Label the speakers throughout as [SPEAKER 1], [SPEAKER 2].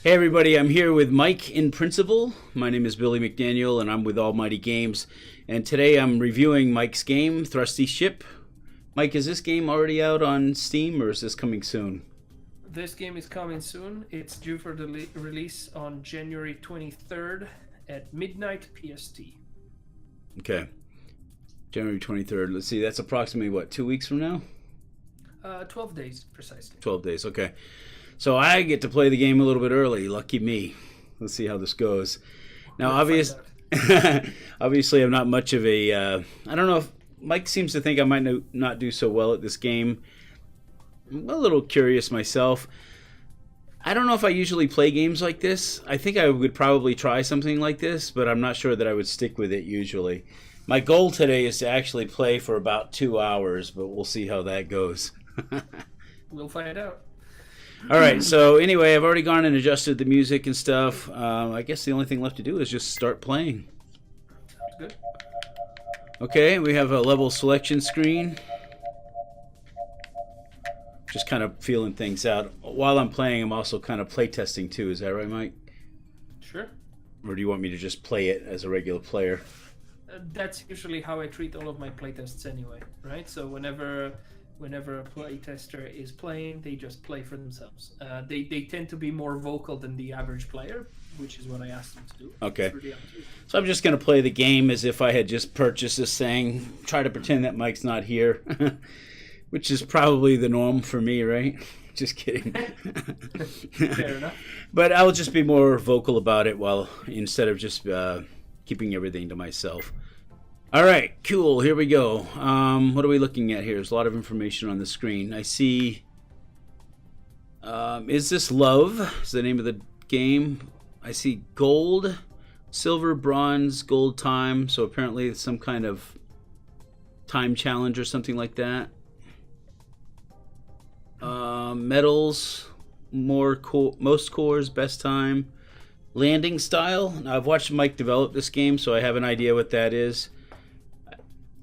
[SPEAKER 1] Hey everybody, I'm here with Mike in Principle. My name is Billy McDaniel and I'm with Almighty Games. And today I'm reviewing Mike's game, Thrusty Ship. Mike, is this game already out on Steam or is this coming soon?
[SPEAKER 2] This game is coming soon. It's due for the release on January 23rd at midnight PST.
[SPEAKER 1] Okay. January 23rd. Let's see, that's approximately what, 2 weeks from now?
[SPEAKER 2] 12 days precisely.
[SPEAKER 1] 12 days, okay. So I get to play the game a little bit early. Lucky me. Let's see how this goes. Now, obviously, I'm not much of a... I don't know if... Mike seems to think I might not do so well at this game. I'm a little curious myself. I don't know if I usually play games like this. I think I would probably try something like this, but I'm not sure that I would stick with it usually. My goal today is to actually play for about 2 hours, but we'll see how that goes.
[SPEAKER 2] We'll find out.
[SPEAKER 1] All right, so anyway, I've already gone and adjusted the music and stuff. I guess the only thing left to do is just start playing.
[SPEAKER 2] Sounds good.
[SPEAKER 1] Okay, we have a level selection screen. Just kind of feeling things out. While I'm playing, I'm also kind of playtesting too. Is that right, Mike?
[SPEAKER 2] Sure.
[SPEAKER 1] Or do you want me to just play it as a regular player?
[SPEAKER 2] That's usually how I treat all of my playtests anyway, right? So whenever a playtester is playing, they just play for themselves. They tend to be more vocal than the average player, which is what I asked them to do.
[SPEAKER 1] Okay. So I'm just going to play the game as if I had just purchased this thing. Try to pretend that Mike's not here, which is probably the norm for me, right? Just kidding.
[SPEAKER 2] Fair enough.
[SPEAKER 1] But I'll just be more vocal about it instead of just keeping everything to myself. All right, cool. Here we go. What are we looking at here? There's a lot of information on the screen. I see. Is this Love? Is the name of the game? I see gold, silver, bronze, gold time. So apparently it's some kind of time challenge or something like that. Medals, most cores, best time. Landing style. Now, I've watched Mike develop this game, so I have an idea what that is.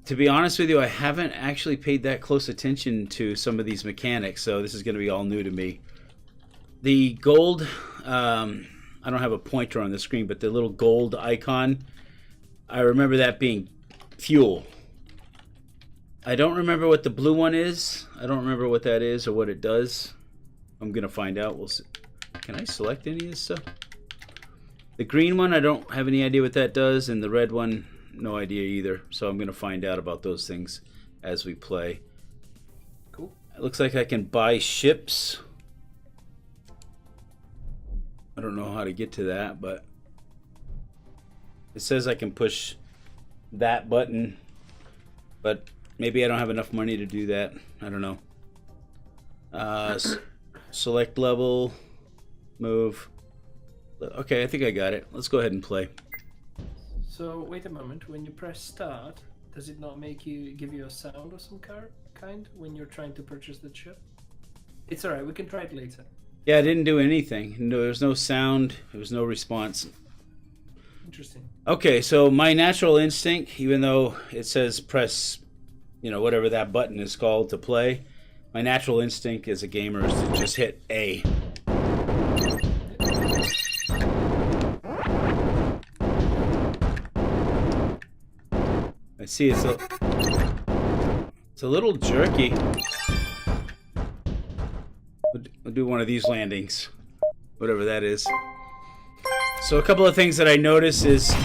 [SPEAKER 1] To be honest with you, I haven't actually paid that close attention to some of these mechanics, so this is going to be all new to me. The gold, I don't have a pointer on the screen, but the little gold icon, I remember that being fuel. I don't remember what the blue one is. I don't remember what that is or what it does. I'm going to find out. We'll see. Can I select any of this stuff? The green one, I don't have any idea what that does, and the red one, no idea either. So I'm going to find out about those things as we play.
[SPEAKER 2] Cool.
[SPEAKER 1] It looks like I can buy ships. I don't know how to get to that, but it says I can push that button, but maybe I don't have enough money to do that. I don't know. Select level, move. Okay, I think I got it. Let's go ahead and play.
[SPEAKER 2] So wait a moment. When you press start, does it not give you a sound of some kind when you're trying to purchase the ship? It's alright. We can try it later.
[SPEAKER 1] Yeah, I didn't do anything. No, there was no sound. There was no response.
[SPEAKER 2] Interesting.
[SPEAKER 1] Okay, so my natural instinct, even though it says press, whatever that button is called to play, my natural instinct as a gamer is to just hit A. I see it's a little jerky. We'll do one of these landings, whatever that is. So a couple of things that I notice is,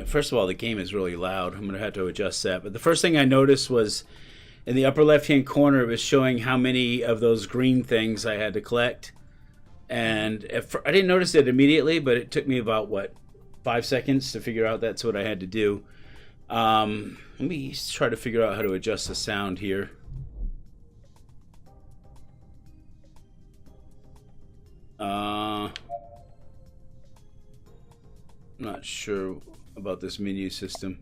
[SPEAKER 1] first of all, the game is really loud. I'm going to have to adjust that. But the first thing I noticed was in the upper left-hand corner, it was showing how many of those green things I had to collect. And I didn't notice it immediately, but it took me about, 5 seconds to figure out that's what I had to do. Let me try to figure out how to adjust the sound here. Not sure about this menu system.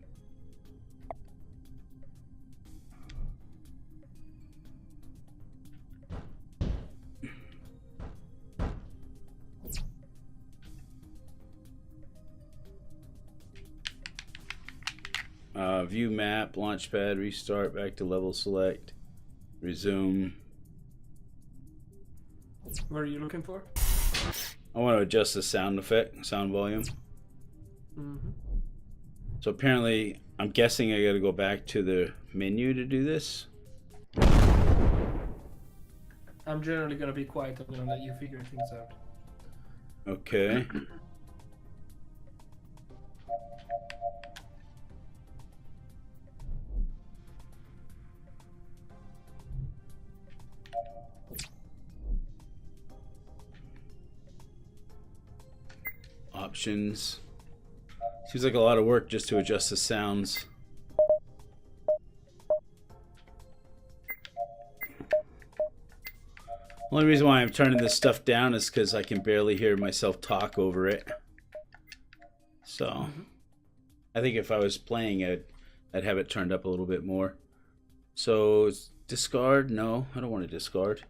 [SPEAKER 1] View map, launchpad, restart, back to level select, resume.
[SPEAKER 2] What are you looking for?
[SPEAKER 1] I want to adjust the sound volume.
[SPEAKER 2] Mm-hmm.
[SPEAKER 1] So apparently, I'm guessing I got to go back to the menu to do this.
[SPEAKER 2] I'm generally gonna be quiet. I'm gonna let you figure things out.
[SPEAKER 1] Okay. Options. Seems like a lot of work just to adjust the sounds. Only reason why I'm turning this stuff down is because I can barely hear myself talk over it. So, I think if I was playing it, I'd have it turned up a little bit more. So, discard? No, I don't want to discard.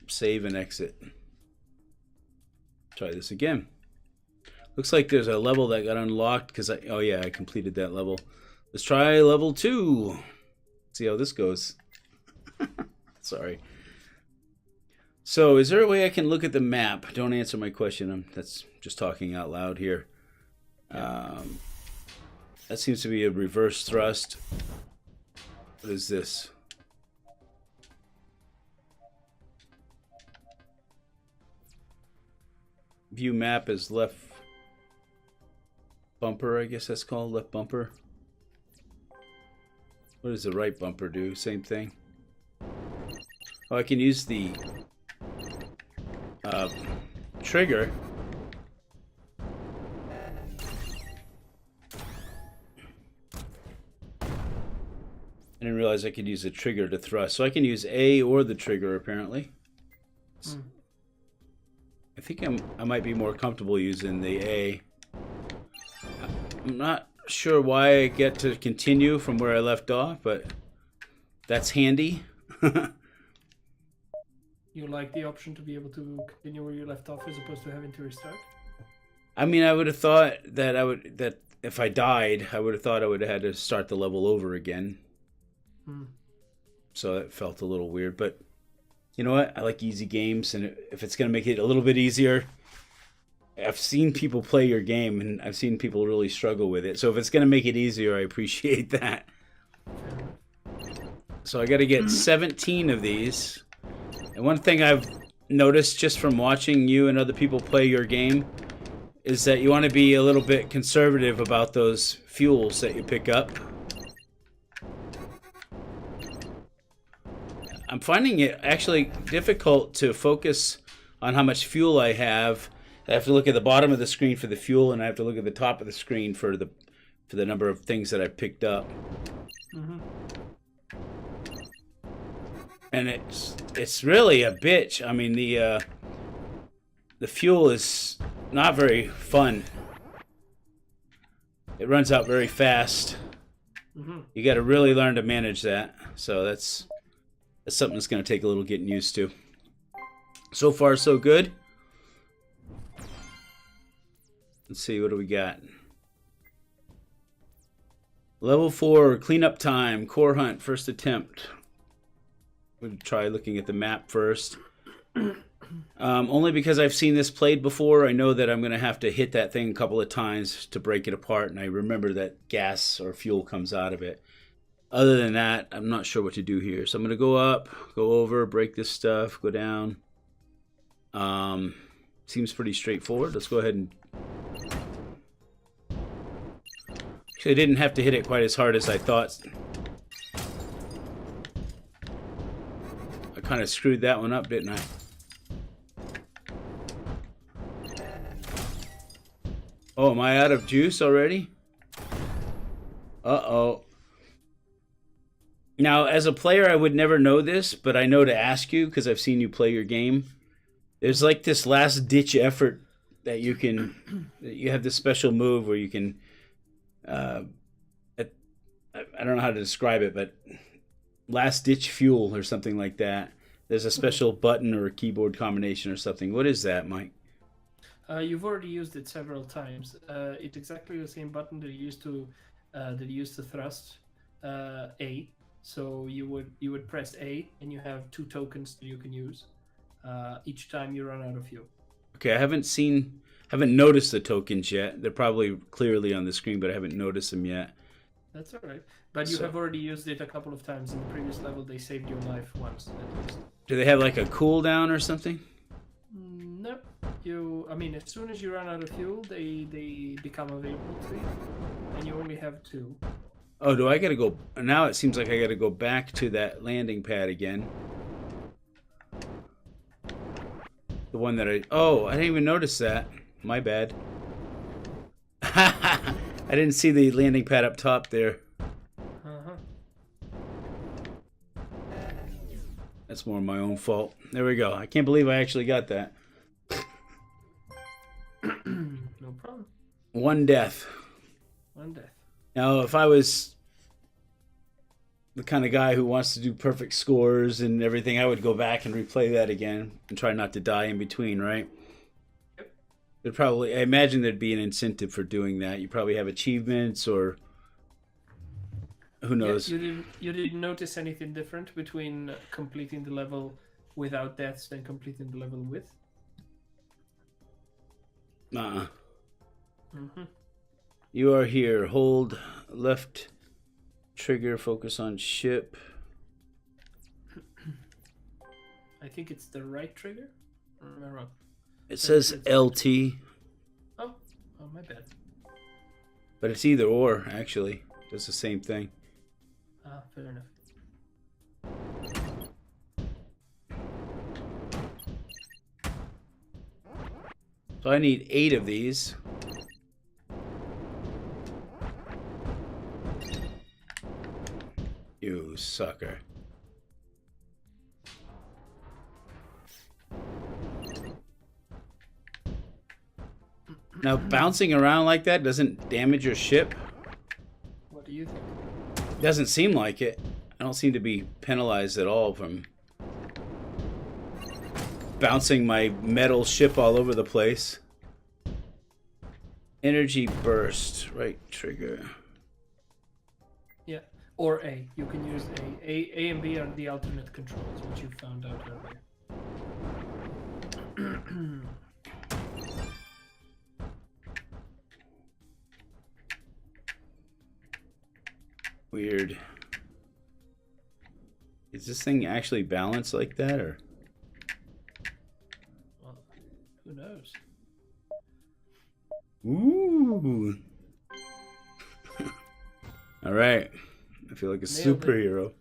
[SPEAKER 1] Save and exit. Try this again. Looks like there's a level that got unlocked because oh yeah, I completed that level. Let's try level 2. See how this goes. Sorry. So, is there a way I can look at the map? Don't answer my question. That's just talking out loud here. That seems to be a reverse thrust. What is this? View map is left bumper, I guess that's called, left bumper. What does the right bumper do? Same thing. Oh, I can use the trigger. I didn't realize I could use the trigger to thrust. So I can use A or the trigger, apparently. I think I might be more comfortable using the A. I'm not sure why I get to continue from where I left off, but that's handy.
[SPEAKER 2] You like the option to be able to continue where you left off as opposed to having to restart?
[SPEAKER 1] I mean, I would have thought that if I died, I would have thought I would have had to start the level over again. So that felt a little weird, but you know what? I like easy games, and if it's going to make it a little bit easier, I've seen people play your game, and I've seen people really struggle with it. So if it's going to make it easier, I appreciate that. So I got to get 17 of these. And one thing I've noticed just from watching you and other people play your game is that you want to be a little bit conservative about those fuels that you pick up. I'm finding it actually difficult to focus on how much fuel I have. I have to look at the bottom of the screen for the fuel, and I have to look at the top of the screen for the number of things that I picked up. And it's really a bitch. I mean, the fuel is not very fun. It runs out very fast. You got to really learn to manage that. So that's something that's going to take a little getting used to. So far, so good. Let's see, what do we got? Level 4, cleanup time, core hunt, first attempt. We'll try looking at the map first. Only because I've seen this played before, I know that I'm going to have to hit that thing a couple of times to break it apart, and I remember that gas or fuel comes out of it. Other than that, I'm not sure what to do here. So I'm going to go up, go over, break this stuff, go down. Seems pretty straightforward. Let's go ahead and... Actually, I didn't have to hit it quite as hard as I thought. I kind of screwed that one up, didn't I? Oh, am I out of juice already? Uh-oh. Now, as a player, I would never know this, but I know to ask you because I've seen you play your game. There's like this last-ditch effort that you can... You have this special move where you can... I don't know how to describe it, but last-ditch fuel or something like that. There's a special button or a keyboard combination or something. What is that, Mike?
[SPEAKER 2] You've already used it several times. It's exactly the same button that you used to thrust A. So you would press A, and you have 2 tokens that you can use. each time you run out of fuel.
[SPEAKER 1] Okay, I haven't noticed the tokens yet. They're probably clearly on the screen, but I haven't noticed them yet.
[SPEAKER 2] That's all right. But you have already used it a couple of times in the previous level. They saved your life once at least.
[SPEAKER 1] Do they have like a cooldown or something?
[SPEAKER 2] No. I mean, as soon as you run out of fuel, they become available to you, and you only have 2.
[SPEAKER 1] Oh, do I gotta go? Now it seems like I gotta go back to that landing pad again. The one that I didn't even notice that. My bad. I didn't see the landing pad up top there. That's more my own fault. There we go. I can't believe I actually got that.
[SPEAKER 2] No problem.
[SPEAKER 1] 1 death.
[SPEAKER 2] 1 death.
[SPEAKER 1] Now, if I was the kind of guy who wants to do perfect scores and everything, I would go back and replay that again and try not to die in between, right? Yep. I imagine there'd be an incentive for doing that. You probably have achievements or who knows.
[SPEAKER 2] Yeah, you didn't notice anything different between completing the level without deaths and completing the level with?
[SPEAKER 1] You are here. Hold left trigger, focus on ship.
[SPEAKER 2] I think it's the right trigger? Or am I wrong?
[SPEAKER 1] It says LT.
[SPEAKER 2] Oh, my bad.
[SPEAKER 1] But it's either or, actually. Does the same thing.
[SPEAKER 2] Ah, fair enough.
[SPEAKER 1] So I need 8 of these. You sucker. Now, bouncing around like that doesn't damage your ship?
[SPEAKER 2] What do you think?
[SPEAKER 1] Doesn't seem like it. I don't seem to be penalized at all from bouncing my metal ship all over the place. Energy burst, right trigger.
[SPEAKER 2] Yeah, or A. You can use A. A and B are the alternate controls, which you found out earlier.
[SPEAKER 1] Weird. Is this thing actually balanced like that, or?
[SPEAKER 2] Well, who knows?
[SPEAKER 1] Ooh. All right. I feel like a superhero.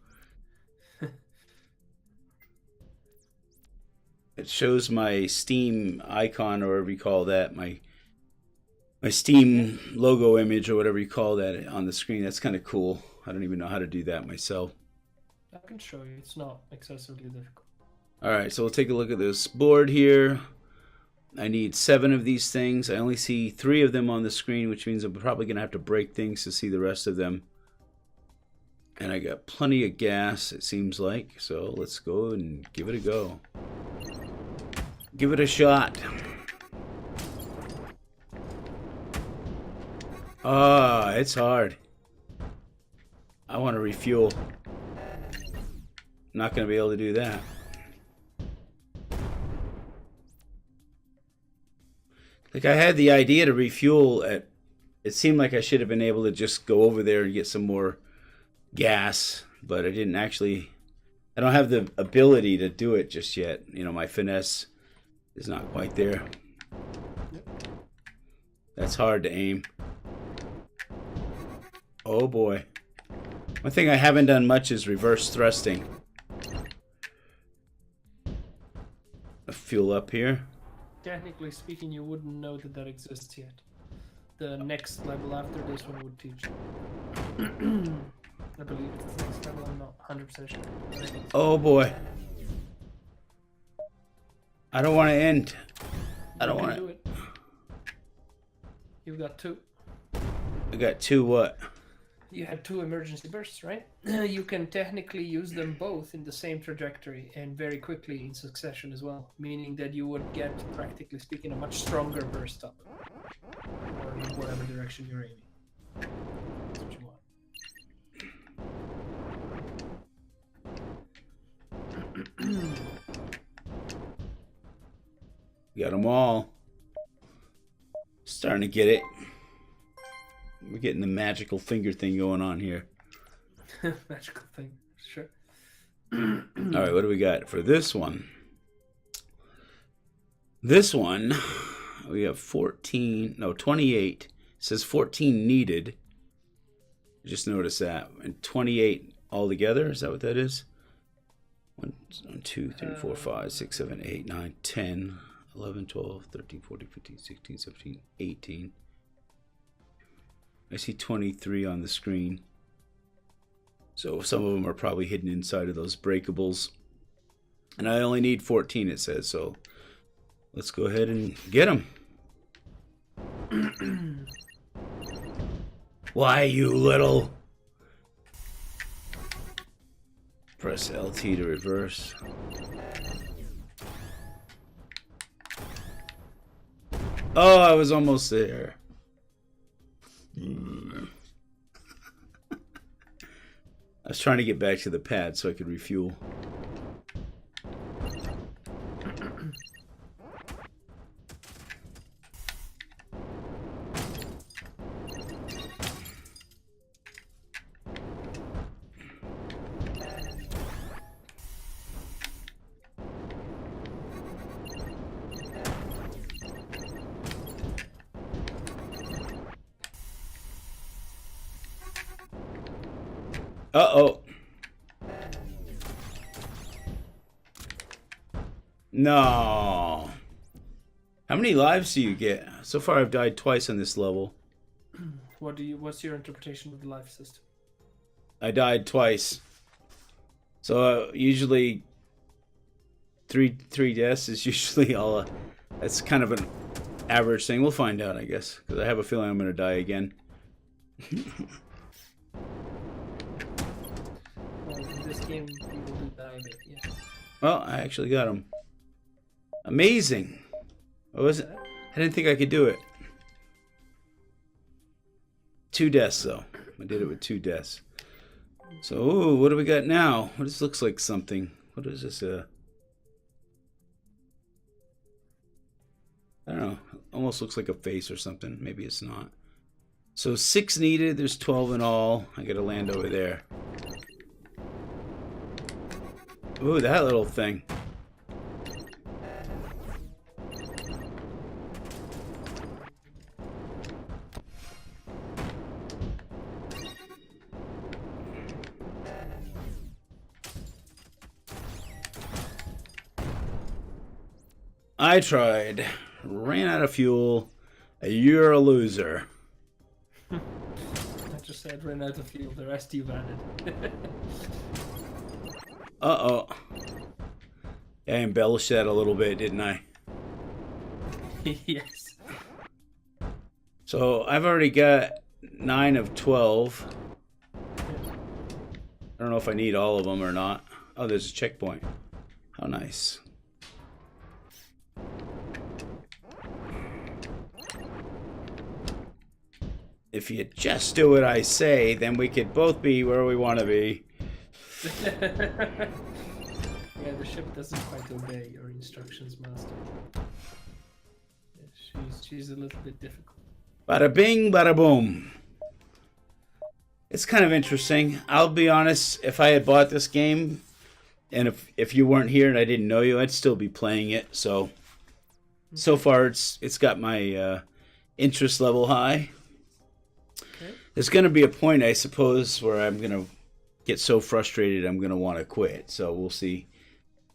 [SPEAKER 1] It shows my Steam icon, or whatever you call that, my Steam logo image, or whatever you call that, on the screen. That's kind of cool. I don't even know how to do that myself.
[SPEAKER 2] I can show you. It's not excessively difficult.
[SPEAKER 1] All right, so we'll take a look at this board here. I need 7 of these things. I only see 3 of them on the screen, which means I'm probably going to have to break things to see the rest of them. And I got plenty of gas, it seems like. So let's go and give it a go. Give it a shot. Ah, it's hard. I want to refuel. I'm not going to be able to do that. Like, I had the idea to refuel at... It seemed like I should have been able to just go over there and get some more gas, but I didn't actually... I don't have the ability to do it just yet. You know, my finesse is not quite there. That's hard to aim. Oh boy. One thing I haven't done much is reverse thrusting. A fuel up here.
[SPEAKER 2] Technically speaking, you wouldn't know that that exists yet. The next level after this one would teach you. I believe it's the next level, I'm not 100% sure.
[SPEAKER 1] Oh boy. I don't want to end. I don't want to.
[SPEAKER 2] You've got 2.
[SPEAKER 1] I got 2 what?
[SPEAKER 2] You had 2 emergency bursts, right? You can technically use them both in the same trajectory and very quickly in succession as well, meaning that you would get, practically speaking, a much stronger burst up, or in whatever direction you're aiming. That's what you want.
[SPEAKER 1] Got them all. Starting to get it. We're getting the magical finger thing going on here.
[SPEAKER 2] Magical thing, sure.
[SPEAKER 1] All right, what do we got for this one? This one, we have 28. It says 14 needed. Just noticed that. And 28 altogether. Is that what that is? 1, 2, 3, 4, 5, 6, 7, 8, 9, 10, 11, 12, 13, 14, 15, 16, 17, 18. I see 23 on the screen. So some of them are probably hidden inside of those breakables. And I only need 14, it says. So let's go ahead and get them. Why, you little... Press LT to reverse. Oh, I was almost there. I was trying to get back to the pad so I could refuel. Uh-oh. No. How many lives do you get? So far I've died twice on this level.
[SPEAKER 2] What's your interpretation of the life system?
[SPEAKER 1] I died twice. So usually three deaths is usually all that's kind of an average thing. We'll find out, I guess, because I have a feeling I'm going to die again.
[SPEAKER 2] In this game, people do die, but yeah.
[SPEAKER 1] Well, I actually got him. Amazing. What was it? I didn't think I could do it. 2 deaths, though. I did it with 2 deaths. So, ooh, what do we got now? What this looks like something. What is this? I don't know. Almost looks like a face or something. Maybe it's not. So 6 needed. There's 12 in all. I gotta land over there. Ooh, that little thing. I tried. Ran out of fuel. You're a loser.
[SPEAKER 2] I just said ran out of fuel. The rest you've added.
[SPEAKER 1] Uh-oh. I embellished that a little bit, didn't I?
[SPEAKER 2] Yes.
[SPEAKER 1] So I've already got 9 of 12. I don't know if I need all of them or not. Oh, there's a checkpoint. How nice. If you just do what I say, then we could both be where we want to be.
[SPEAKER 2] Yeah, the ship doesn't quite obey your instructions, Master. Yeah, she's a little bit difficult.
[SPEAKER 1] Bada bing, bada boom. It's kind of interesting. I'll be honest, if I had bought this game, and if you weren't here and I didn't know you, I'd still be playing it. So far it's got my interest level high.
[SPEAKER 2] Okay.
[SPEAKER 1] There's going to be a point, I suppose, where I'm going to get so frustrated I'm going to want to quit. So we'll see.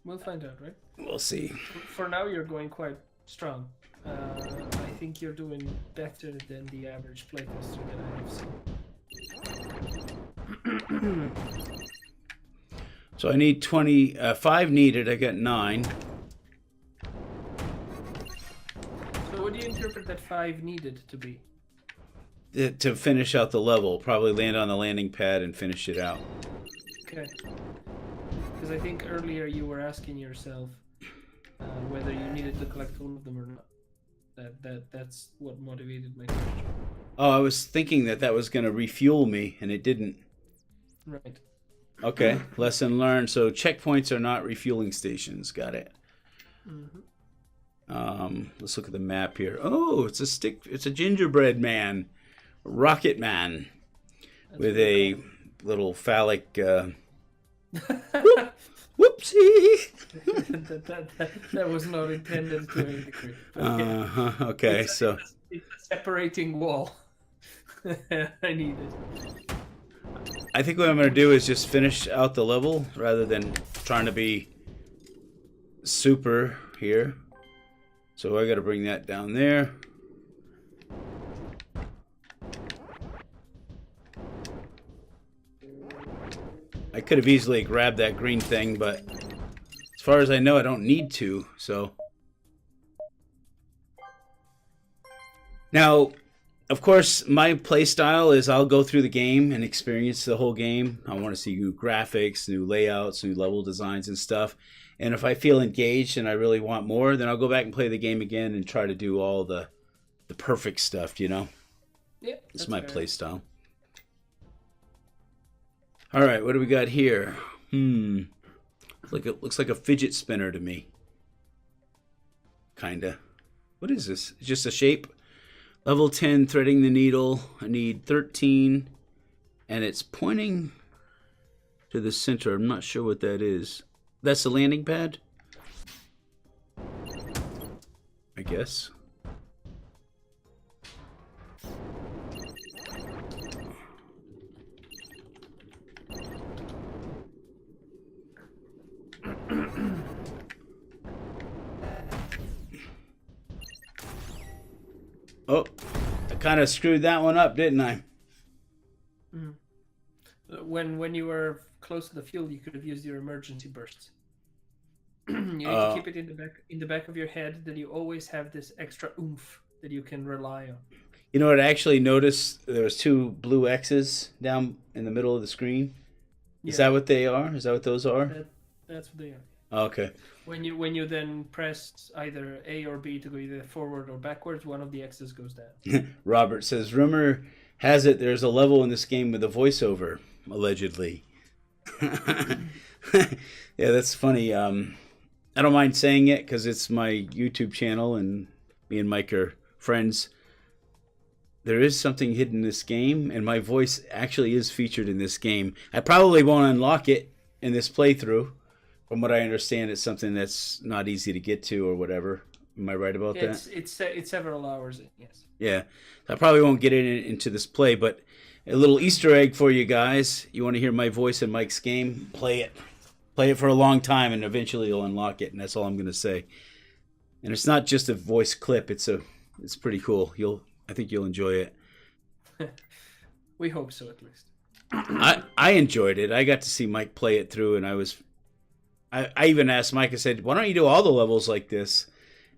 [SPEAKER 2] We'll find out, right?
[SPEAKER 1] We'll see.
[SPEAKER 2] For now, you're going quite strong. I think you're doing better than the average playtester that I have seen.
[SPEAKER 1] So I need 5 needed. I got 9.
[SPEAKER 2] So what do you interpret that 5 needed to be?
[SPEAKER 1] To finish out the level. Probably land on the landing pad and finish it out.
[SPEAKER 2] Okay. Because I think earlier you were asking yourself whether you needed to collect all of them or not. That's what motivated my question.
[SPEAKER 1] Oh, I was thinking that was going to refuel me, and it didn't.
[SPEAKER 2] Right.
[SPEAKER 1] Okay, lesson learned. So checkpoints are not refueling stations. Got it.
[SPEAKER 2] Mm-hmm.
[SPEAKER 1] Let's look at the map here. Oh, it's a gingerbread man, rocket man, with a little phallic. Whoopsie!
[SPEAKER 2] that was not intended to any degree.
[SPEAKER 1] Okay, so
[SPEAKER 2] it's a separating wall. I need it.
[SPEAKER 1] I think what I'm going to do is just finish out the level rather than trying to be super here. So I got to bring that down there. I could have easily grabbed that green thing, but as far as I know, I don't need to, so. Now, of course, my play style is I'll go through the game and experience the whole game. I want to see new graphics, new layouts, new level designs and stuff. And if I feel engaged and I really want more, then I'll go back and play the game again and try to do all the perfect stuff, you know?
[SPEAKER 2] Yeah.
[SPEAKER 1] It's my play style. All right, what do we got here? Looks like a fidget spinner to me. Kinda. What is this? It's just a shape. Level 10, threading the needle. I need 13, and it's pointing to the center. I'm not sure what that is. That's the landing pad? I guess. Oh, I kind of screwed that one up, didn't I?
[SPEAKER 2] When you were close to the field, you could have used your emergency bursts. You need to keep it in the back of your head that you always have this extra oomph that you can rely on.
[SPEAKER 1] You know what? I actually noticed there was 2 blue X's down in the middle of the screen. Is that what they are? Is that what those are?
[SPEAKER 2] That's what they are.
[SPEAKER 1] Okay.
[SPEAKER 2] When you then press either A or B to go either forward or backwards, one of the X's goes down.
[SPEAKER 1] Robert says, rumor has it there's a level in this game with a voiceover, allegedly. Yeah, that's funny. I don't mind saying it because it's my YouTube channel and me and Mike are friends. There is something hidden in this game, and my voice actually is featured in this game. I probably won't unlock it in this playthrough. From what I understand, it's something that's not easy to get to or whatever. Am I right about that?
[SPEAKER 2] It's several hours, yes.
[SPEAKER 1] Yeah. I probably won't get into this play, but a little Easter egg for you guys. You want to hear my voice in Mike's game? Play it. Play it for a long time, and eventually you'll unlock it, and that's all I'm going to say. And it's not just a voice clip. It's pretty cool. I think you'll enjoy it.
[SPEAKER 2] We hope so, at least.
[SPEAKER 1] I enjoyed it. I got to see Mike play it through, and I even asked Mike, I said, why don't you do all the levels like this?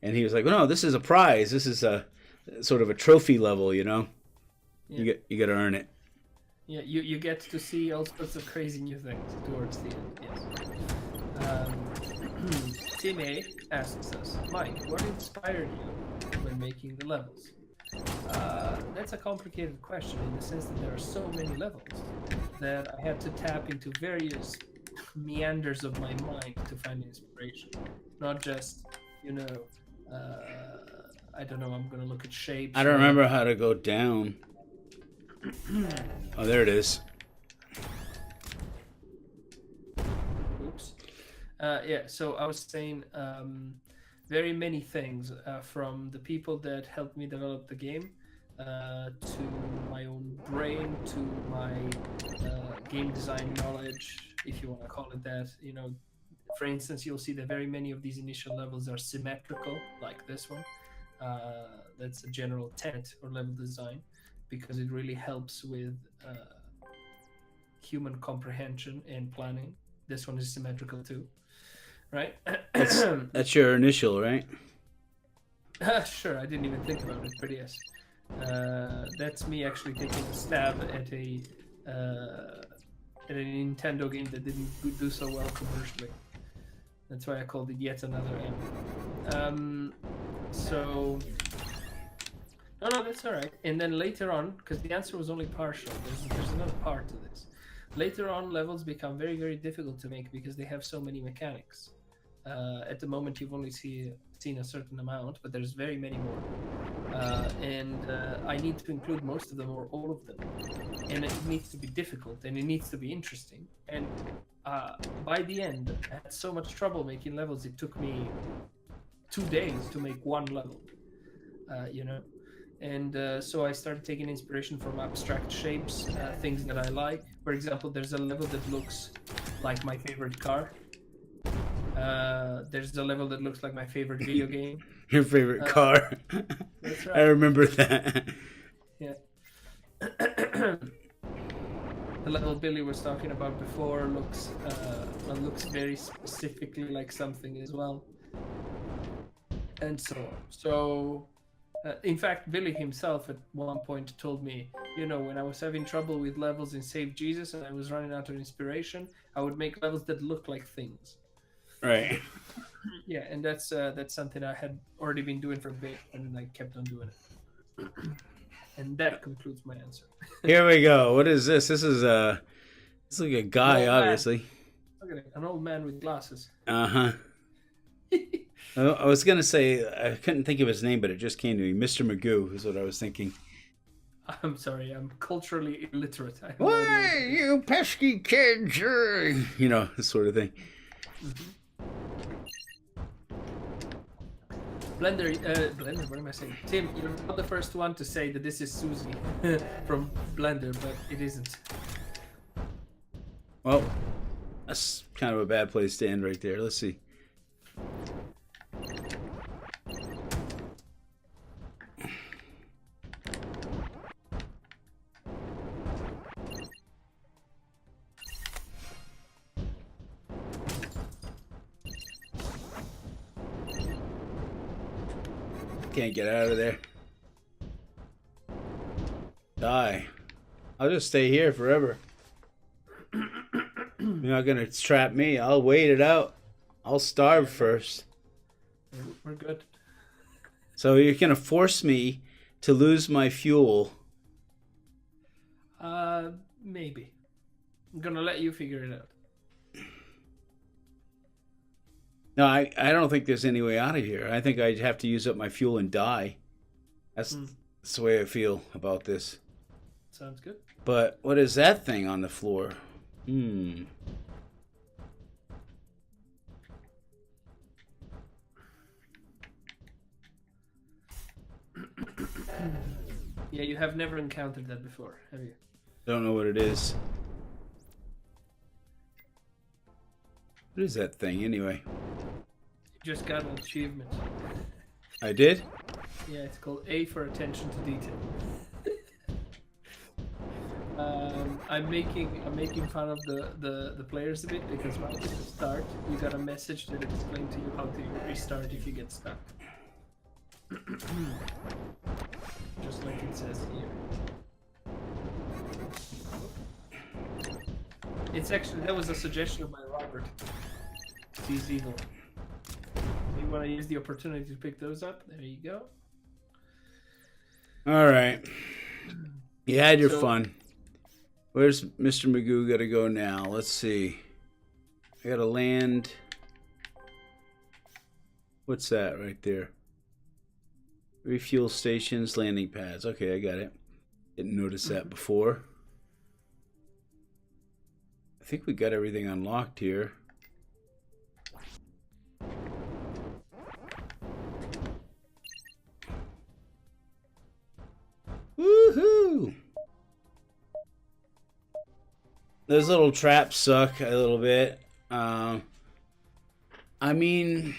[SPEAKER 1] And he was like, well, no, this is a prize. This is a sort of a trophy level, you know? Yeah. You got to earn it.
[SPEAKER 2] Yeah, you get to see all sorts of crazy new things towards the end, yes. Tim A asks us, Mike, what inspired you when making the levels? That's a complicated question in the sense that there are so many levels that I had to tap into various meanders of my mind to find inspiration. Not just, I don't know, I'm going to look at shapes.
[SPEAKER 1] I don't remember how to go down. Oh, there it is.
[SPEAKER 2] Oops. Yeah, so I was saying very many things from the people that helped me develop the game to my own brain, to my game design knowledge, if you want to call it that. For instance, you'll see that very many of these initial levels are symmetrical, like this one. That's a general tenet or level design, because it really helps with human comprehension and planning. This one is symmetrical too, right?
[SPEAKER 1] That's your initial, right?
[SPEAKER 2] Sure, I didn't even think about it, but yes. That's me actually taking a stab at a Nintendo game that didn't do so well commercially. That's why I called it Yet Another M. No, that's all right. And then later on, because the answer was only partial, there's another part to this. Later on, levels become very, very difficult to make because they have so many mechanics. At the moment, you've only seen a certain amount, but there's very many more. And I need to include most of them or all of them. And it needs to be difficult and it needs to be interesting. And by the end, I had so much trouble making levels, it took me 2 days to make one level, you know? And so I started taking inspiration from abstract shapes, things that I like. For example, there's a level that looks like my favorite car. There's a level that looks like my favorite video game.
[SPEAKER 1] Your favorite car.
[SPEAKER 2] That's right.
[SPEAKER 1] I remember that.
[SPEAKER 2] Yeah. The level Billy was talking about before looks very specifically like something as well, and so on. So, in fact, Billy himself at one point told me, you know, when I was having trouble with levels in Save Jesus and I was running out of inspiration, I would make levels that look like things.
[SPEAKER 1] Right.
[SPEAKER 2] Yeah, and that's something I had already been doing for a bit, and I kept on doing it. And that concludes my answer.
[SPEAKER 1] Here we go. What is this? This is like a guy, obviously.
[SPEAKER 2] Look at it, an old man with glasses.
[SPEAKER 1] Uh-huh. I was gonna say I couldn't think of his name, but it just came to me. Mr. Magoo is what I was thinking.
[SPEAKER 2] I'm sorry, I'm culturally illiterate.
[SPEAKER 1] Why, you pesky kids? You know, this sort of thing.
[SPEAKER 2] Mm-hmm. Blender, what am I saying? Tim, you're not the first one to say that this is Susie from Blender, but it isn't.
[SPEAKER 1] Well, that's kind of a bad place to end right there. Let's see. Can't get out of there. Die. I'll just stay here forever. You're not gonna trap me. I'll wait it out. I'll starve first.
[SPEAKER 2] We're good.
[SPEAKER 1] So you're gonna force me to lose my fuel.
[SPEAKER 2] Maybe. I'm gonna let you figure it out.
[SPEAKER 1] No, I don't think there's any way out of here. I think I'd have to use up my fuel and die. That's the way I feel about this.
[SPEAKER 2] Sounds good.
[SPEAKER 1] But what is that thing on the floor? Yeah,
[SPEAKER 2] you have never encountered that before, have you?
[SPEAKER 1] Don't know what it is. What is that thing anyway?
[SPEAKER 2] You just got an achievement.
[SPEAKER 1] I did?
[SPEAKER 2] Yeah, it's called A for attention to detail. I'm making fun of the players a bit because right at the start you got a message that explains to you how to restart if you get stuck. Just like it says here. It's actually, that was a suggestion of my Robert. He's evil. You want to use the opportunity to pick those up? There you go.
[SPEAKER 1] All right. You had your fun. Where's Mr. Magoo gotta go now? Let's see. I gotta land. What's that right there? Refuel stations, landing pads. Okay, I got it. Didn't notice that before. I think we got everything unlocked here. Woohoo! Those little traps suck a little bit. I mean,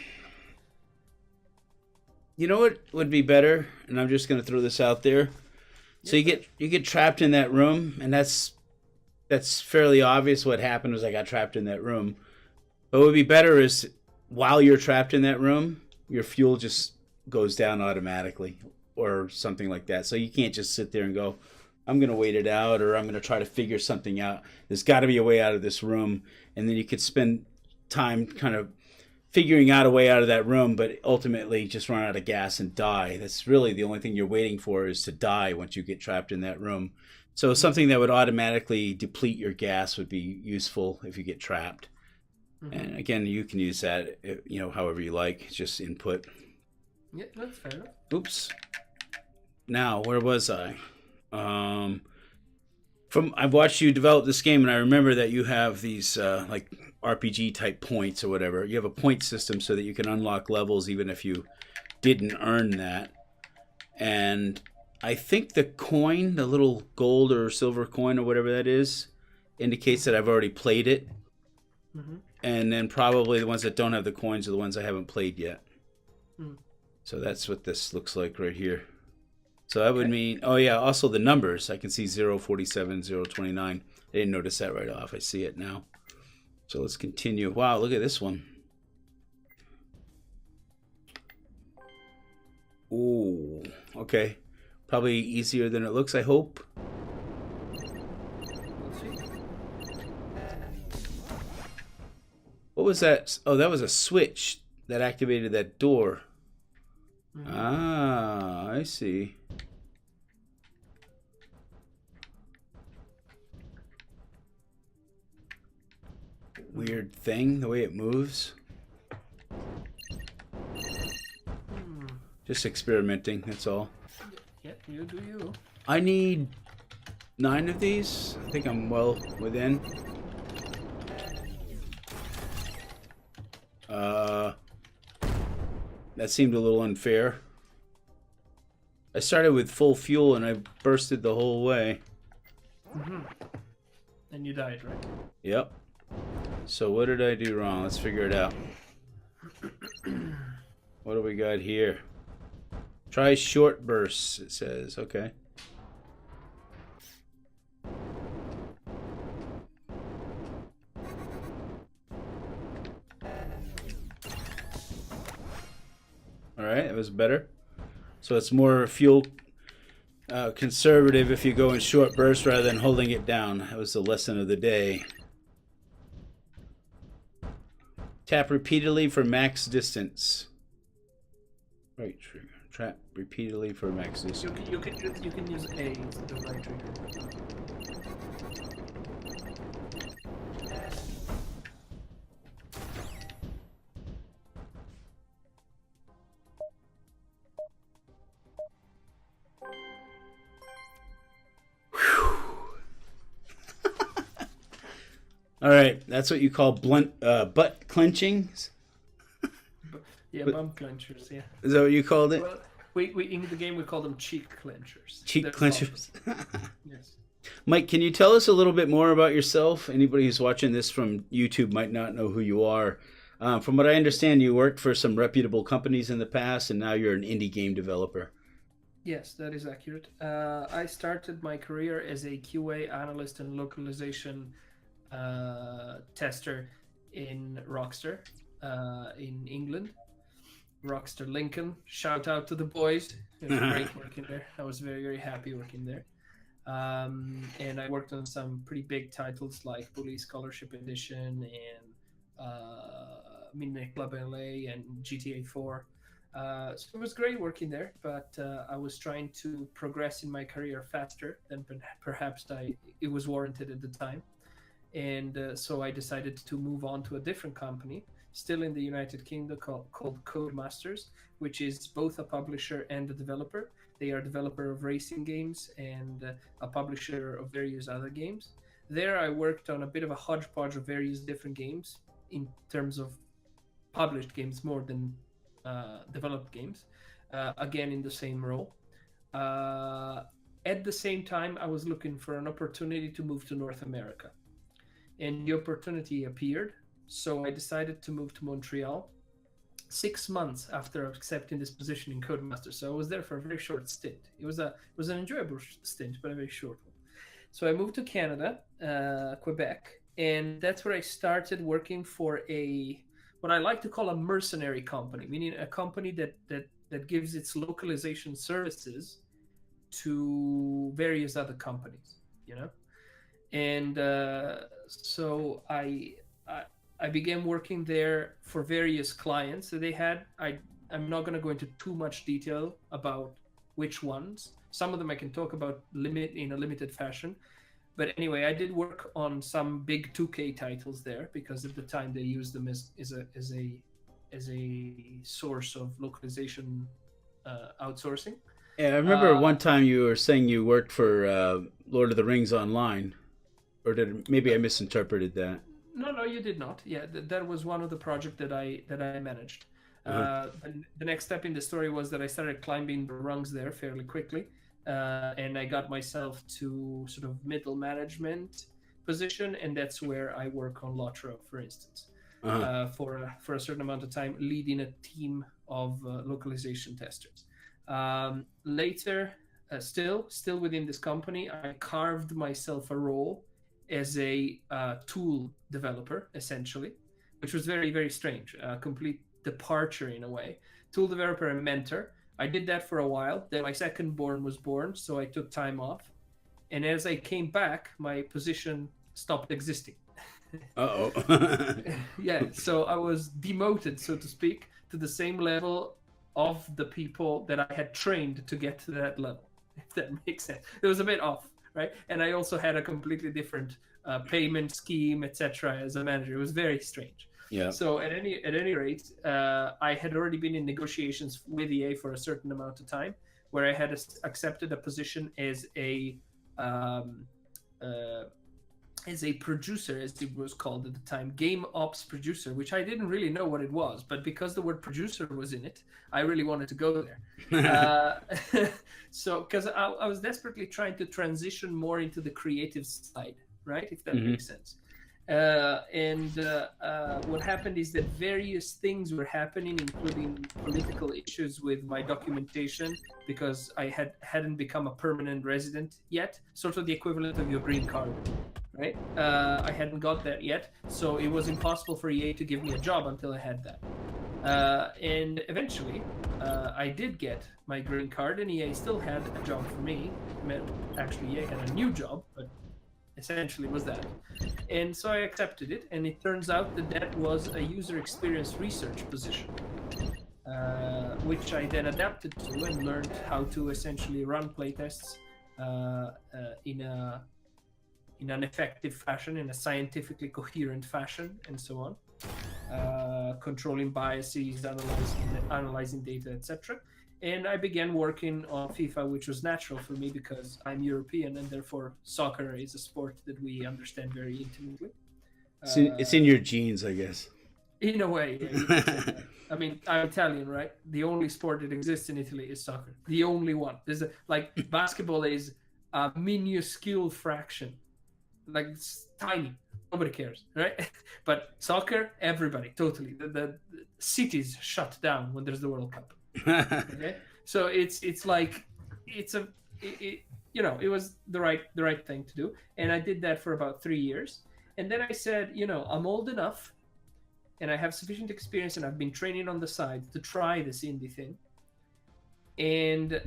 [SPEAKER 1] you know what would be better? And I'm just gonna throw this out there. So you get trapped in that room, and that's fairly obvious. What happened was I got trapped in that room. But what would be better is while you're trapped in that room, your fuel just goes down automatically or something like that. So you can't just sit there and go, I'm going to wait it out, or I'm going to try to figure something out. There's got to be a way out of this room. And then you could spend time kind of figuring out a way out of that room, but ultimately just run out of gas and die. That's really the only thing you're waiting for, is to die once you get trapped in that room. So something that would automatically deplete your gas would be useful if you get trapped. And again, you can use that, however you like. It's just input.
[SPEAKER 2] Yeah, that's fair enough.
[SPEAKER 1] Oops. Now, where was I? I've watched you develop this game, and I remember that you have these like RPG type points or whatever. You have a point system so that you can unlock levels even if you didn't earn that. And I think the coin, the little gold or silver coin or whatever that is, indicates that I've already played it. And then probably the ones that don't have the coins are the ones I haven't played yet. So that's what this looks like right here. So that would mean, oh yeah, also the numbers. I can see 047, 029. I didn't notice that right off. I see it now. So let's continue. Wow, look at this one. Ooh, okay. Probably easier than it looks, I hope. What was that? Oh, that was a switch that activated that door. Ah, I see. Weird thing, the way it moves. Just experimenting, that's all.
[SPEAKER 2] Yeah, you do you.
[SPEAKER 1] I need 9 of these. I think I'm well within. That seemed a little unfair. I started with full fuel and I bursted the whole way.
[SPEAKER 2] And you died, right?
[SPEAKER 1] Yep. So what did I do wrong? Let's figure it out. What do we got here? Try short bursts, it says. Okay. Alright, that was better. So it's more fuel conservative if you go in short bursts rather than holding it down. That was the lesson of the day. Tap repeatedly for max distance. Right trigger. Tap repeatedly for max distance.
[SPEAKER 2] You can use A instead of right trigger.
[SPEAKER 1] All right, that's what you call butt clenching.
[SPEAKER 2] Yeah, bum clenchers. Yeah.
[SPEAKER 1] Is that what you called it?
[SPEAKER 2] Well, we in the game we call them cheek clenchers.
[SPEAKER 1] Cheek clenchers.
[SPEAKER 2] Yes.
[SPEAKER 1] Mike, can you tell us a little bit more about yourself? Anybody who's watching this from YouTube might not know who you are. From what I understand, you worked for some reputable companies in the past, and now you're an indie game developer.
[SPEAKER 2] Yes, that is accurate. I started my career as a QA analyst and localization tester in Rockstar in England. Rockstar Lincoln. Shout out to the boys. It was great working there. I was very, very happy working there. And I worked on some pretty big titles like Bully Scholarship Edition and Midnight Club LA and GTA 4. So it was great working there, but I was trying to progress in my career faster than perhaps it was warranted at the time. And so I decided to move on to a different company, still in the United Kingdom, called Codemasters, which is both a publisher and a developer. They are a developer of racing games and a publisher of various other games. There I worked on a bit of a hodgepodge of various different games in terms of published games more than developed games, again in the same role. At the same time, I was looking for an opportunity to move to North America. And the opportunity appeared, so I decided to move to Montreal 6 months after accepting this position in Codemasters. So I was there for a very short stint. It was an enjoyable stint, but a very short one. So I moved to Canada, Quebec, and that's where I started working for what I like to call a mercenary company, meaning a company that gives its localization services to various other companies, you know? And so I began working there for various clients that they had. I'm not going to go into too much detail about which ones. Some of them I can talk about in a limited fashion. But anyway, I did work on some big 2K titles there because at the time they used them as a source of localization outsourcing.
[SPEAKER 1] Yeah, I remember one time you were saying you worked for Lord of the Rings Online, or maybe I misinterpreted that.
[SPEAKER 2] No, you did not. Yeah, that was one of the projects that I managed. And the next step in the story was that I started climbing the rungs there fairly quickly, and I got myself to sort of middle management position, and that's where I work on Lotro, for instance, for a certain amount of time, leading a team of localization testers. Later, still within this company, I carved myself a role as a tool developer, essentially, which was very, very strange. A complete departure in a way. Tool developer and mentor. I did that for a while. Then my second born was born, so I took time off. And as I came back, my position stopped existing.
[SPEAKER 1] Uh-oh.
[SPEAKER 2] Yeah, so I was demoted, so to speak, to the same level of the people that I had trained to get to that level, if that makes sense. It was a bit off, right? And I also had a completely different payment scheme, etc. as a manager. It was very strange.
[SPEAKER 1] Yeah.
[SPEAKER 2] So at any rate, I had already been in negotiations with EA for a certain amount of time, where I had accepted a position as a producer, as it was called at the time, game ops producer, which I didn't really know what it was, but because the word producer was in it, I really wanted to go there. So, because I was desperately trying to transition more into the creative side, right? If that makes sense. What happened is that various things were happening, including political issues with my documentation, because I hadn't become a permanent resident yet, sort of the equivalent of your green card, right? I hadn't got that yet, so it was impossible for EA to give me a job until I had that. And eventually, I did get my green card, and EA still had a job for me. Actually, EA had a new job, but essentially was that. And so I accepted it, and it turns out that that was a user experience research position, which I then adapted to and learned how to essentially run playtests in an effective fashion, in a scientifically coherent fashion, and so on, controlling biases, analyzing data, etc. And I began working on FIFA, which was natural for me because I'm European, and therefore soccer is a sport that we understand very intimately.
[SPEAKER 1] It's in your genes, I guess.
[SPEAKER 2] In a way, yeah, you could say that. I mean, I'm Italian, right? The only sport that exists in Italy is soccer. The only one. Like basketball is a minuscule fraction, like it's tiny. Nobody cares, right? But soccer, everybody, totally. The cities shut down when there's the World Cup. Okay, so it's like it was the right thing to do, and I did that for about 3 years, and then I said, I'm old enough, and I have sufficient experience, and I've been training on the side to try this indie thing, and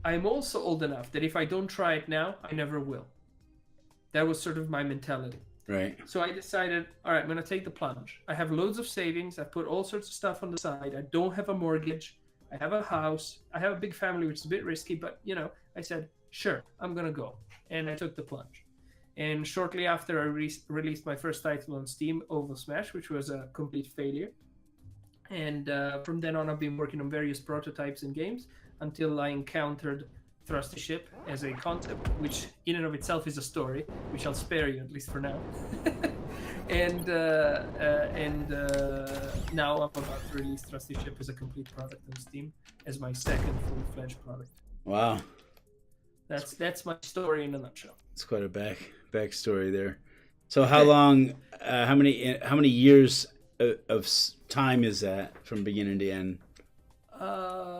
[SPEAKER 2] I'm also old enough that if I don't try it now, I never will. That was sort of my mentality.
[SPEAKER 1] Right.
[SPEAKER 2] So I decided, all right, I'm going to take the plunge. I have loads of savings. I've put all sorts of stuff on the side. I don't have a mortgage. I have a house. I have a big family, which is a bit risky, but, I said, sure, I'm going to go. And I took the plunge. And shortly after, I released my first title on Steam, Oval Smash, which was a complete failure. And from then on, I've been working on various prototypes and games until I encountered Thrusty Ship as a concept, which in and of itself is a story, which I'll spare you, at least for now. and now I'm about to release Thrusty Ship as a complete product on Steam as my second full-fledged product.
[SPEAKER 1] Wow.
[SPEAKER 2] That's my story in a nutshell.
[SPEAKER 1] It's quite a backstory there. So how long, how many years of time is that from beginning to end?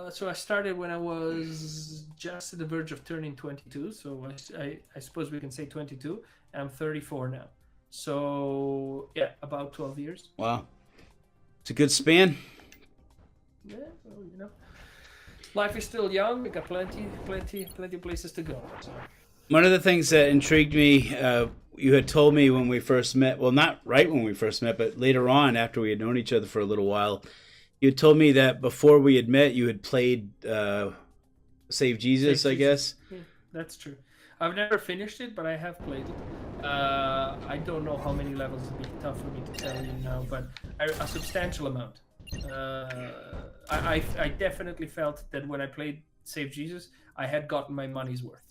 [SPEAKER 2] So I started when I was just at the verge of turning 22. So I suppose we can say 22. And I'm 34 now. So yeah, about 12 years.
[SPEAKER 1] Wow, it's a good span.
[SPEAKER 2] Yeah, well, life is still young. We got plenty places to go. So.
[SPEAKER 1] One of the things that intrigued me, you had told me when we first met. Well, not right when we first met, but later on after we had known each other for a little while. You told me that before we had met, you had played Save Jesus, I guess.
[SPEAKER 2] Yeah, that's true. I've never finished it, but I have played it. I don't know how many levels would be tough for me to tell you now, but a substantial amount. I definitely felt that when I played Save Jesus, I had gotten my money's worth,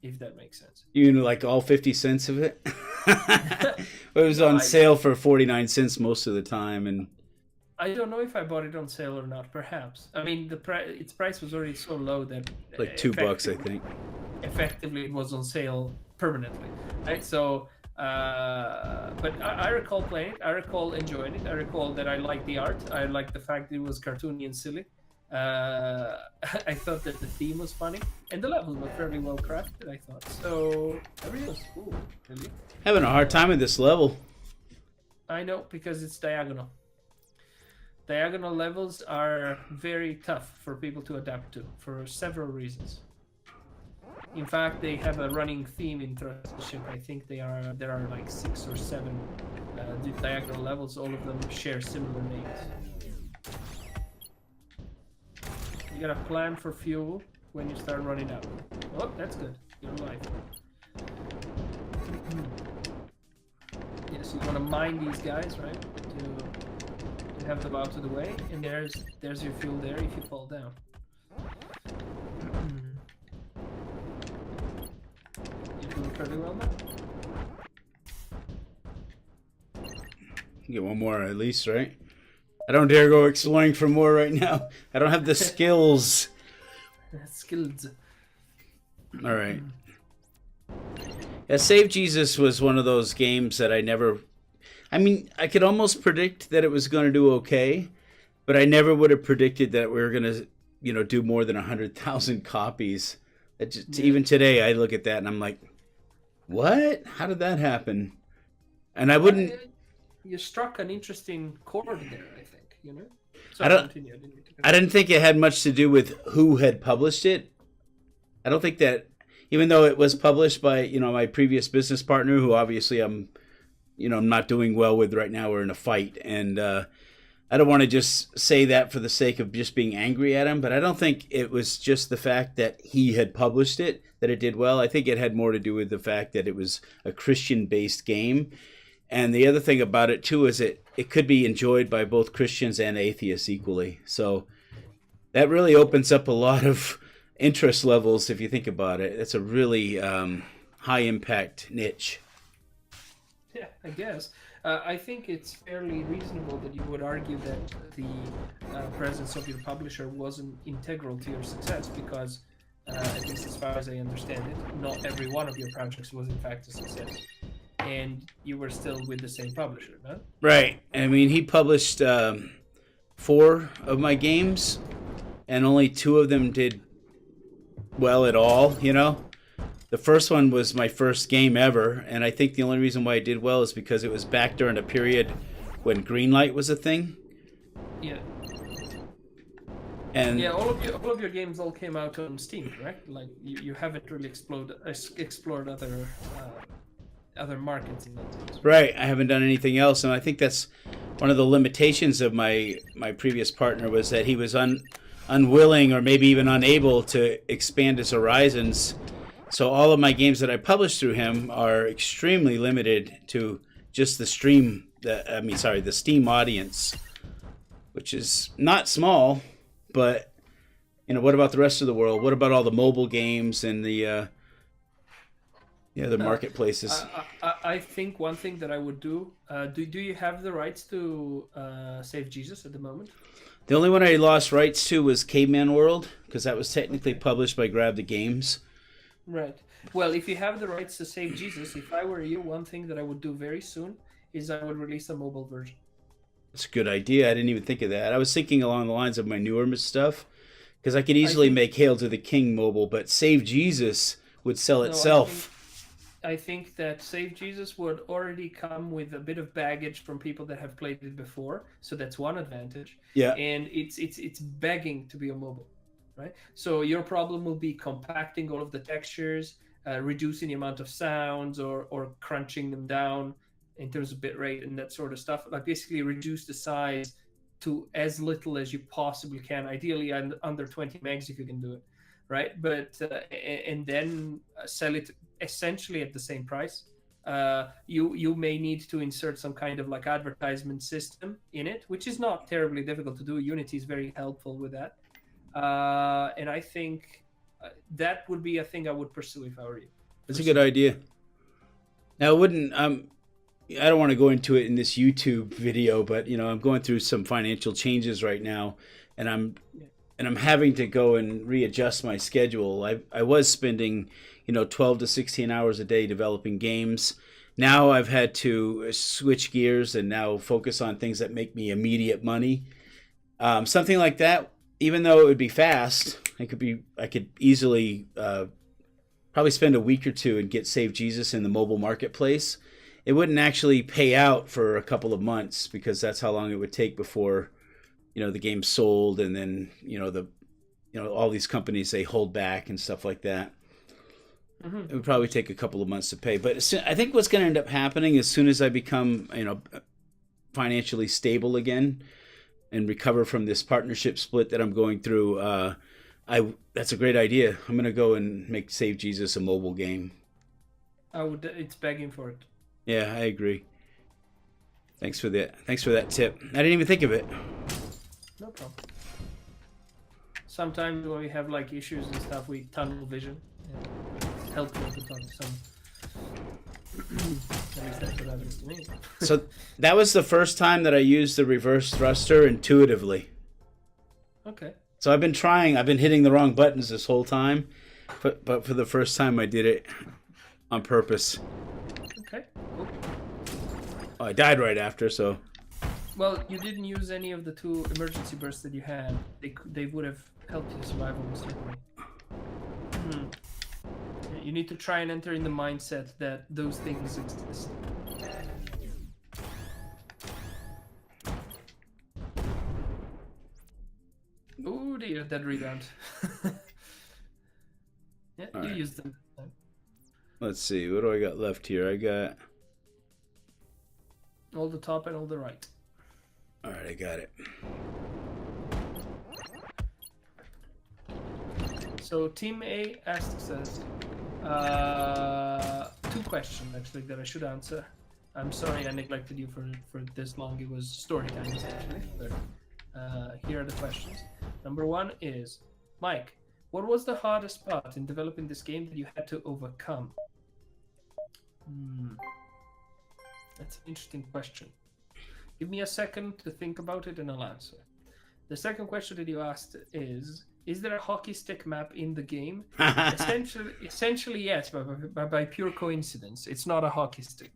[SPEAKER 2] if that makes sense.
[SPEAKER 1] You know, like all 50 cents of it? It was on sale for 49 cents most of the time, and
[SPEAKER 2] I don't know if I bought it on sale or not. Perhaps. I mean, its price was already so low that
[SPEAKER 1] like $2, I think.
[SPEAKER 2] Effectively, it was on sale permanently, right? So, but I recall playing it. I recall enjoying it. I recall that I liked the art. I liked the fact that it was cartoony and silly. I thought that the theme was funny, and the levels were fairly well crafted, I thought. So everything was cool, really.
[SPEAKER 1] Having a hard time with this level.
[SPEAKER 2] I know, because it's diagonal. Diagonal levels are very tough for people to adapt to for several reasons. In fact, they have a running theme in Thrusty Ship. I think there are like 6 or 7 diagonal levels. All of them share similar names. You gotta plan for fuel when you start running out. Oh, that's good. You're alive. Yes, you wanna mine these guys, right? To have them out of the way, and there's your fuel there if you fall down. You're doing pretty well now.
[SPEAKER 1] You get one more at least, right? I don't dare go exploring for more right now. I don't have the skills.
[SPEAKER 2] Skills.
[SPEAKER 1] All right. Yeah, Save Jesus was one of those games that I never... I mean, I could almost predict that it was going to do okay, but I never would have predicted that we were going to, you know, do more than 100,000 copies. Even today, I look at that and I'm like, what? How did that happen? And I wouldn't...
[SPEAKER 2] You struck an interesting chord there, I think, you know? So
[SPEAKER 1] I didn't think it had much to do with who had published it. I don't think that, even though it was published by, you know, my previous business partner, who obviously I'm not doing well with right now. We're in a fight, and I don't want to just say that for the sake of just being angry at him, but I don't think it was just the fact that he had published it that it did well. I think it had more to do with the fact that it was a Christian-based game. And the other thing about it, too, is it could be enjoyed by both Christians and atheists equally. So that really opens up a lot of interest levels if you think about it. It's a really high-impact niche.
[SPEAKER 2] Yeah, I guess. I think it's fairly reasonable that you would argue that the presence of your publisher wasn't integral to your success because, at least as far as I understand it, not every one of your projects was in fact a success. And you were still with the same publisher, no?
[SPEAKER 1] Right. I mean, he published 4 of my games, and only 2 of them did well at all, you know? The first one was my first game ever, and I think the only reason why it did well is because it was back during a period when Greenlight was a thing.
[SPEAKER 2] Yeah.
[SPEAKER 1] And
[SPEAKER 2] yeah, all of your games all came out on Steam, correct? Like you haven't really explored other markets in that sense.
[SPEAKER 1] Right, I haven't done anything else, and I think that's one of the limitations of my previous partner was that he was unwilling or maybe even unable to expand his horizons. So all of my games that I publish through him are extremely limited to just the Steam audience, which is not small, but you know, what about the rest of the world? What about all the mobile games and the marketplaces?
[SPEAKER 2] I think one thing that I would do you have the rights to Save Jesus at the moment?
[SPEAKER 1] The only one I lost rights to was Caveman World, because that was technically published by Grab the Games.
[SPEAKER 2] Right. Well, if you have the rights to Save Jesus, if I were you, one thing that I would do very soon is I would release a mobile version.
[SPEAKER 1] That's a good idea. I didn't even think of that. I was thinking along the lines of my newer stuff, because I could easily make Hail to the King mobile, but Save Jesus would sell itself.
[SPEAKER 2] I think that Save Jesus would already come with a bit of baggage from people that have played it before, so that's one advantage.
[SPEAKER 1] Yeah.
[SPEAKER 2] And it's begging to be a mobile, right? So your problem will be compacting all of the textures, reducing the amount of sounds, or crunching them down in terms of bitrate and that sort of stuff. Like basically reduce the size to as little as you possibly can. Ideally, under 20 megs if you can do it, right? But and then sell it essentially at the same price. You may need to insert some kind of like advertisement system in it, which is not terribly difficult to do. Unity is very helpful with that, and I think that would be a thing I would pursue if I were you.
[SPEAKER 1] That's a good idea. Now, I wouldn't. I don't want to go into it in this YouTube video, but I'm going through some financial changes right now, and I'm having to go and readjust my schedule. I was spending 12 to 16 hours a day developing games. Now I've had to switch gears and now focus on things that make me immediate money. Something like that, even though it would be fast, I could easily probably spend a week or two and get Save Jesus in the mobile marketplace. It wouldn't actually pay out for a couple of months because that's how long it would take before the game's sold, and then all these companies, they hold back and stuff like that. Mm-hmm. It would probably take a couple of months to pay, but I think what's going to end up happening as soon as I become financially stable again and recover from this partnership split that I'm going through, that's a great idea. I'm going to go and make Save Jesus a mobile game.
[SPEAKER 2] It's begging for it.
[SPEAKER 1] Yeah, I agree. Thanks for that tip. I didn't even think of it.
[SPEAKER 2] No problem. Sometimes when we have like issues and stuff, we tunnel vision. It's helpful to tunnel some. At least that's what happens to me.
[SPEAKER 1] So that was the first time that I used the reverse thruster intuitively.
[SPEAKER 2] Okay.
[SPEAKER 1] So I've been hitting the wrong buttons this whole time, but for the first time I did it on purpose.
[SPEAKER 2] Okay, cool.
[SPEAKER 1] Oh, I died right after, so.
[SPEAKER 2] Well, you didn't use any of the 2 emergency bursts that you had. They would have helped you survive almost certainly. You need to try and enter in the mindset that those things exist. Oh dear, dead rebound. Yeah, all you right. Used them.
[SPEAKER 1] Let's see, what do I got left here? I got
[SPEAKER 2] all the top and all the right.
[SPEAKER 1] All right, I got it.
[SPEAKER 2] So Team A asks us 2 questions actually that I should answer. I'm sorry I neglected you for this long. It was story time essentially. But here are the questions. Number 1 is, Mike, what was the hardest part in developing this game that you had to overcome? That's an interesting question. Give me a second to think about it and I'll answer. The second question that you asked is there a hockey stick map in the game? Essentially yes, but by pure coincidence. It's not a hockey stick.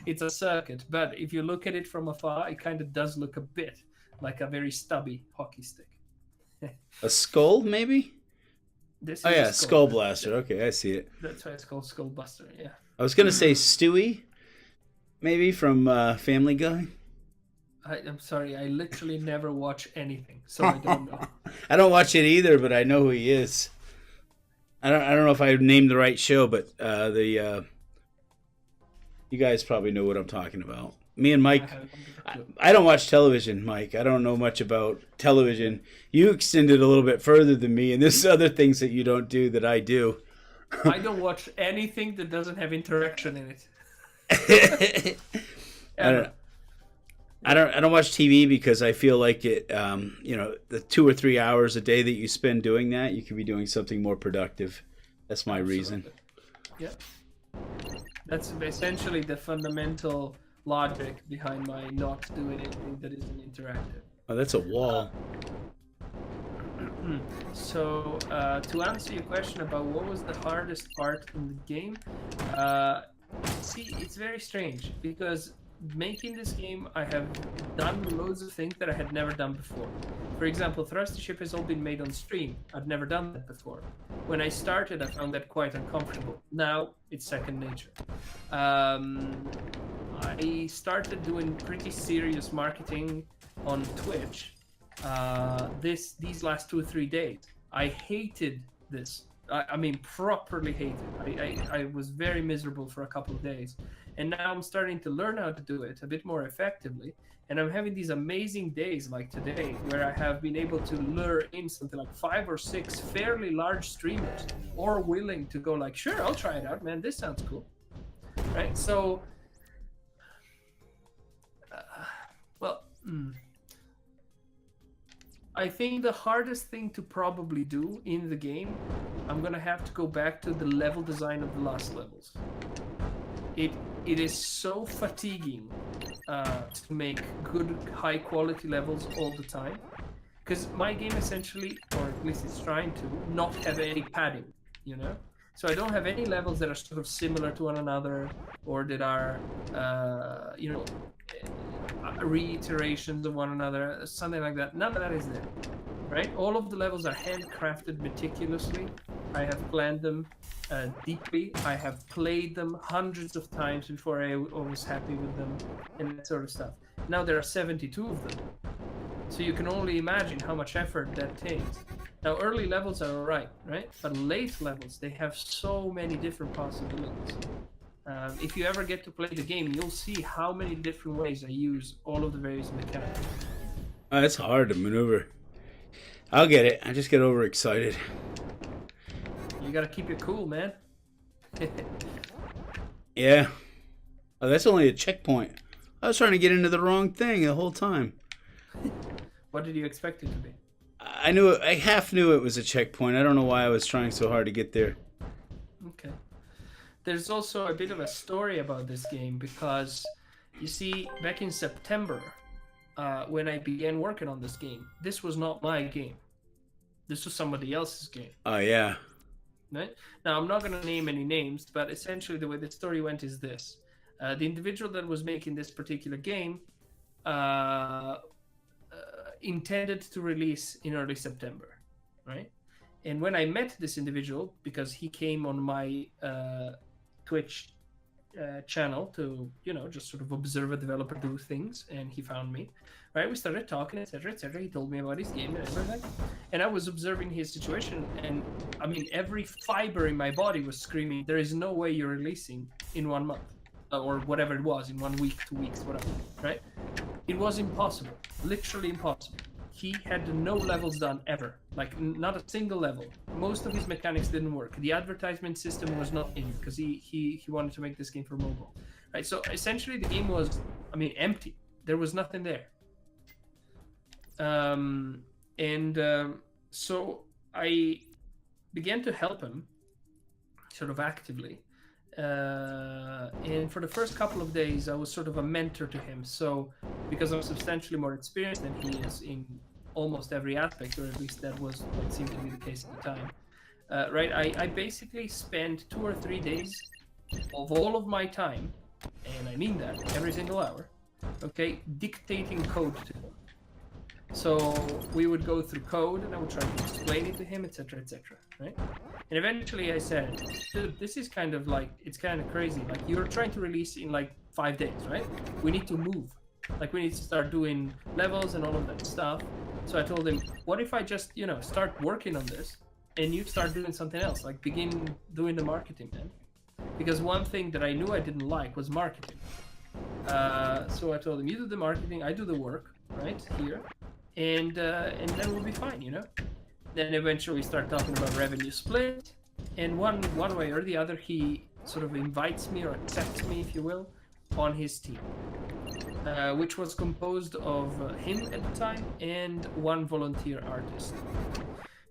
[SPEAKER 2] It's a circuit, but if you look at it from afar, it kind of does look a bit like a very stubby hockey stick.
[SPEAKER 1] A skull, maybe?
[SPEAKER 2] This is
[SPEAKER 1] yeah, Skull Blaster. Okay, I see it.
[SPEAKER 2] That's why it's called Skull Buster, yeah.
[SPEAKER 1] I was going to say Stewie, maybe from Family Guy.
[SPEAKER 2] I'm sorry, I literally never watch anything, so I don't know.
[SPEAKER 1] I don't watch it either, but I know who he is. I don't know if I named the right show, but you guys probably know what I'm talking about. Me and Mike, I don't watch television, Mike. I don't know much about television. You extended a little bit further than me, and there's other things that you don't do that I do.
[SPEAKER 2] I don't watch anything that doesn't have interaction in it.
[SPEAKER 1] I don't watch TV because I feel like it. The 2 or 3 hours a day that you spend doing that, you could be doing something more productive. That's my reason.
[SPEAKER 2] Yeah, that's essentially the fundamental logic behind my not doing anything that isn't interactive.
[SPEAKER 1] Oh, that's a wall.
[SPEAKER 2] So, to answer your question about what was the hardest part in the game, see, it's very strange because making this game, I have done loads of things that I had never done before. For example, Thrusty Ship has all been made on stream. I'd never done that before. When I started, I found that quite uncomfortable. Now, it's second nature. I started doing pretty serious marketing on Twitch these last 2 or 3 days. I hated this I mean, properly hated. I was very miserable for a couple of days. And now I'm starting to learn how to do it a bit more effectively. And I'm having these amazing days like today where I have been able to lure in something like 5 or 6 fairly large streamers or willing to go like, sure, I'll try it out, man. This sounds cool. Right? So, I think the hardest thing to probably do in the game, I'm gonna have to go back to the level design of the last levels. It is so fatiguing to make good, high quality levels all the time. Because my game essentially, or at least it's trying to, not have any padding, you know? So I don't have any levels that are sort of similar to one another, or that are, you know, reiterations of one another, something like that. None of that is there, right? All of the levels are handcrafted meticulously. I have planned them deeply. I have played them hundreds of times before I was happy with them, and that sort of stuff. Now there are 72 of them, so you can only imagine how much effort that takes. Now early levels are alright, right? But late levels, they have so many different possibilities. If you ever get to play the game, you'll see how many different ways I use all of the various mechanics.
[SPEAKER 1] It's hard to maneuver. I'll get it. I just get overexcited.
[SPEAKER 2] You gotta keep it cool, man.
[SPEAKER 1] Yeah. Oh, that's only a checkpoint. I was trying to get into the wrong thing the whole time.
[SPEAKER 2] What did you expect it to be?
[SPEAKER 1] I knew it. I half knew it was a checkpoint. I don't know why I was trying so hard to get there.
[SPEAKER 2] Okay. There's also a bit of a story about this game because, you see, back in September, when I began working on this game, this was not my game. This was somebody else's game.
[SPEAKER 1] Oh, yeah.
[SPEAKER 2] Right? Now, I'm not going to name any names, but essentially the way the story went is this. The individual that was making this particular game intended to release in early September, right? And when I met this individual, because he came on my Twitch channel to, you know, just sort of observe a developer do things, and he found me, right? We started talking, etc., etc. He told me about his game and everything, and I was observing his situation, and I mean, every fiber in my body was screaming, there is no way you're releasing in 1 month, or whatever it was, in 1 week, 2 weeks, whatever, right? It was impossible, literally impossible. He had no levels done ever, like not a single level. Most of his mechanics didn't work. The advertisement system was not in because he wanted to make this game for mobile, right? So essentially the game was, I mean, empty. There was nothing there. So I began to help him sort of actively. And for the first couple of days, I was sort of a mentor to him. So, because I'm substantially more experienced than he is in almost every aspect, or at least that was what seemed to be the case at the time, right? I basically spent 2 or 3 days of all of my time, and I mean that, every single hour, okay, dictating code to him. So we would go through code, and I would try to explain it to him, etc., etc., right? And eventually I said, dude, this is kind of like, it's kind of crazy. Like, you're trying to release in like 5 days, right? We need to move. Like, we need to start doing levels and all of that stuff. So I told him, what if I just, you know, start working on this and you start doing something else? Like, begin doing the marketing, man. Because one thing that I knew I didn't like was marketing. So I told him, you do the marketing, I do the work, right, here. And then we'll be fine, you know? Then eventually we start talking about revenue split, and one way or the other, he sort of invites me, or accepts me, if you will, on his team, which was composed of him at the time and one volunteer artist.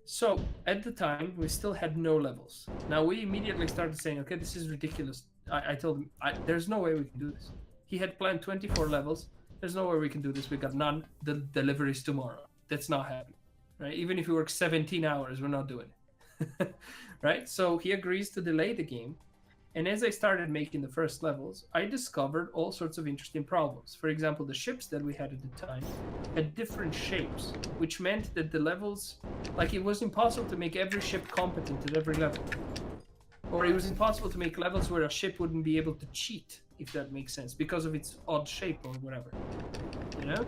[SPEAKER 2] So at the time, we still had no levels. Now we immediately started saying, okay, this is ridiculous. I told him, there's no way we can do this. He had planned 24 levels. There's no way we can do this. We got none. The delivery's tomorrow. That's not happening. Right? Even if we work 17 hours, we're not doing it. Right? So he agrees to delay the game. And as I started making the first levels, I discovered all sorts of interesting problems. For example, the ships that we had at the time had different shapes, which meant that the levels, like, it was impossible to make every ship competent at every level. Or it was impossible to make levels where a ship wouldn't be able to cheat, if that makes sense, because of its odd shape or whatever. You know?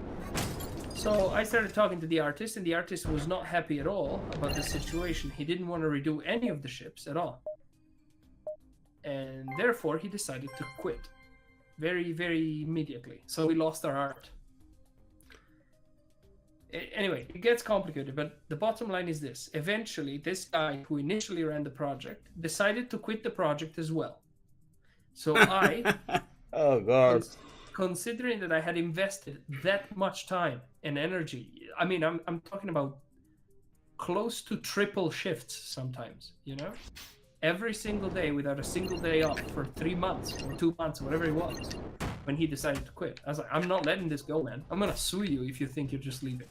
[SPEAKER 2] So I started talking to the artist, and the artist was not happy at all about the situation. He didn't want to redo any of the ships at all. And therefore, he decided to quit very, very immediately. So we lost our art. Anyway, it gets complicated, but the bottom line is this. Eventually, this guy who initially ran the project decided to quit the project as well. So I...
[SPEAKER 1] Oh, God.
[SPEAKER 2] Considering that I had invested that much time and energy, I mean, I'm talking about close to triple shifts sometimes, you know? Every single day without a single day off for 3 months or 2 months, whatever it was, when he decided to quit. I was like, I'm not letting this go, man. I'm going to sue you if you think you're just leaving,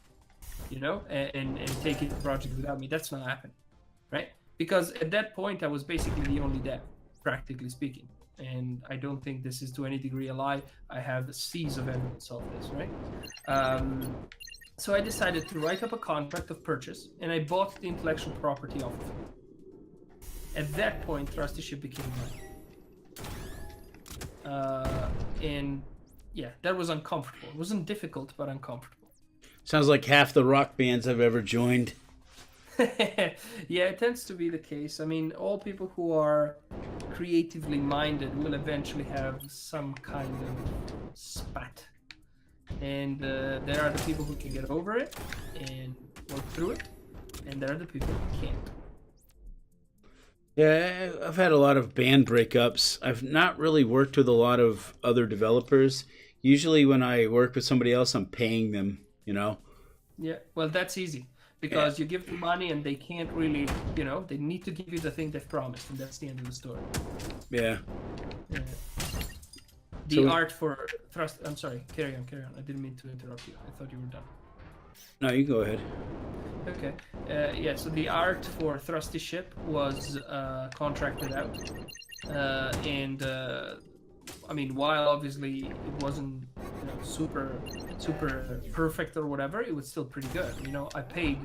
[SPEAKER 2] you know, and taking the project without me. That's not happening, right? Because at that point, I was basically the only dev, practically speaking. And I don't think this is to any degree a lie. I have seas of evidence of this, right? So I decided to write up a contract of purchase, and I bought the intellectual property off of him. At that point, Thrusty Ship became mine. And yeah, that was uncomfortable. It wasn't difficult, but uncomfortable.
[SPEAKER 1] Sounds like half the rock bands I've ever joined.
[SPEAKER 2] Yeah, it tends to be the case. I mean, all people who are creatively minded will eventually have some kind of spat. And there are the people who can get over it and work through it, and there are the people who can't.
[SPEAKER 1] Yeah, I've had a lot of band breakups. I've not really worked with a lot of other developers. Usually when I work with somebody else, I'm paying them, you know?
[SPEAKER 2] Yeah, well, that's easy. Because you give them money and they can't really, you know, they need to give you the thing they've promised, and that's the end of the story.
[SPEAKER 1] Yeah.
[SPEAKER 2] The art for Thrust... I'm sorry, carry on. I didn't mean to interrupt you. I thought you were done.
[SPEAKER 1] No, you go ahead.
[SPEAKER 2] Okay. Yeah, so the art for Thrusty Ship was contracted out. I mean, while obviously it wasn't, you know, super perfect or whatever, it was still pretty good. You know, I paid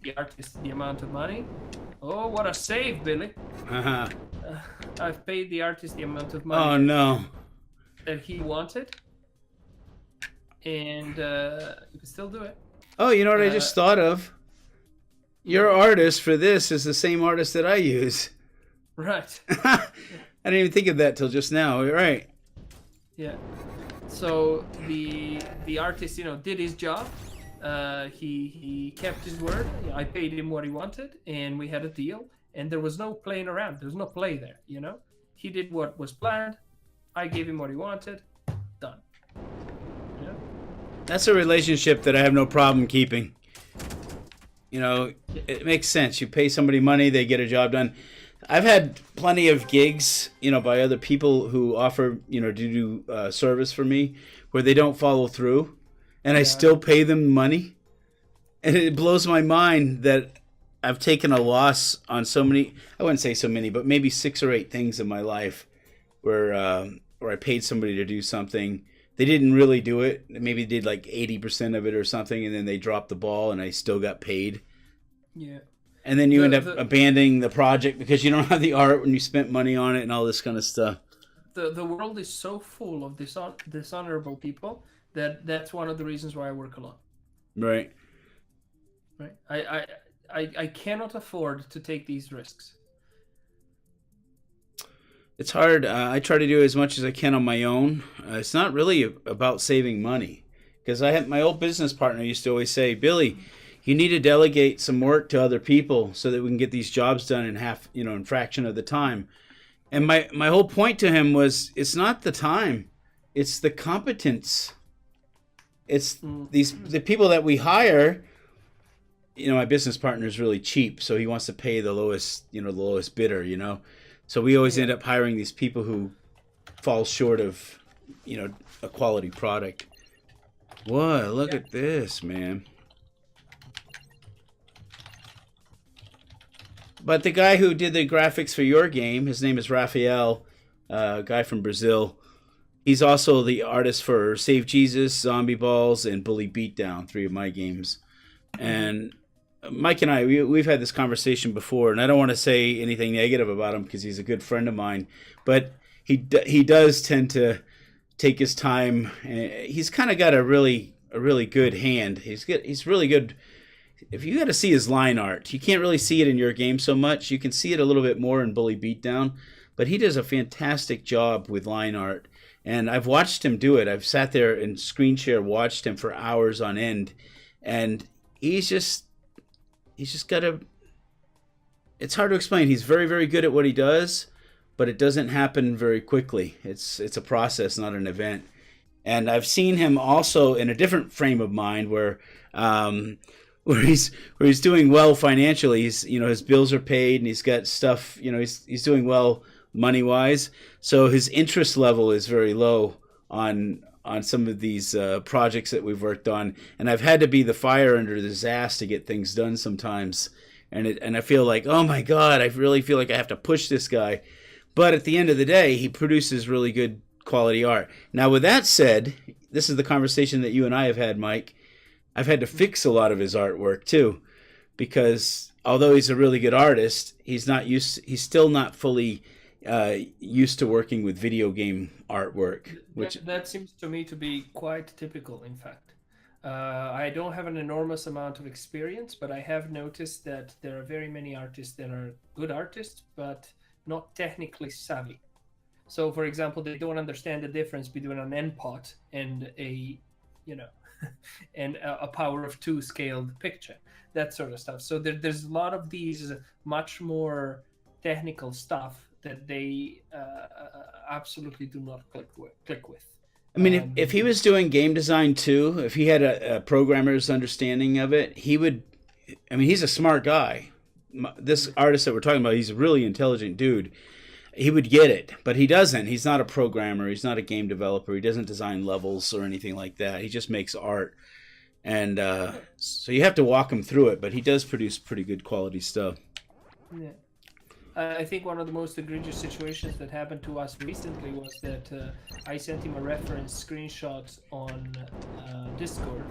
[SPEAKER 2] the artist the amount of money. Oh, what a save, Billy! I've paid the artist the amount of money.
[SPEAKER 1] Oh no!
[SPEAKER 2] That he wanted, and you can still do it.
[SPEAKER 1] Oh, you know what I just thought of? Your artist for this is the same artist that I use.
[SPEAKER 2] Right.
[SPEAKER 1] I didn't even think of that till just now. You're right.
[SPEAKER 2] Yeah. So the artist, you know, did his job. He kept his word. I paid him what he wanted, and we had a deal. And there was no playing around. There was no play there. You know, he did what was planned. I gave him what he wanted. Done. Yeah.
[SPEAKER 1] That's a relationship that I have no problem keeping. You know, it makes sense. You pay somebody money, they get a job done. I've had plenty of gigs, you know, by other people who offer, you know, to do service for me where they don't follow through, and I still pay them money. And it blows my mind that I've taken a loss on so many, I wouldn't say so many, but maybe 6 or 8 things in my life where I paid somebody to do something. They didn't really do it. Maybe did like 80% of it or something, and then they dropped the ball, and I still got paid.
[SPEAKER 2] Yeah.
[SPEAKER 1] And then you end up abandoning the project because you don't have the art when you spent money on it and all this kind of stuff.
[SPEAKER 2] The world is so full of dishonorable people that's one of the reasons why I work alone.
[SPEAKER 1] Right.
[SPEAKER 2] Right. I cannot afford to take these risks.
[SPEAKER 1] It's hard. I try to do as much as I can on my own. It's not really about saving money, because I had my old business partner used to always say, Billy, you need to delegate some work to other people so that we can get these jobs done in half, you know, in fraction of the time. And my whole point to him was, it's not the time, it's the competence. It's the people that we hire. You know, my business partner is really cheap, so he wants to pay the lowest bidder, you know. So we always end up hiring these people who fall short of, you know, a quality product. Whoa, look at this, man. But the guy who did the graphics for your game, his name is Rafael, a guy from Brazil. He's also the artist for Save Jesus, Zombie Balls, and Bully Beatdown, 3 of my games. And Mike and I, we've had this conversation before, and I don't want to say anything negative about him because he's a good friend of mine. But he does tend to take his time. He's kind of got a really a really good hand. He's really good. If you got to see his line art, you can't really see it in your game so much. You can see it a little bit more in Bully Beatdown, but he does a fantastic job with line art. And I've watched him do it. I've sat there and screen share watched him for hours on end, and he's just got a. It's hard to explain. He's very, very good at what he does, but it doesn't happen very quickly. It's a process, not an event. And I've seen him also in a different frame of mind where he's doing well financially. He's, his bills are paid and he's got stuff, he's doing well money wise. So his interest level is very low on some of these projects that we've worked on, and I've had to be the fire under his ass to get things done sometimes. And I feel like, oh my God, I really feel like I have to push this guy. But at the end of the day, he produces really good quality art. Now, with that said, this is the conversation that you and I have had, Mike. I've had to fix a lot of his artwork too, because although he's a really good artist, he's still not fully used to working with video game artwork.
[SPEAKER 2] That seems to me to be quite typical, in fact. I don't have an enormous amount of experience, but I have noticed that there are very many artists that are good artists, but not technically savvy. So, for example, they don't understand the difference between an endpot and and a power of 2 scaled picture, that sort of stuff. So there's a lot of these much more technical stuff that they absolutely do not click with.
[SPEAKER 1] I mean, if he was doing game design too, if he had a programmer's understanding of it, he would. I mean, he's a smart guy. This artist that we're talking about, he's a really intelligent dude. He would get it, but he doesn't. He's not a programmer. He's not a game developer. He doesn't design levels or anything like that. He just makes art. And so you have to walk him through it, but he does produce pretty good quality stuff.
[SPEAKER 2] Yeah. I think one of the most egregious situations that happened to us recently was that I sent him a reference screenshot on Discord,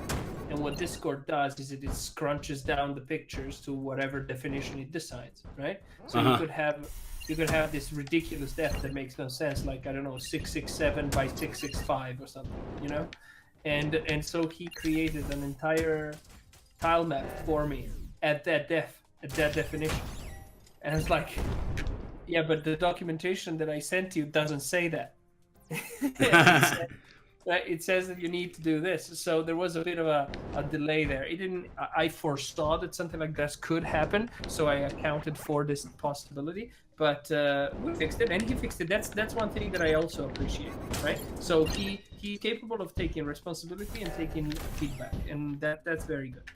[SPEAKER 2] and what Discord does is it scrunches down the pictures to whatever definition it decides, right? So you could have this ridiculous depth that makes no sense, like, I don't know, 667 by 665 or something, and so he created an entire tile map for me at that definition. And I was like, yeah, but the documentation that I sent you doesn't say that. It says that you need to do this. So there was a bit of a delay there. I foresaw that something like this could happen, so I accounted for this possibility. But we fixed it, and he fixed it. That's one thing that I also appreciate, right? So he's capable of taking responsibility and taking feedback, and that's very good.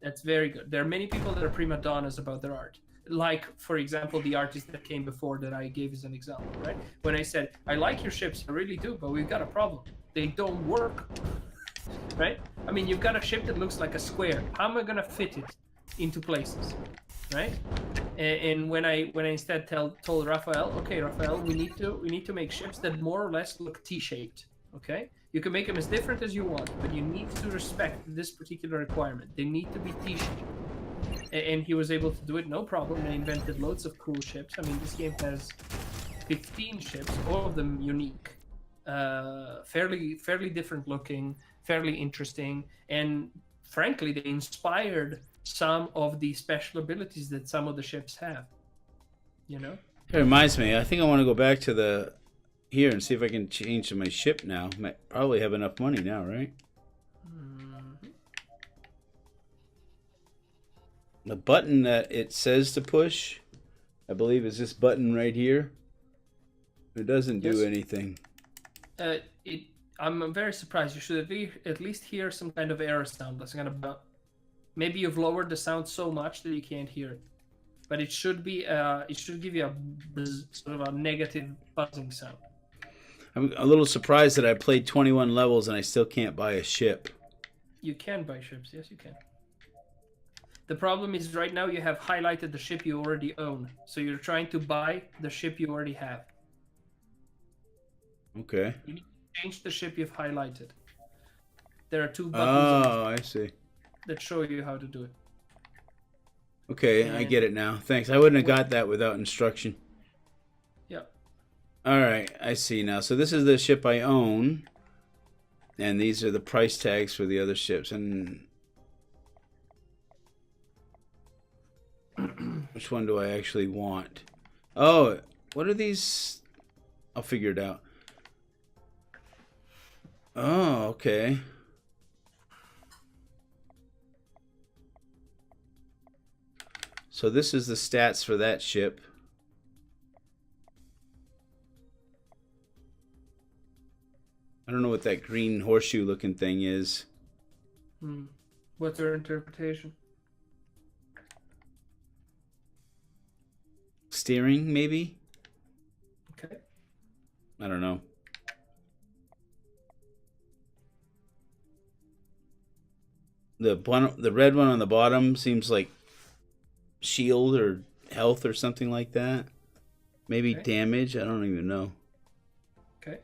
[SPEAKER 2] That's very good. There are many people that are prima donnas about their art. Like, for example, the artist that came before that I gave as an example, right? When I said, I like your ships, I really do, but we've got a problem. They don't work, right? I mean, you've got a ship that looks like a square. How am I going to fit it into places, right? And when I instead told Raphael, okay, Raphael, we need to make ships that more or less look T-shaped, okay? You can make them as different as you want, but you need to respect this particular requirement. They need to be T-shaped. And he was able to do it, no problem. They invented loads of cool ships. I mean, this game has 15 ships, all of them unique, fairly different looking, fairly interesting, and frankly, they inspired some of the special abilities that some of the ships have. It
[SPEAKER 1] reminds me, I think I want to go back to here and see if I can change my ship now. Might probably have enough money now, right? The button that it says to push, I believe, is this button right here. It doesn't do anything.
[SPEAKER 2] I'm very surprised. You should at least hear some kind of error sound. That's kind of maybe you've lowered the sound so much that you can't hear it. But it should be it should give you a sort of a negative buzzing sound.
[SPEAKER 1] I'm a little surprised that I played 21 levels and I still can't buy a ship.
[SPEAKER 2] You can buy ships, yes, you can. The problem is right now you have highlighted the ship you already own. So you're trying to buy the ship you already have.
[SPEAKER 1] Okay.
[SPEAKER 2] You need to change the ship you've highlighted. There are 2 buttons
[SPEAKER 1] I see.
[SPEAKER 2] that show you how to do it.
[SPEAKER 1] Okay, I get it now. Thanks. I wouldn't have got that without instruction.
[SPEAKER 2] Yeah.
[SPEAKER 1] All right, I see now. So this is the ship I own. And these are the price tags for the other ships. And which one do I actually want? Oh, what are these? I'll figure it out. Oh, okay. So this is the stats for that ship. I don't know what that green horseshoe looking thing is.
[SPEAKER 2] What's your interpretation?
[SPEAKER 1] Steering, maybe?
[SPEAKER 2] Okay.
[SPEAKER 1] I don't know. The red one on the bottom seems like shield or health or something like that. Maybe damage. I don't even know.
[SPEAKER 2] Okay.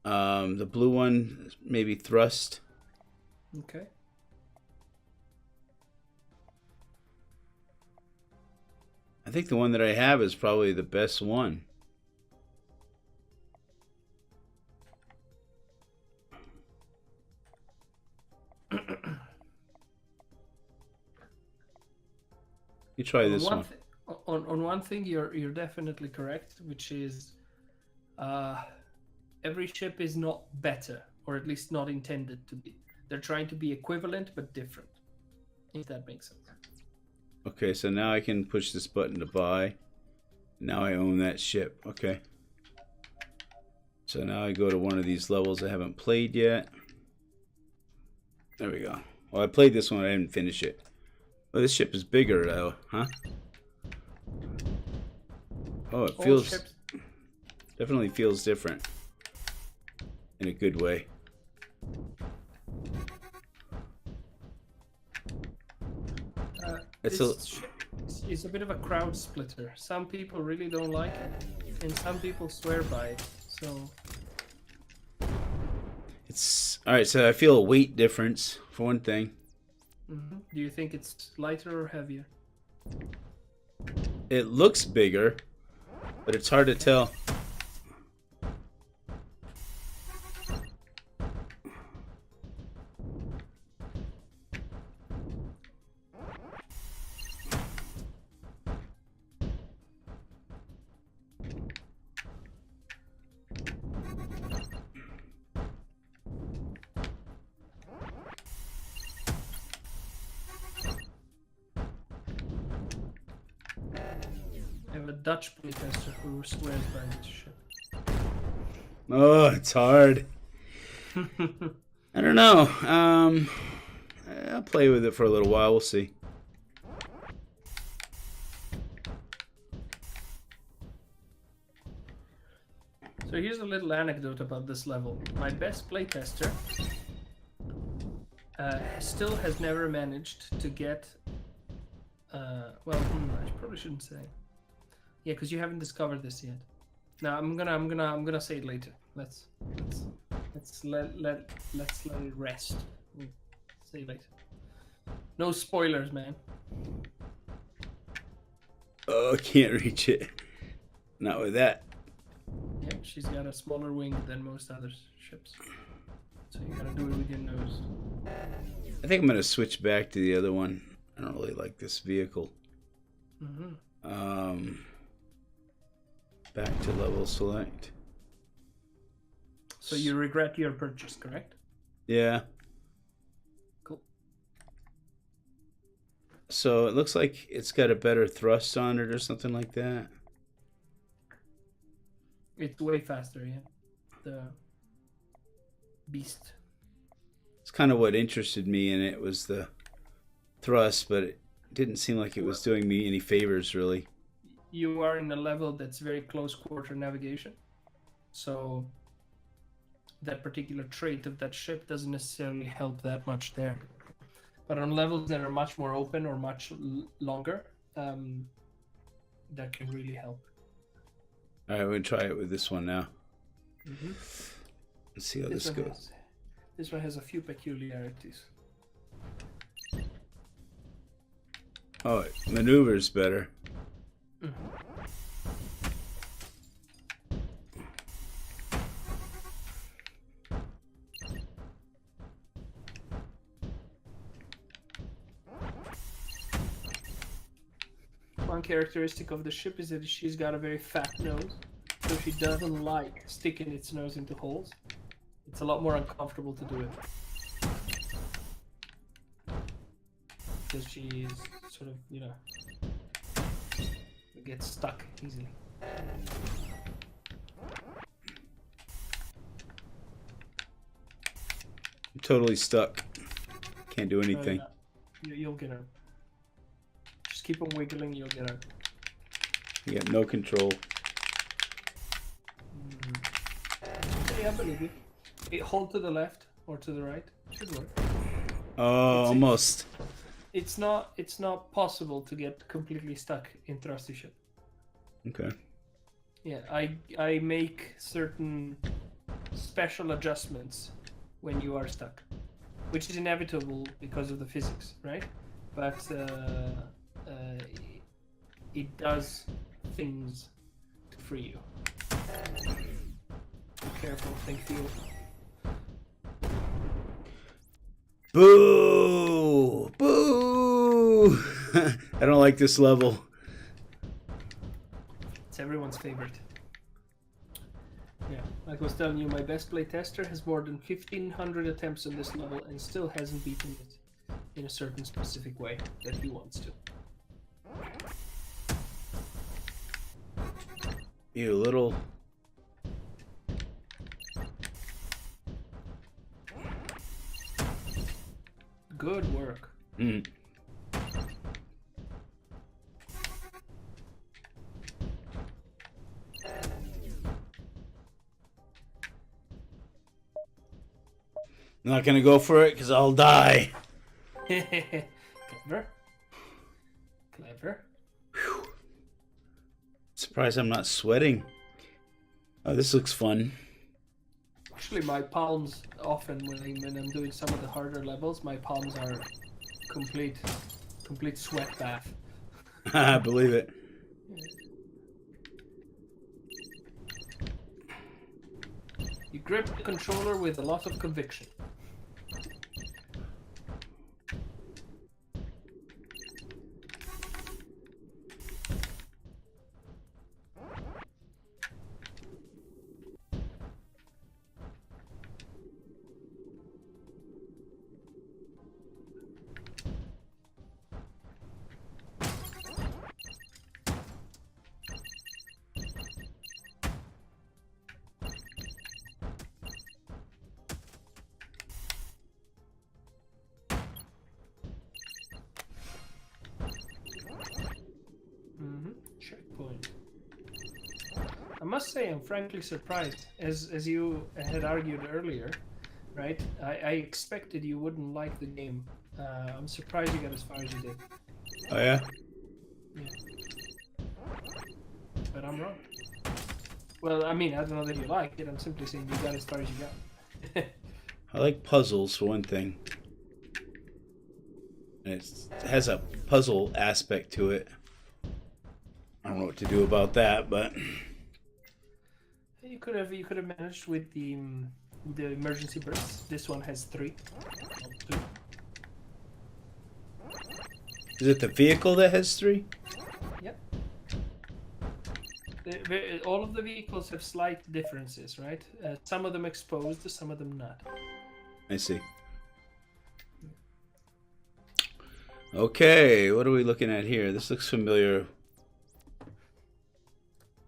[SPEAKER 1] The blue one maybe thrust.
[SPEAKER 2] Okay.
[SPEAKER 1] I think the one that I have is probably the best one. You try this one.
[SPEAKER 2] On one thing, you're definitely correct, which is every ship is not better, or at least not intended to be. They're trying to be equivalent but different, if that makes sense.
[SPEAKER 1] Okay, so now I can push this button to buy. Now I own that ship. Okay. So now I go to one of these levels I haven't played yet. There we go. Well, I played this one, I didn't finish it. Oh, this ship is bigger though, huh? Oh, it feels... Definitely feels different. In a good way.
[SPEAKER 2] It's a bit of a crowd splitter. Some people really don't like it, and some people swear by it. So
[SPEAKER 1] it's alright. So I feel a weight difference for one thing.
[SPEAKER 2] Do you think it's lighter or heavier?
[SPEAKER 1] It looks bigger, but it's hard to tell.
[SPEAKER 2] Dutch playtester who swears by this ship.
[SPEAKER 1] Oh, it's hard. I don't know. I'll play with it for a little while. We'll see.
[SPEAKER 2] So here's a little anecdote about this level. My best playtester still has never managed to get. Well, I probably shouldn't say. Yeah, because you haven't discovered this yet. Now I'm gonna say it later. Let's let it rest. We'll say it later. No spoilers, man.
[SPEAKER 1] Oh, I can't reach it. Not with that.
[SPEAKER 2] Yeah, she's got a smaller wing than most other ships. So you gotta do it with your nose.
[SPEAKER 1] I think I'm gonna switch back to the other one. I don't really like this vehicle. Back to level select.
[SPEAKER 2] So you regret your purchase, correct?
[SPEAKER 1] Yeah.
[SPEAKER 2] Cool.
[SPEAKER 1] So it looks like it's got a better thrust on it or something like that.
[SPEAKER 2] It's way faster, yeah. The beast.
[SPEAKER 1] It's kind of what interested me in it was the thrust, but it didn't seem like it was doing me any favors, really.
[SPEAKER 2] You are in a level that's very close quarter navigation, so that particular trait of that ship doesn't necessarily help that much there. But on levels that are much more open or much longer, that can really help.
[SPEAKER 1] All right, we're going to try it with this one now. Let's see how this goes.
[SPEAKER 2] This one has a few peculiarities.
[SPEAKER 1] Oh, it maneuvers better.
[SPEAKER 2] one characteristic of the ship is that she's got a very fat nose, so she doesn't like sticking its nose into holes. It's a lot more uncomfortable to do it. Because she's sort of, you know, gets stuck easily.
[SPEAKER 1] I'm totally stuck. Can't do anything.
[SPEAKER 2] You'll get out. Just keep on wiggling, you'll get out.
[SPEAKER 1] You got no control.
[SPEAKER 2] Yeah, I believe you. Hold to the left or to the right. Should work.
[SPEAKER 1] Oh, almost.
[SPEAKER 2] It's not possible to get completely stuck in Thrusty Ship.
[SPEAKER 1] Okay.
[SPEAKER 2] Yeah, I make certain special adjustments when you are stuck, which is inevitable because of the physics, right? But it does things to free you. Be careful, think feel.
[SPEAKER 1] Boo! Boo! I don't like this level.
[SPEAKER 2] It's everyone's favorite. Yeah, like I was telling you, my best play tester has more than 1,500 attempts on this level and still hasn't beaten it in a certain specific way that he wants to.
[SPEAKER 1] You little...
[SPEAKER 2] Good work.
[SPEAKER 1] Mm. I'm not gonna go for it because I'll die.
[SPEAKER 2] Clever. Clever.
[SPEAKER 1] Whew. Surprised I'm not sweating. Oh, this looks fun.
[SPEAKER 2] Actually, my palms often when I'm doing some of the harder levels, my palms are complete sweat bath.
[SPEAKER 1] I believe it.
[SPEAKER 2] You grip the controller with a lot of conviction. Checkpoint. I must say I'm frankly surprised, as you had argued earlier, right? I expected you wouldn't like the game. I'm surprised you got as far as you did.
[SPEAKER 1] Oh yeah?
[SPEAKER 2] Yeah. But I'm wrong. Well, I mean, I don't know that you like it. I'm simply saying you got as far as you got.
[SPEAKER 1] I like puzzles for one thing. And it has a puzzle aspect to it. I don't know what to do about that, but
[SPEAKER 2] You could have managed with the emergency bursts. This one has 3. Two.
[SPEAKER 1] is it the vehicle that has 3?
[SPEAKER 2] Yep. All of the vehicles have slight differences, right? Some of them exposed, some of them not.
[SPEAKER 1] I see. Okay, what are we looking at here? This looks familiar.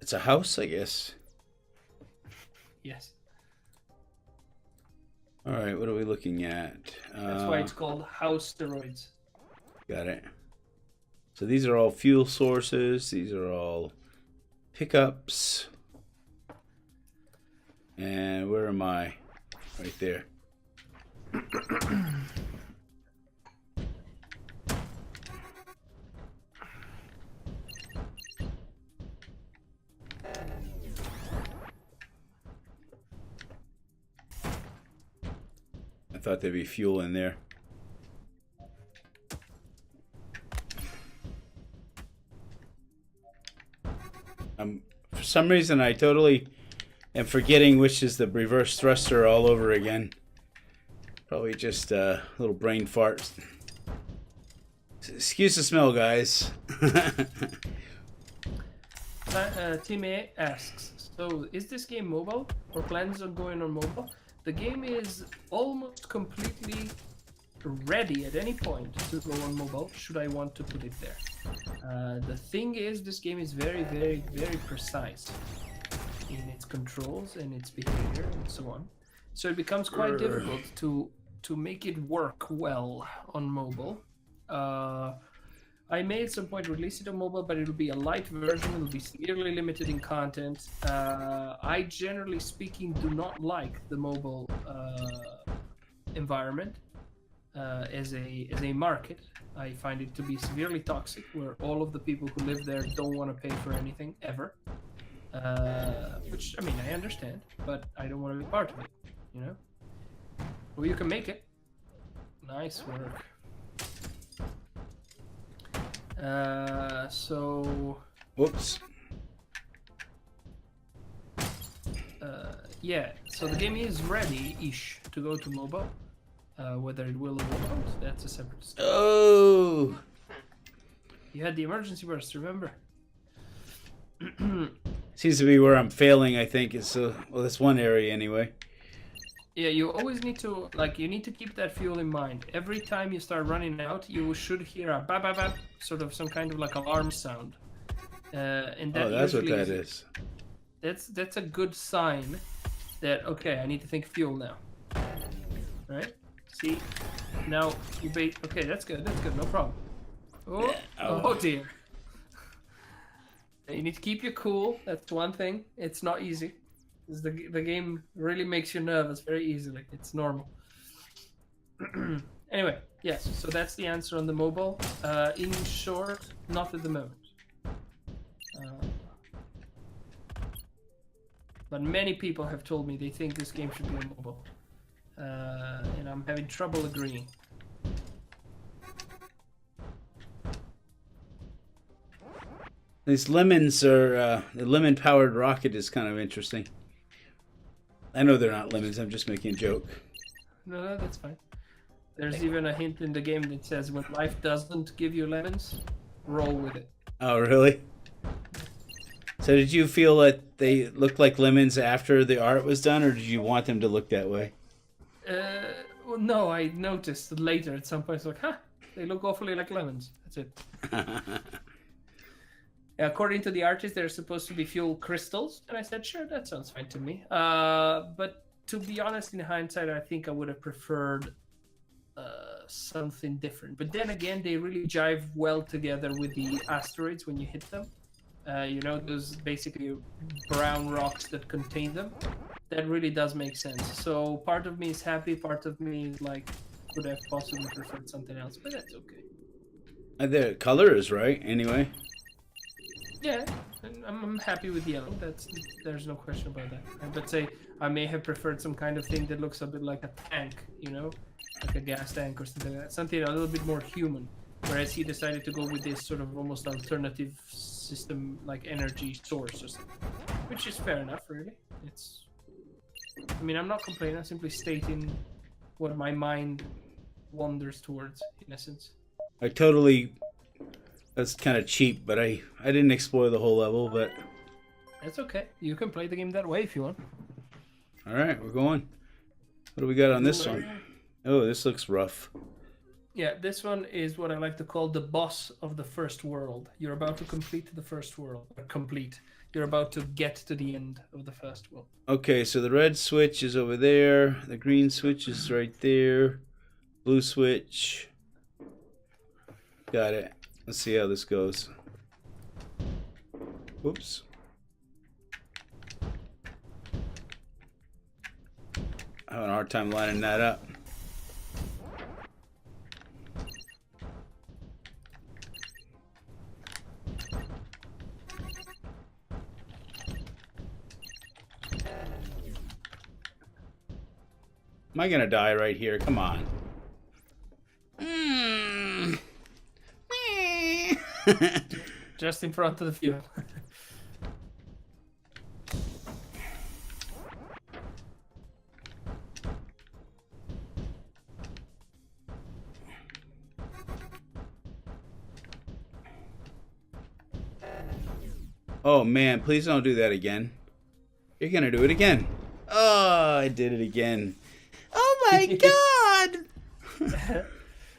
[SPEAKER 1] It's a house, I guess.
[SPEAKER 2] Yes.
[SPEAKER 1] All right, what are we looking at?
[SPEAKER 2] That's why it's called house steroids.
[SPEAKER 1] Got it. So these are all fuel sources. These are all pickups. And where am I? Right there. I thought there'd be fuel in there. For some reason, I totally am forgetting which is the reverse thruster all over again. Probably just a little brain fart. Excuse the smell, guys.
[SPEAKER 2] Team A asks, so is this game mobile or plans on going on mobile? The game is almost completely ready at any point to go on mobile, should I want to put it there. The thing is, this game is very, very, very precise in its controls and its behavior and so on. So it becomes quite difficult to make it work well on mobile. I may at some point release it on mobile, but it'll be a light version. It'll be severely limited in content. I, generally speaking, do not like the mobile environment as a market. I find it to be severely toxic, where all of the people who live there don't want to pay for anything ever. Which, I mean, I understand, but I don't want to be part of it. You know? Well, you can make it. Nice work. So...
[SPEAKER 1] Whoops.
[SPEAKER 2] Yeah, so the game is ready-ish to go to mobile. Whether it will or won't, that's a separate story.
[SPEAKER 1] Oh!
[SPEAKER 2] You had the emergency burst, remember?
[SPEAKER 1] Seems to be where I'm failing, I think. Is well, that's one area anyway.
[SPEAKER 2] Yeah, you always need to, like, you need to keep that fuel in mind. Every time you start running out, you should hear a ba ba ba, sort of some kind of like alarm sound. And that
[SPEAKER 1] that's what that
[SPEAKER 2] is.
[SPEAKER 1] is.
[SPEAKER 2] That's a good sign that, okay, I need to think fuel now. Right? See? Now you bait. Okay, that's good, no problem. Oh, oh dear. You need to keep your cool. That's one thing. It's not easy. The game really makes you nervous very easily. It's normal. Anyway, yes. So that's the answer on the mobile. In short, not at the moment. But many people have told me they think this game should be on mobile, and I'm having trouble agreeing.
[SPEAKER 1] These lemons are the lemon-powered rocket is kind of interesting. I know they're not lemons. I'm just making a joke.
[SPEAKER 2] No, that's fine. There's even a hint in the game that says when life doesn't give you lemons, roll with it.
[SPEAKER 1] Oh, really? So did you feel that they looked like lemons after the art was done, or did you want them to look that way?
[SPEAKER 2] Well, no, I noticed later at some point, it's like, huh, they look awfully like lemons. That's it. According to the artist, they're supposed to be fuel crystals, and I said, sure, that sounds fine to me. But to be honest, in hindsight, I think I would have preferred something different. But then again, they really jive well together with the asteroids when you hit them. You know, those basically brown rocks that contain them. That really does make sense. So part of me is happy, part of me is like, could have possibly preferred something else, but that's okay.
[SPEAKER 1] The color is right, anyway.
[SPEAKER 2] Yeah, I'm happy with yellow. There's no question about that. But say I may have preferred some kind of thing that looks a bit like a tank, you know, like a gas tank or something like that. Something a little bit more human. Whereas he decided to go with this sort of almost alternative system, like energy source or something, which is fair enough, really. I mean, I'm not complaining. I'm simply stating what my mind wanders towards, in essence.
[SPEAKER 1] That's kind of cheap, but I didn't explore the whole level, but...
[SPEAKER 2] That's okay. You can play the game that way if you want.
[SPEAKER 1] Alright, we're going. What do we got on this one? Oh, this looks rough.
[SPEAKER 2] Yeah, this one is what I like to call the boss of the first world. You're about to complete the first world. You're about to get to the end of the first world.
[SPEAKER 1] Okay, so the red switch is over there. The green switch is right there. Blue switch. Got it. Let's see how this goes. Whoops. I have a hard time lining that up. Am I gonna die right here? Come on.
[SPEAKER 2] Just in front of the fuel.
[SPEAKER 1] Oh man, please don't do that again. You're gonna do it again. Oh, I did it again. Oh my god!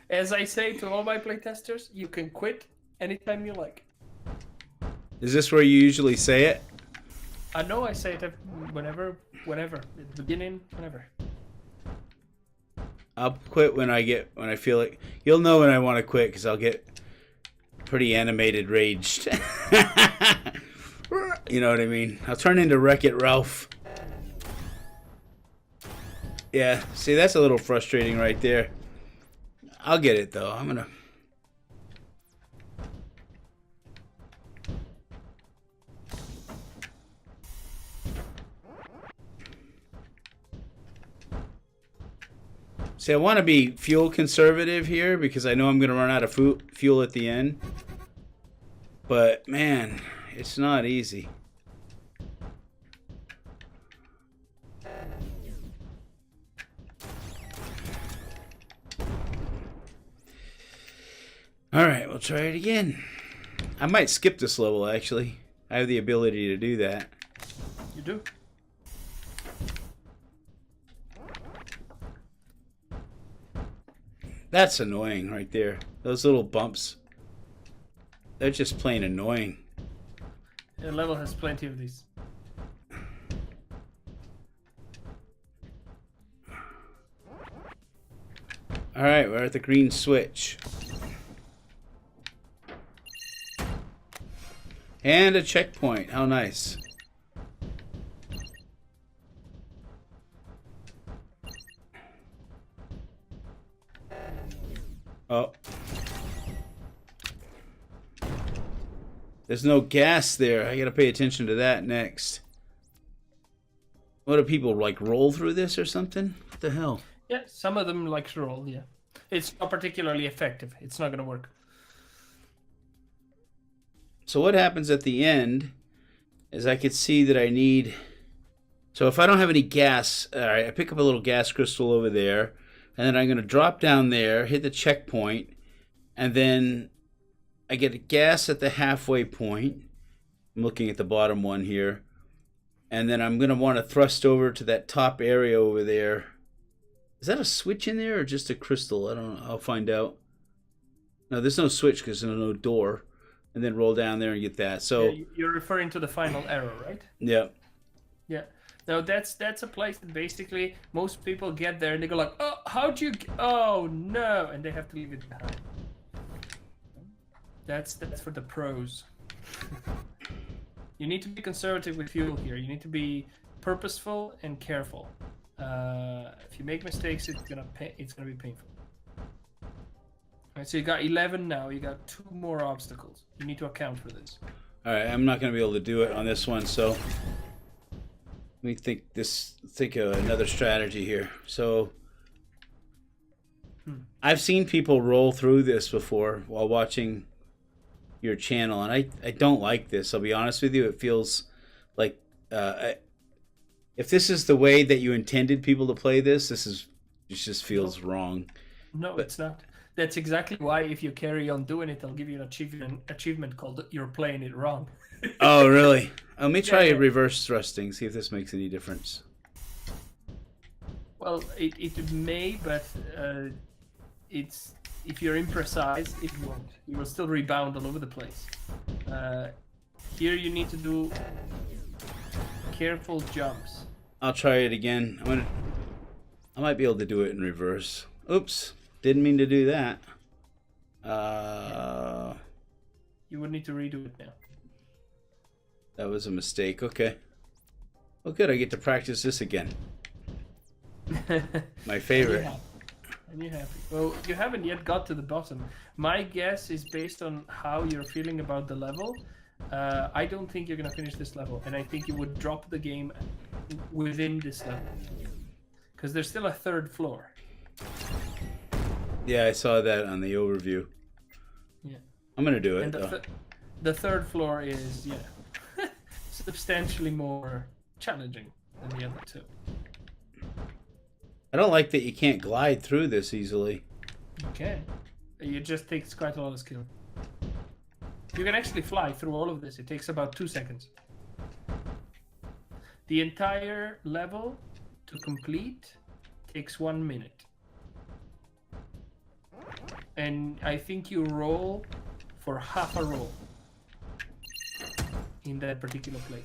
[SPEAKER 2] As I say to all my playtesters, you can quit anytime you like.
[SPEAKER 1] Is this where you usually say it?
[SPEAKER 2] I know I say it whenever, at the beginning, whenever.
[SPEAKER 1] I'll quit when I feel like. You'll know when I want to quit because I'll get pretty animated raged. You know what I mean? I'll turn into Wreck-It Ralph. Yeah, see, that's a little frustrating right there. I'll get it though. I'm gonna. See, I want to be fuel conservative here because I know I'm going to run out of fuel at the end. But, man, it's not easy. Alright, we'll try it again. I might skip this level, actually. I have the ability to do that.
[SPEAKER 2] You do?
[SPEAKER 1] That's annoying right there. Those little bumps. They're just plain annoying.
[SPEAKER 2] The level has plenty of these.
[SPEAKER 1] Alright, we're at the green switch. And a checkpoint. How nice. Oh. There's no gas there. I gotta pay attention to that next. What do people, like, roll through this or something? What the hell?
[SPEAKER 2] Yeah, some of them like to roll, yeah. It's not particularly effective. It's not gonna work.
[SPEAKER 1] So what happens at the end is I could see that I need... So if I don't have any gas, alright, I pick up a little gas crystal over there, and then I'm going to drop down there, hit the checkpoint, and then I get a gas at the halfway point. I'm looking at the bottom one here. And then I'm going to want to thrust over to that top area over there. Is that a switch in there or just a crystal? I don't know. I'll find out. No, there's no switch because there's no door. And then roll down there and get that. So
[SPEAKER 2] yeah, you're referring to the final arrow, right?
[SPEAKER 1] Yeah.
[SPEAKER 2] Yeah. No, that's a place that basically most people get there and they go like, oh, how'd you? Oh no, and they have to leave it behind. That's for the pros. You need to be conservative with fuel here. You need to be purposeful and careful. If you make mistakes, it's gonna be painful. All right, so you got 11 now. You got 2 more obstacles. You need to account for this.
[SPEAKER 1] All right, I'm not going to be able to do it on this one, so let me think of another strategy here. So I've seen people roll through this before while watching your channel, and I don't like this. I'll be honest with you. It feels like if this is the way that you intended people to play this, it just feels wrong.
[SPEAKER 2] No, it's not. That's exactly why if you carry on doing it, they'll give you an achievement called "You're playing it wrong."
[SPEAKER 1] Oh, really? Let me try reverse thrusting, see if this makes any difference.
[SPEAKER 2] Well, it may, but if you're imprecise, it won't. You will still rebound all over the place. Here you need to do careful jumps.
[SPEAKER 1] I'll try it again. I might be able to do it in reverse. Oops. Didn't mean to do that.
[SPEAKER 2] You would need to redo it now.
[SPEAKER 1] That was a mistake. Okay. Oh, good. I get to practice this again. My favorite.
[SPEAKER 2] And you're happy. Well, you haven't yet got to the bottom. My guess is based on how you're feeling about the level. I don't think you're going to finish this level. And I think you would drop the game within this level. Because there's still a 3rd floor.
[SPEAKER 1] Yeah, I saw that on the overview.
[SPEAKER 2] Yeah.
[SPEAKER 1] I'm going to do it,
[SPEAKER 2] and
[SPEAKER 1] though.
[SPEAKER 2] The 3rd floor is, substantially more challenging than the other 2.
[SPEAKER 1] I don't like that you can't glide through this easily.
[SPEAKER 2] You can. It just takes quite a lot of skill. You can actually fly through all of this. It takes about 2 seconds. The entire level to complete takes 1 minute. And I think you roll for half a roll in that particular place.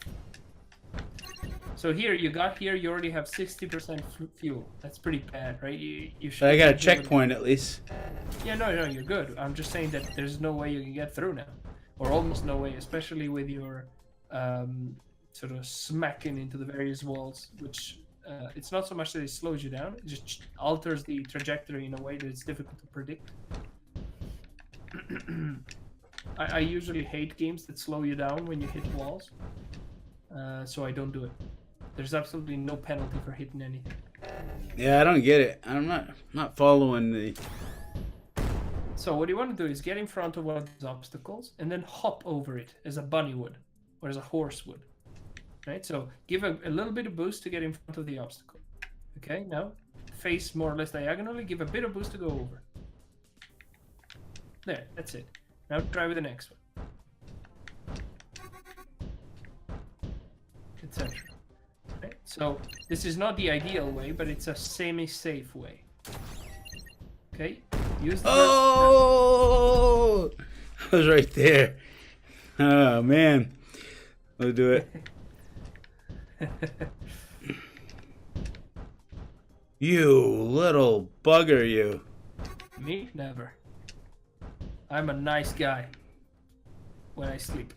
[SPEAKER 2] So here, you already have 60% fuel. That's pretty bad, right? You should.
[SPEAKER 1] I got a checkpoint at least.
[SPEAKER 2] Yeah, no, you're good. I'm just saying that there's no way you can get through now. Or almost no way, especially with your sort of smacking into the various walls, which it's not so much that it slows you down, it just alters the trajectory in a way that it's difficult to predict. I usually hate games that slow you down when you hit walls, so I don't do it. There's absolutely no penalty for hitting anything.
[SPEAKER 1] Yeah, I don't get it. I'm not following the...
[SPEAKER 2] So what you want to do is get in front of one of these obstacles and then hop over it as a bunny would, or as a horse would. Right? So give a little bit of boost to get in front of the obstacle. Okay, now face more or less diagonally, give a bit of boost to go over. There, that's it. Now try with the next one. Etc. Right? So this is not the ideal way, but it's a semi-safe way. Okay? Use the
[SPEAKER 1] Oh! I was right there. Oh, man. We'll do it. You little bugger, you.
[SPEAKER 2] Me? Never. I'm a nice guy when I sleep.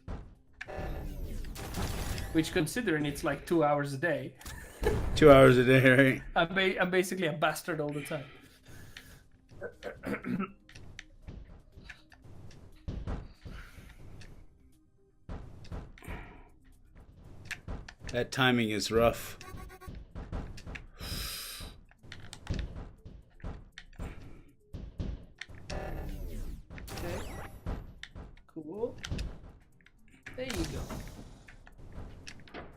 [SPEAKER 2] Which, considering it's like 2 hours a day,
[SPEAKER 1] 2 hours a day, right?
[SPEAKER 2] I'm basically a bastard all the time.
[SPEAKER 1] That timing is rough.
[SPEAKER 2] Okay. Cool. There you go.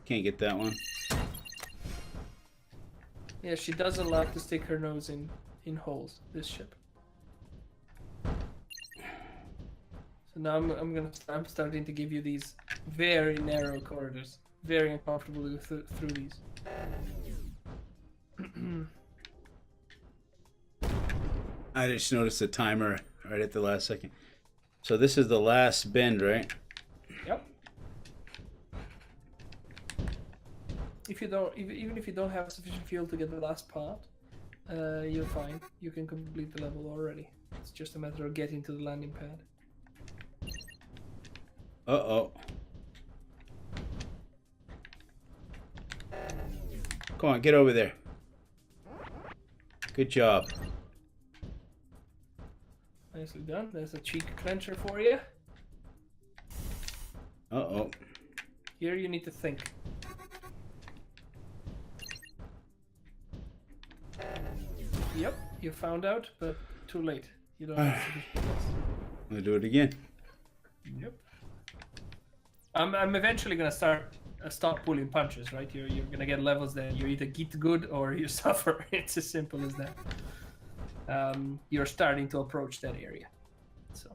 [SPEAKER 1] Can't get that one.
[SPEAKER 2] Yeah, she doesn't like to stick her nose in holes, this ship. So now I'm starting to give you these very narrow corridors. Very uncomfortable to go through these.
[SPEAKER 1] I just noticed the timer right at the last second. So this is the last bend, right?
[SPEAKER 2] Yep. If you don't, even if you don't have sufficient fuel to get the last part, you're fine. You can complete the level already. It's just a matter of getting to the landing pad.
[SPEAKER 1] Uh-oh. Come on, get over there. Good job.
[SPEAKER 2] Nicely done. There's a cheek clencher for you.
[SPEAKER 1] Uh-oh.
[SPEAKER 2] Here you need to think. Yep, you found out, but too late. You don't have sufficient gas.
[SPEAKER 1] I'm gonna do it again.
[SPEAKER 2] Yep. I'm eventually gonna stop pulling punches, right? You're gonna get levels that you either get good or you suffer. It's as simple as that. You're starting to approach that area, so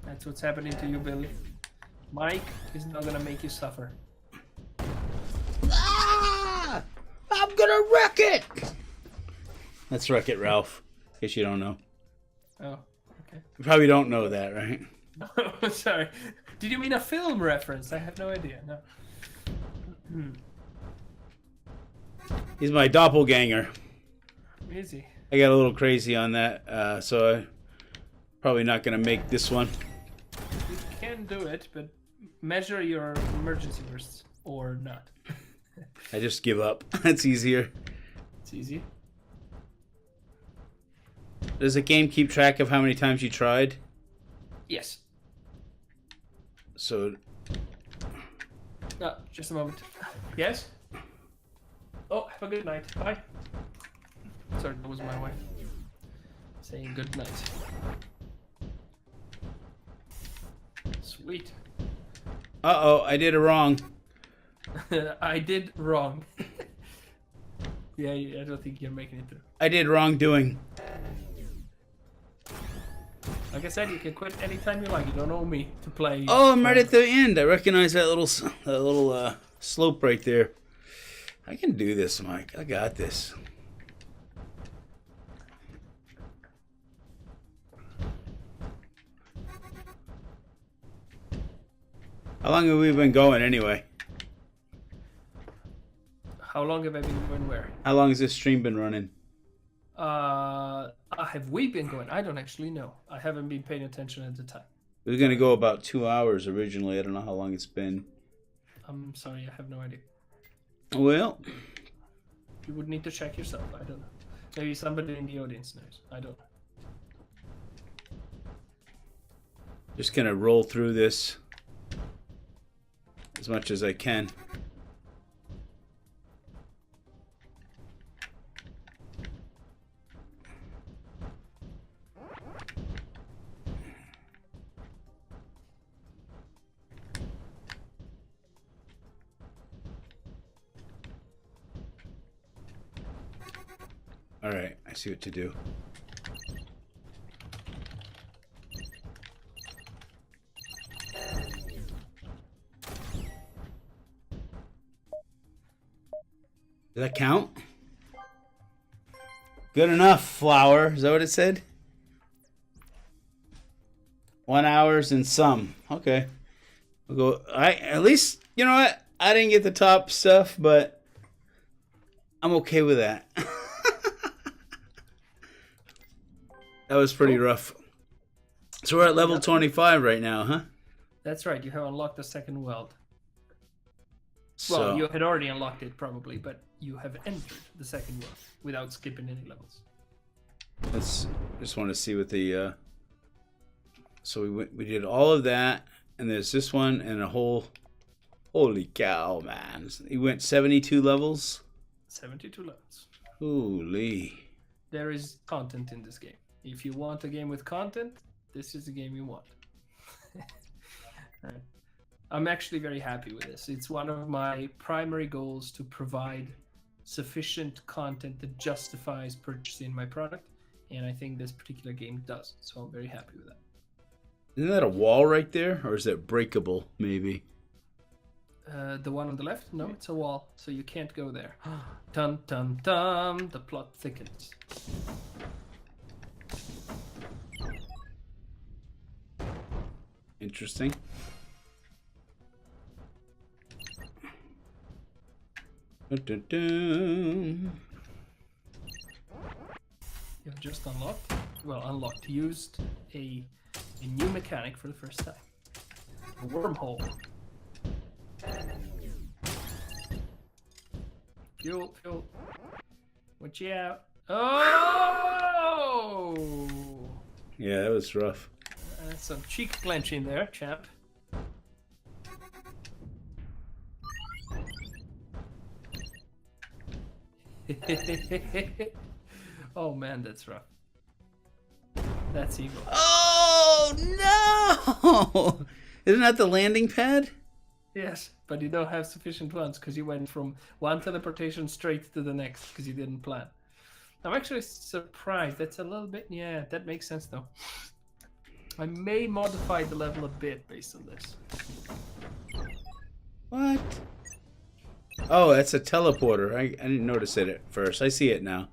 [SPEAKER 2] that's what's happening to you, Billy. Mike is not gonna make you suffer.
[SPEAKER 1] Ah! I'm gonna wreck it! Let's wreck it, Ralph. In case you don't know.
[SPEAKER 2] Oh, okay.
[SPEAKER 1] You probably don't know that, right?
[SPEAKER 2] Oh, sorry. Did you mean a film reference? I have no idea. No.
[SPEAKER 1] He's my doppelganger.
[SPEAKER 2] Is he?
[SPEAKER 1] I got a little crazy on that, so I'm probably not gonna make this one.
[SPEAKER 2] You can do it, but measure your emergency bursts or not.
[SPEAKER 1] I just give up. It's easier.
[SPEAKER 2] It's easy.
[SPEAKER 1] Does the game keep track of how many times you tried?
[SPEAKER 2] Yes.
[SPEAKER 1] So...
[SPEAKER 2] Just a moment. Yes? Oh, have a good night. Bye. Sorry, that was my wife saying good night. Sweet.
[SPEAKER 1] Uh-oh, I did it wrong.
[SPEAKER 2] I did wrong. Yeah, I don't think you're making it through.
[SPEAKER 1] I did wrongdoing.
[SPEAKER 2] Like I said, you can quit anytime you like. You don't owe me to play.
[SPEAKER 1] Oh, I'm right at the end. I recognize that little slope right there. I can do this, Mike. I got this. How long have we been going anyway?
[SPEAKER 2] How long have I been going where?
[SPEAKER 1] How long has this stream been running?
[SPEAKER 2] Have we been going? I don't actually know. I haven't been paying attention at the time.
[SPEAKER 1] It was going to go about 2 hours originally. I don't know how long it's been.
[SPEAKER 2] I'm sorry, I have no idea.
[SPEAKER 1] Well,
[SPEAKER 2] You would need to check yourself. I don't know. Maybe somebody in the audience knows. I don't know.
[SPEAKER 1] just going to roll through this as much as I can. All right, I see what to do. Did that count? Good enough, flower. Is that what it said? 1 hour and some. Okay. We'll go. At least, you know what? I didn't get the top stuff, but I'm okay with that. That was pretty rough. So we're at level 25 right now, huh?
[SPEAKER 2] That's right. You have unlocked the second world.
[SPEAKER 1] So,
[SPEAKER 2] Well, you had already unlocked it probably, but you have entered the second world without skipping any levels.
[SPEAKER 1] let's just want to see what the so we did all of that, and there's this one and a whole. Holy cow, man! He went 72 levels.
[SPEAKER 2] 72 levels.
[SPEAKER 1] Holy!
[SPEAKER 2] There is content in this game. If you want a game with content, this is the game you want. Right. I'm actually very happy with this. It's one of my primary goals to provide sufficient content that justifies purchasing my product, and I think this particular game does. So I'm very happy with that.
[SPEAKER 1] Isn't that a wall right there, or is that breakable? Maybe.
[SPEAKER 2] The one on the left? No, it's a wall, so you can't go there. Dun dun dun! The plot thickens.
[SPEAKER 1] Interesting. Dun, dun, dun.
[SPEAKER 2] You've just used a new mechanic for the first time. A wormhole. Fuel. Watch out. Oh!
[SPEAKER 1] Yeah, that was rough.
[SPEAKER 2] That's some cheek clenching there, champ. Oh man, that's rough. That's evil.
[SPEAKER 1] Oh no! Isn't that the landing pad?
[SPEAKER 2] Yes, but you don't have sufficient ones because you went from one teleportation straight to the next because you didn't plan. I'm actually surprised. That's a little bit... Yeah, that makes sense though. I may modify the level a bit based on this.
[SPEAKER 1] What? Oh, that's a teleporter. I didn't notice it at first. I see it now.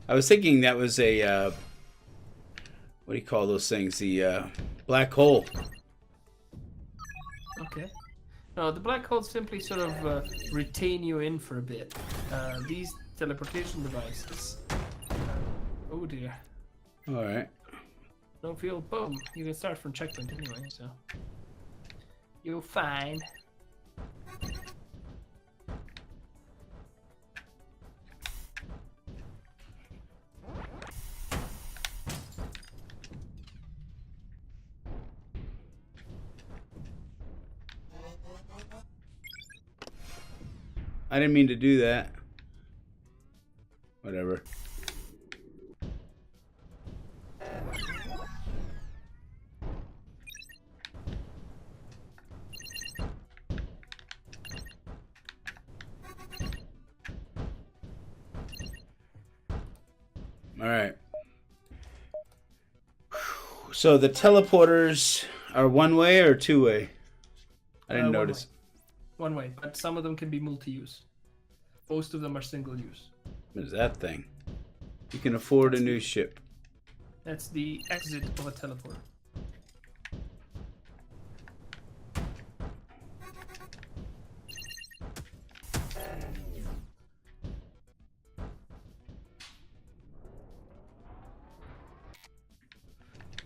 [SPEAKER 1] I was thinking that was a... what do you call those things? The black hole.
[SPEAKER 2] Okay. No, the black holes simply sort of retain you in for a bit. These teleportation devices... oh dear.
[SPEAKER 1] Alright.
[SPEAKER 2] Don't feel... Boom. You can start from checkpoint anyway, so... You're fine.
[SPEAKER 1] I didn't mean to do that. Whatever. All right. So the teleporters are one way or two way? I didn't notice.
[SPEAKER 2] One way, but some of them can be multi-use. Most of them are single use.
[SPEAKER 1] What is that thing? You can afford a new ship.
[SPEAKER 2] That's the exit of a teleporter.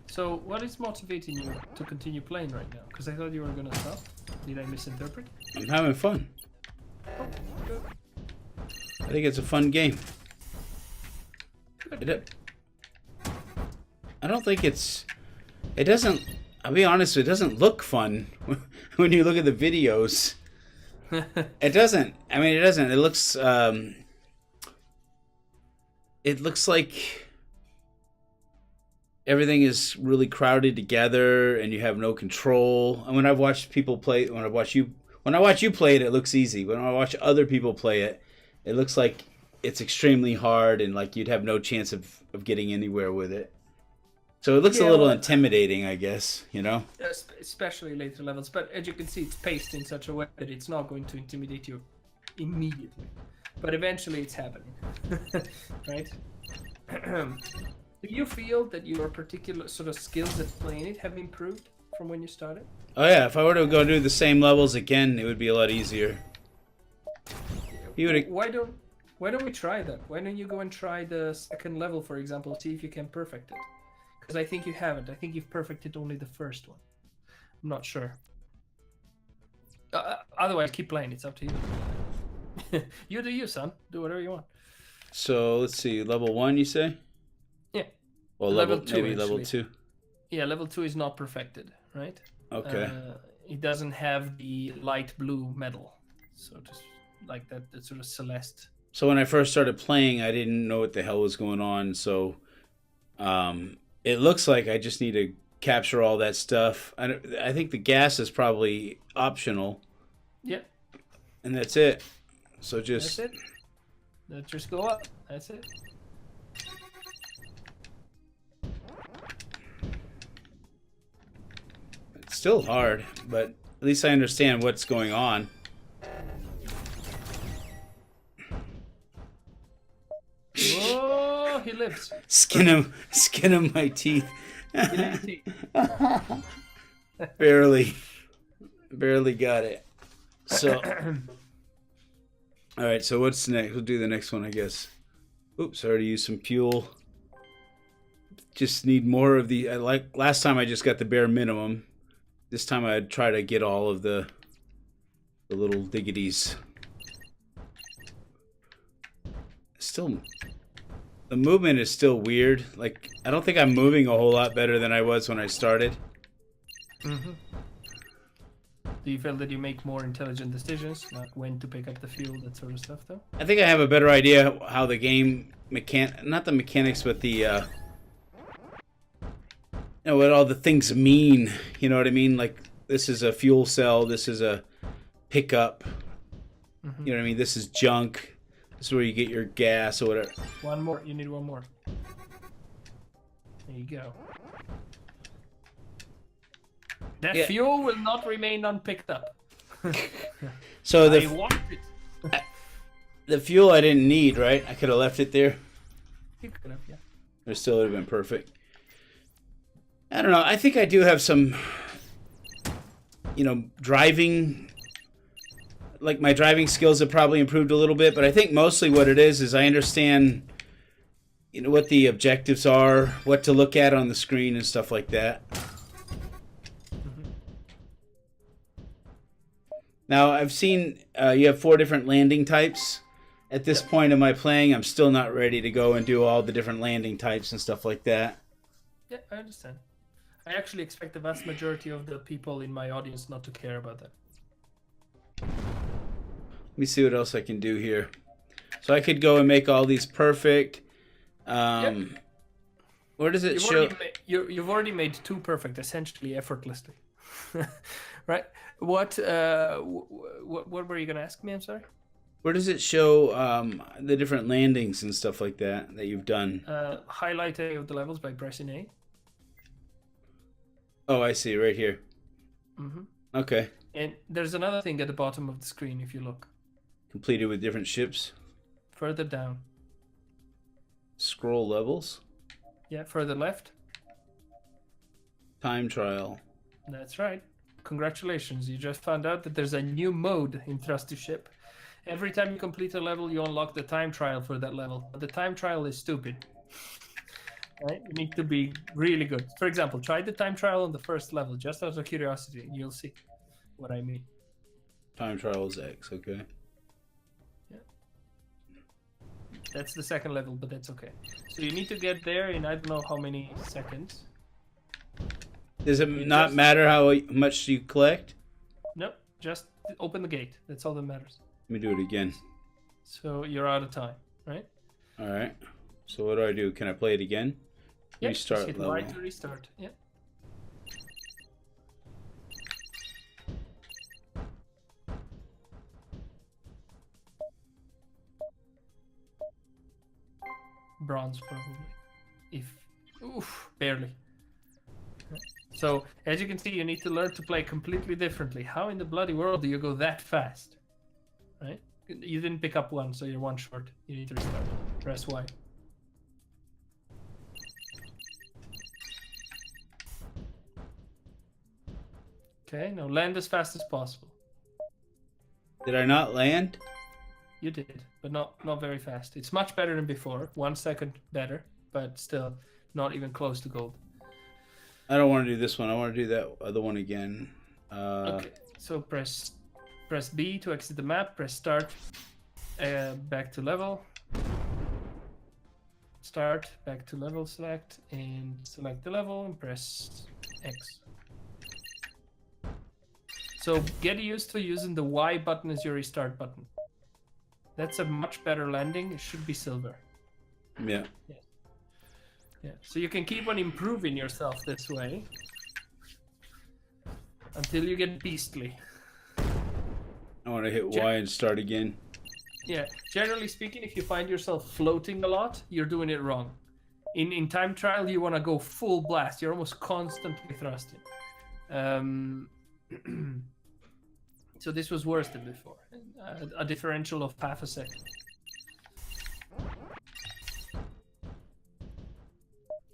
[SPEAKER 2] So, what is motivating you to continue playing right now? Because I thought you were gonna stop. Did I misinterpret?
[SPEAKER 1] I'm having fun.
[SPEAKER 2] Oh, good.
[SPEAKER 1] I think it's a fun game. I don't think it's... It doesn't... I'll be honest, it doesn't look fun when you look at the videos. It doesn't. I mean, it doesn't. It looks... It looks like... Everything is really crowded together, and you have no control. And when I've watched people play, when I watch you play it, it looks easy. When I watch other people play it, it looks like it's extremely hard, and like you'd have no chance of getting anywhere with it. So it looks a little intimidating, I guess. You know,
[SPEAKER 2] especially later levels. But as you can see, it's paced in such a way that it's not going to intimidate you immediately. But eventually, it's happening, right? Do you feel that your particular sort of skills at playing it have improved from when you started?
[SPEAKER 1] Oh yeah, if I were to go do the same levels again, it would be a lot easier.
[SPEAKER 2] Why don't we try that? Why don't you go and try the second level, for example, see if you can perfect it? Because I think you haven't. I think you've perfected only the first one. I'm not sure. Otherwise, keep playing. It's up to you. You do you, son. Do whatever you want.
[SPEAKER 1] So let's see, level 1, you say?
[SPEAKER 2] Yeah.
[SPEAKER 1] Well, level 2, maybe level 2.
[SPEAKER 2] Yeah, level 2 is not perfected, right?
[SPEAKER 1] Okay.
[SPEAKER 2] It doesn't have the light blue metal, so just like that sort of celeste.
[SPEAKER 1] So when I first started playing, I didn't know what the hell was going on. So it looks like I just need to capture all that stuff. I think the gas is probably optional.
[SPEAKER 2] Yeah.
[SPEAKER 1] And that's it. So just...
[SPEAKER 2] That's it. Let's just go up. That's it.
[SPEAKER 1] It's still hard, but at least I understand what's going on.
[SPEAKER 2] Oh, he lives.
[SPEAKER 1] Skin him my teeth. Barely got it. So, all right. So what's next? We'll do the next one, I guess. Oops, I already used some fuel. Just need more of the. Like last time, I just got the bare minimum. This time, I'd try to get all of the little diggities. Still, the movement is still weird. Like, I don't think I'm moving a whole lot better than I was when I started.
[SPEAKER 2] Mm-hmm. Do you feel that you make more intelligent decisions, like when to pick up the fuel, that sort of stuff, though?
[SPEAKER 1] I think I have a better idea how the game not the mechanics, but the what all the things mean. You know what I mean? Like, this is a fuel cell. This is a pickup. Mm-hmm. You know what I mean? This is junk. This is where you get your gas or whatever.
[SPEAKER 2] One more. You need one more. There you go. That fuel will not remain unpicked up.
[SPEAKER 1] So
[SPEAKER 2] I want it.
[SPEAKER 1] The fuel I didn't need, right? I could have left it there.
[SPEAKER 2] You could have, yeah.
[SPEAKER 1] It still would have been perfect. I don't know. I think I do have some, driving. Like, my driving skills have probably improved a little bit, but I think mostly what it is I understand, what the objectives are, what to look at on the screen and stuff like that. Mm-hmm. Now, I've seen you have 4 different landing types. At this point in my playing, I'm still not ready to go and do all the different landing types and stuff like that.
[SPEAKER 2] Yeah, I understand. I actually expect the vast majority of the people in my audience not to care about that.
[SPEAKER 1] Let me see what else I can do here. So I could go and make all these perfect. Where does it show?
[SPEAKER 2] You've already made 2 perfect, essentially effortlessly. Right? What were you going to ask me? I'm sorry?
[SPEAKER 1] Where does it show the different landings and stuff like that you've done?
[SPEAKER 2] Highlight any of the levels by pressing A.
[SPEAKER 1] Oh, I see, right here.
[SPEAKER 2] Mm-hmm.
[SPEAKER 1] Okay.
[SPEAKER 2] And there's another thing at the bottom of the screen if you look.
[SPEAKER 1] Completed with different ships.
[SPEAKER 2] Further down.
[SPEAKER 1] Scroll levels.
[SPEAKER 2] Yeah, further left.
[SPEAKER 1] Time trial.
[SPEAKER 2] That's right. Congratulations, you just found out that there's a new mode in Thrusty Ship. Every time you complete a level, you unlock the time trial for that level. But the time trial is stupid. Right? You need to be really good. For example, try the time trial on the first level, just out of curiosity. You'll see what I mean.
[SPEAKER 1] Time trial is X, okay.
[SPEAKER 2] Yeah. That's the second level, but that's okay. So you need to get there in I don't know how many seconds.
[SPEAKER 1] Does it not matter how much you collect?
[SPEAKER 2] Nope, just open the gate. That's all that matters.
[SPEAKER 1] Let me do it again.
[SPEAKER 2] So you're out of time, right?
[SPEAKER 1] All right. So what do? Can I play it again?
[SPEAKER 2] Yep,
[SPEAKER 1] Restart
[SPEAKER 2] just hit
[SPEAKER 1] level.
[SPEAKER 2] Y to restart. Yeah. Bronze probably. Oof, barely. So as you can see, you need to learn to play completely differently. How in the bloody world do you go that fast? Right? You didn't pick up one, so you're one short. You need to restart. Press Y. Okay, now land as fast as possible.
[SPEAKER 1] Did I not land?
[SPEAKER 2] You did, but not very fast. It's much better than before. 1 second better, but still not even close to gold.
[SPEAKER 1] I don't want to do this one. I want to do that other one again.
[SPEAKER 2] Okay, so press B to exit the map. Press start. Back to level. Start, back to level, select, and select the level, and press X. So get used to using the Y button as your restart button. That's a much better landing. It should be silver.
[SPEAKER 1] Yeah.
[SPEAKER 2] Yeah. So you can keep on improving yourself this way until you get beastly.
[SPEAKER 1] I want to hit Y and start again.
[SPEAKER 2] Yeah. Generally speaking, if you find yourself floating a lot, you're doing it wrong. In time trial, you want to go full blast. You're almost constantly thrusting. So this was worse than before. A differential of half a second.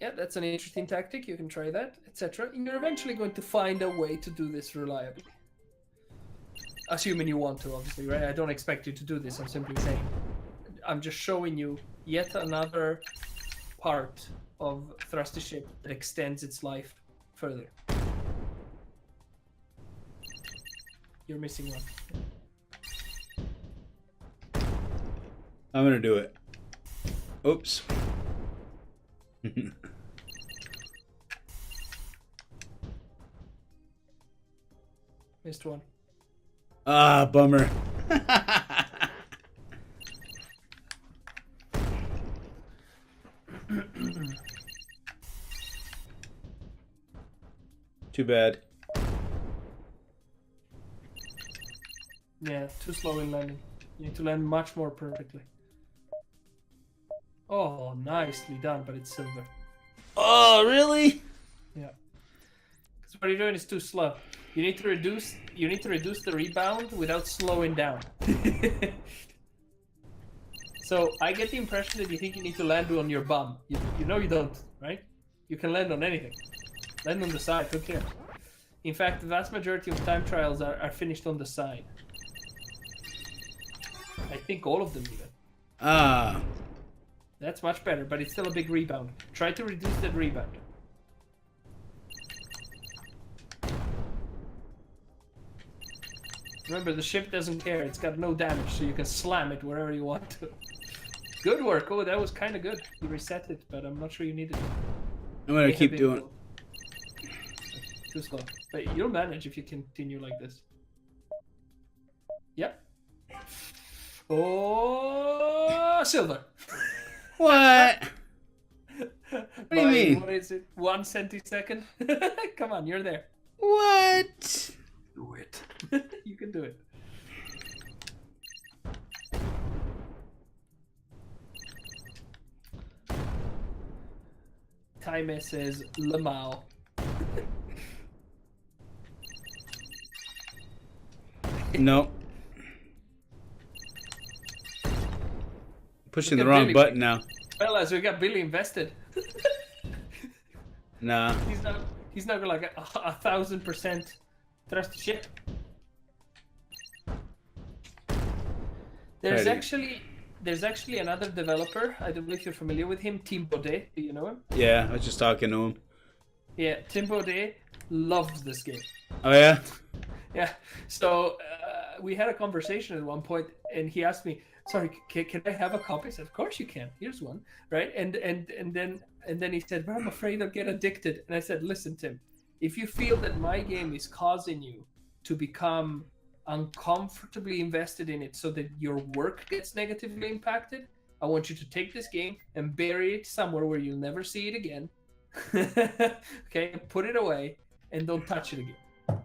[SPEAKER 2] Yeah, that's an interesting tactic. You can try that, etc. You're eventually going to find a way to do this reliably. Assuming you want to, obviously, right? I don't expect you to do this. I'm simply saying. I'm just showing you yet another part of Thrusty Ship that extends its life further. You're missing one.
[SPEAKER 1] I'm going to do it. Oops.
[SPEAKER 2] Missed one.
[SPEAKER 1] Ah, bummer. Too bad.
[SPEAKER 2] Yeah, too slow in landing. You need to land much more perfectly. Oh, nicely done, but it's silver.
[SPEAKER 1] Oh, really?
[SPEAKER 2] Yeah. Because what you're doing is too slow. You need to reduce the rebound without slowing down. So I get the impression that you think you need to land on your bum. You know you don't, right? You can land on anything. Land on the side, who cares? In fact, the vast majority of time trials are finished on the side. I think all of them even.
[SPEAKER 1] Ah.
[SPEAKER 2] That's much better, but it's still a big rebound. Try to reduce that rebound. Remember, the ship doesn't care. It's got no damage, so you can slam it wherever you want to. Good work. Oh, that was kind of good. You reset it, but I'm not sure you needed it.
[SPEAKER 1] I'm going to keep doing.
[SPEAKER 2] Too slow. But you'll manage if you continue like this. Yep. Oh, silver.
[SPEAKER 1] What? What do you mean?
[SPEAKER 2] What is it? 1 centisecond? Come on, you're there.
[SPEAKER 1] What?
[SPEAKER 2] Do it. You can do it. Time says Lamau.
[SPEAKER 1] No. Pushing the
[SPEAKER 2] Look at
[SPEAKER 1] wrong
[SPEAKER 2] Billy.
[SPEAKER 1] button now.
[SPEAKER 2] Fellas, we got Billy invested.
[SPEAKER 1] Nah.
[SPEAKER 2] He's now got like a 1,000% Thrusty Ship. There's actually another developer. I don't know if you're familiar with him, Tim Baudet. Do you know him?
[SPEAKER 1] Yeah, I was just talking to him.
[SPEAKER 2] Yeah, Tim Baudet loves this game.
[SPEAKER 1] Oh yeah.
[SPEAKER 2] Yeah. So we had a conversation at one point, and he asked me, "Sorry, can I have a copy?" I said, "Of course you can. Here's one." Right? And then he said, "But I'm afraid I'll get addicted." And I said, "Listen, Tim, if you feel that my game is causing you to become uncomfortably invested in it so that your work gets negatively impacted, I want you to take this game and bury it somewhere where you'll never see it again." Okay, put it away and don't touch it again.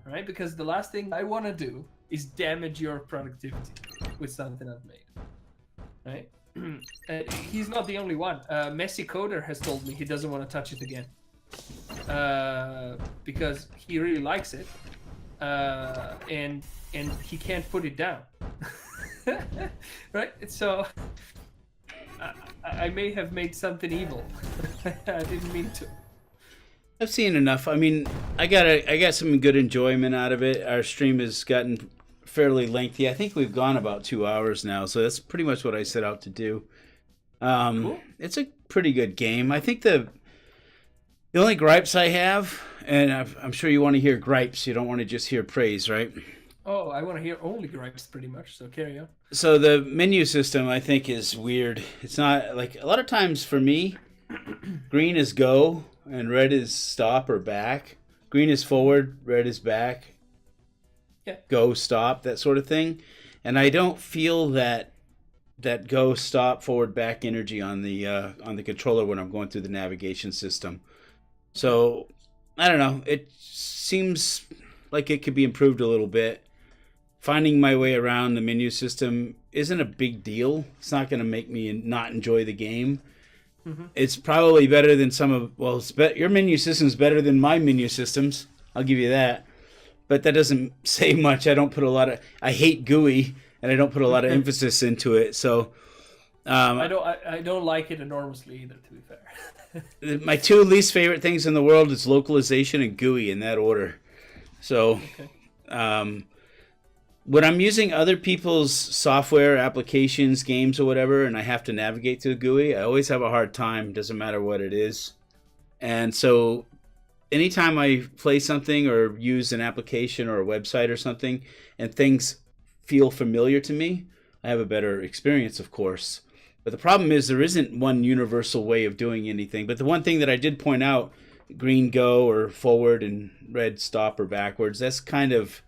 [SPEAKER 2] Right? Because the last thing I want to do is damage your productivity with something I've made. Right? He's not the only one. Messi Coder has told me he doesn't want to touch it again because he really likes it, and he can't put it down. Right? So I may have made something evil. I didn't mean to.
[SPEAKER 1] I've seen enough. I mean, I got some good enjoyment out of it. Our stream has gotten fairly lengthy. I think we've gone about 2 hours now, so that's pretty much what I set out to do. Cool. It's a pretty good game. I think the only gripes I have, and I'm sure you want to hear gripes, you don't want to just hear praise, right?
[SPEAKER 2] Oh, I want to hear only gripes pretty much, so carry on.
[SPEAKER 1] So the menu system, I think, is weird. It's not, like, a lot of times for me, green is go, and red is stop or back. Green is forward, red is back.
[SPEAKER 2] Yeah.
[SPEAKER 1] Go, stop, that sort of thing. And I don't feel that go, stop, forward, back energy on the controller when I'm going through the navigation system. So, I don't know. It seems like it could be improved a little bit. Finding my way around the menu system isn't a big deal. It's not going to make me not enjoy the game. Mm-hmm. It's probably better than your menu system's better than my menu systems. I'll give you that. But that doesn't say much. I hate GUI, and I don't put a lot of emphasis into it. So
[SPEAKER 2] I don't like it enormously either, to be fair.
[SPEAKER 1] My two least favorite things in the world is localization and GUI, in that order. So when I'm using other people's software, applications, games, or whatever, and I have to navigate through the GUI, I always have a hard time. Doesn't matter what it is. And so anytime I play something or use an application or a website or something, and things feel familiar to me, I have a better experience, of course. But the problem is there isn't one universal way of doing anything. But the one thing that I did point out, green go or forward and red stop or backwards, it's kind of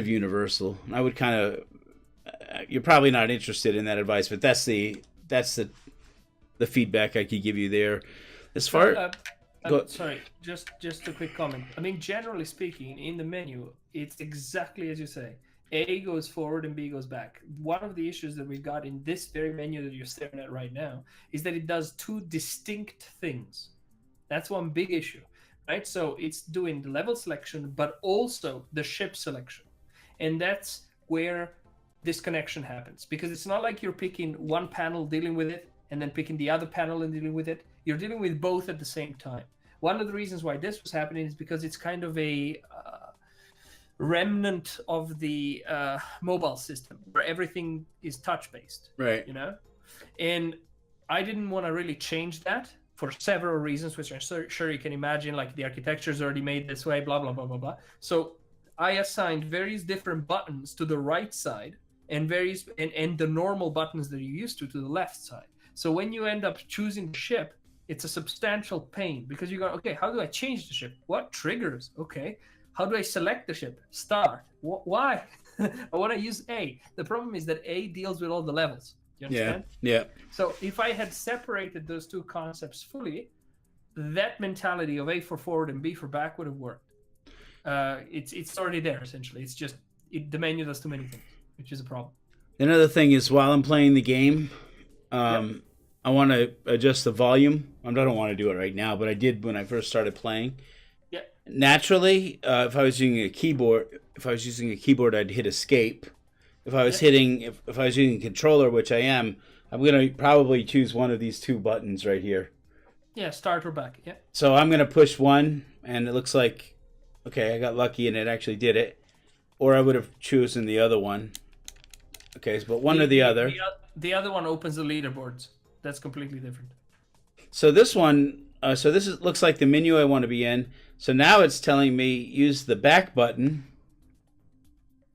[SPEAKER 1] universal. I would you're probably not interested in that advice, but that's the feedback I could give you there. As far
[SPEAKER 2] sorry, just a quick comment. I mean, generally speaking, in the menu, it's exactly as you say. A goes forward and B goes back. One of the issues that we've got in this very menu that you're staring at right now is that it does two distinct things. That's one big issue, right? So it's doing the level selection, but also the ship selection. And that's where this connection happens, because it's not like you're picking one panel, dealing with it, and then picking the other panel and dealing with it. You're dealing with both at the same time. One of the reasons why this was happening is because it's kind of a remnant of the mobile system where everything is touch-based,
[SPEAKER 1] right?
[SPEAKER 2] You know, and I didn't want to really change that for several reasons, which I'm sure you can imagine. Like, the architecture is already made this way, blah blah blah blah blah. So I assigned various different buttons to the right side and the normal buttons that you're used to the left side. So when you end up choosing the ship, it's a substantial pain, because you go, okay, how do I change the ship? What triggers? Okay. How do I select the ship? Start. Why? I want to use A. The problem is that A deals with all the levels. You understand?
[SPEAKER 1] Yeah.
[SPEAKER 2] So if I had separated those two concepts fully, that mentality of A for forward and B for back would have worked. It's already there, essentially. It's just the menu does too many things, which is a problem.
[SPEAKER 1] Another thing is, while I'm playing the game, I want to adjust the volume. I don't want to do it right now, but I did when I first started playing.
[SPEAKER 2] Yeah.
[SPEAKER 1] naturally, if I was using a keyboard, I'd hit escape. If I was if I was using a controller, which I am, I'm gonna probably choose one of these two buttons right here.
[SPEAKER 2] Yeah, start or back. Yeah.
[SPEAKER 1] So I'm gonna push one, and it looks like, okay, I got lucky and it actually did it. Or I would have chosen the other one. Okay, but one or the other.
[SPEAKER 2] The other one opens the leaderboards. That's completely different.
[SPEAKER 1] So this one, looks like the menu I want to be in. So now it's telling me use the back button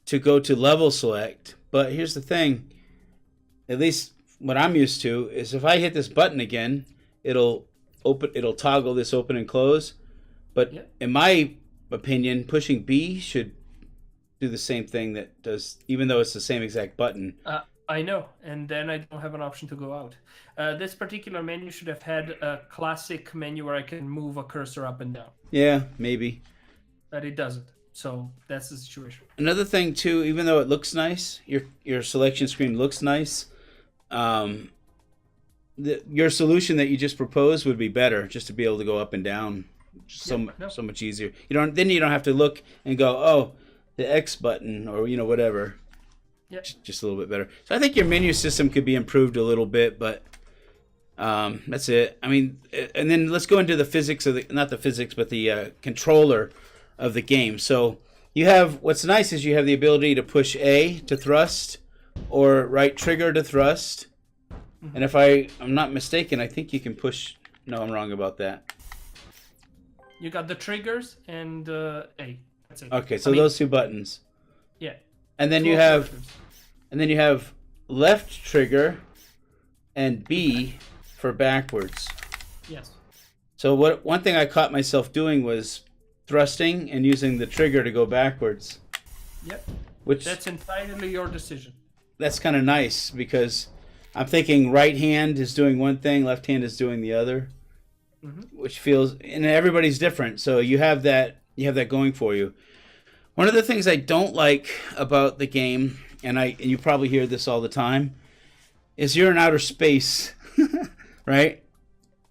[SPEAKER 1] to go to level select. But here's the thing, at least what I'm used to is if I hit this button again, it'll toggle this open and close. But in my opinion, pushing B should do the same thing that does, even though it's the same exact button.
[SPEAKER 2] I know, and then I don't have an option to go out. This particular menu should have had a classic menu where I can move a cursor up and down.
[SPEAKER 1] Yeah, maybe.
[SPEAKER 2] But it doesn't, so that's the situation.
[SPEAKER 1] Another thing too, even though it looks nice, your selection screen looks nice, your solution that you just proposed would be better, just to be able to go up and down, so much easier. You don't have to look and go, oh, the X button or whatever.
[SPEAKER 2] Yeah.
[SPEAKER 1] Just a little bit better. So I think your menu system could be improved a little bit, but that's it. I mean, and then let's go into the physics of the controller of the game. So you have, what's nice is you have the ability to push A to thrust or right trigger to thrust. Mm-hmm. And if I'm not mistaken, I think you can push. No, I'm wrong about that.
[SPEAKER 2] You got the triggers and A. That's it.
[SPEAKER 1] Okay, so those two buttons.
[SPEAKER 2] Yeah.
[SPEAKER 1] And then you have left trigger and B for backwards.
[SPEAKER 2] Yes.
[SPEAKER 1] So one thing I caught myself doing was thrusting and using the trigger to go backwards.
[SPEAKER 2] Yep.
[SPEAKER 1] Which
[SPEAKER 2] that's entirely your decision.
[SPEAKER 1] That's kind of nice because I'm thinking right hand is doing one thing, left hand is doing the other. Mm-hmm. Which feels, and everybody's different, so you have that going for you. One of the things I don't like about the game, and you probably hear this all the time, is you're in outer space, right?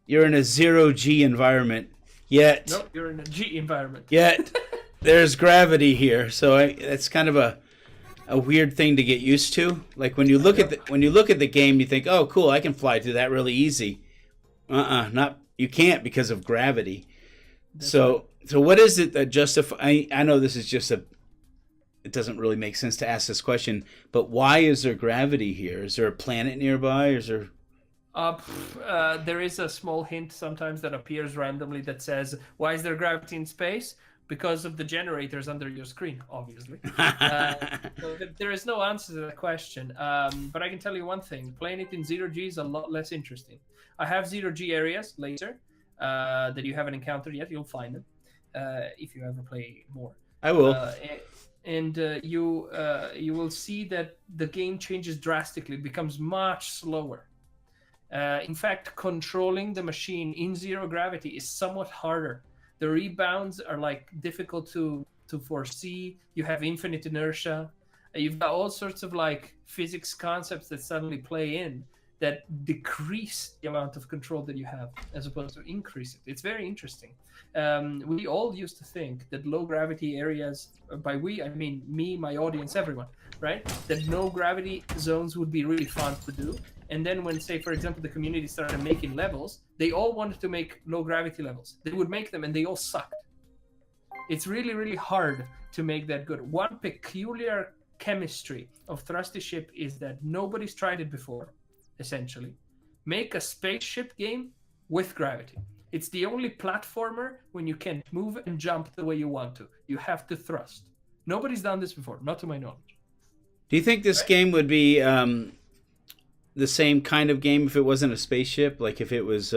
[SPEAKER 1] You're in a 0G environment, yet...
[SPEAKER 2] No, you're in a G environment.
[SPEAKER 1] Yet, there's gravity here, so it's kind of a weird thing to get used to. Like when you look at the game, you think, oh, cool, I can fly through that really easy. You can't because of gravity. So what is it that justify? I know this is just it doesn't really make sense to ask this question, but why is there gravity here? Is there a planet nearby? Is there?
[SPEAKER 2] There is a small hint sometimes that appears randomly that says, "Why is there gravity in space?" Because of the generators under your screen, obviously. So there is no answer to that question. But I can tell you one thing: playing it in 0G is a lot less interesting. I have 0G areas later. That you haven't encountered yet. You'll find them if you ever play more.
[SPEAKER 1] I will.
[SPEAKER 2] You will see that the game changes drastically. It becomes much slower. In fact, controlling the machine in zero gravity is somewhat harder. The rebounds are difficult to foresee. You have infinite inertia. You've got all sorts of physics concepts that suddenly play in that decrease the amount of control that you have as opposed to increase it. It's very interesting. We all used to think that low gravity areas, by we, I mean me, my audience, everyone, right? That no gravity zones would be really fun to do. And then when, say, for example, the community started making levels, they all wanted to make low gravity levels. They would make them and they all sucked. It's really, really hard to make that good. One peculiar chemistry of Thrusty Ship is that nobody's tried it before. Essentially, make a spaceship game with gravity. It's the only platformer when you can't move and jump the way you want to. You have to thrust. Nobody's done this before, not to my knowledge.
[SPEAKER 1] Do you think this game would be the same kind of game if it wasn't a spaceship? Like if it was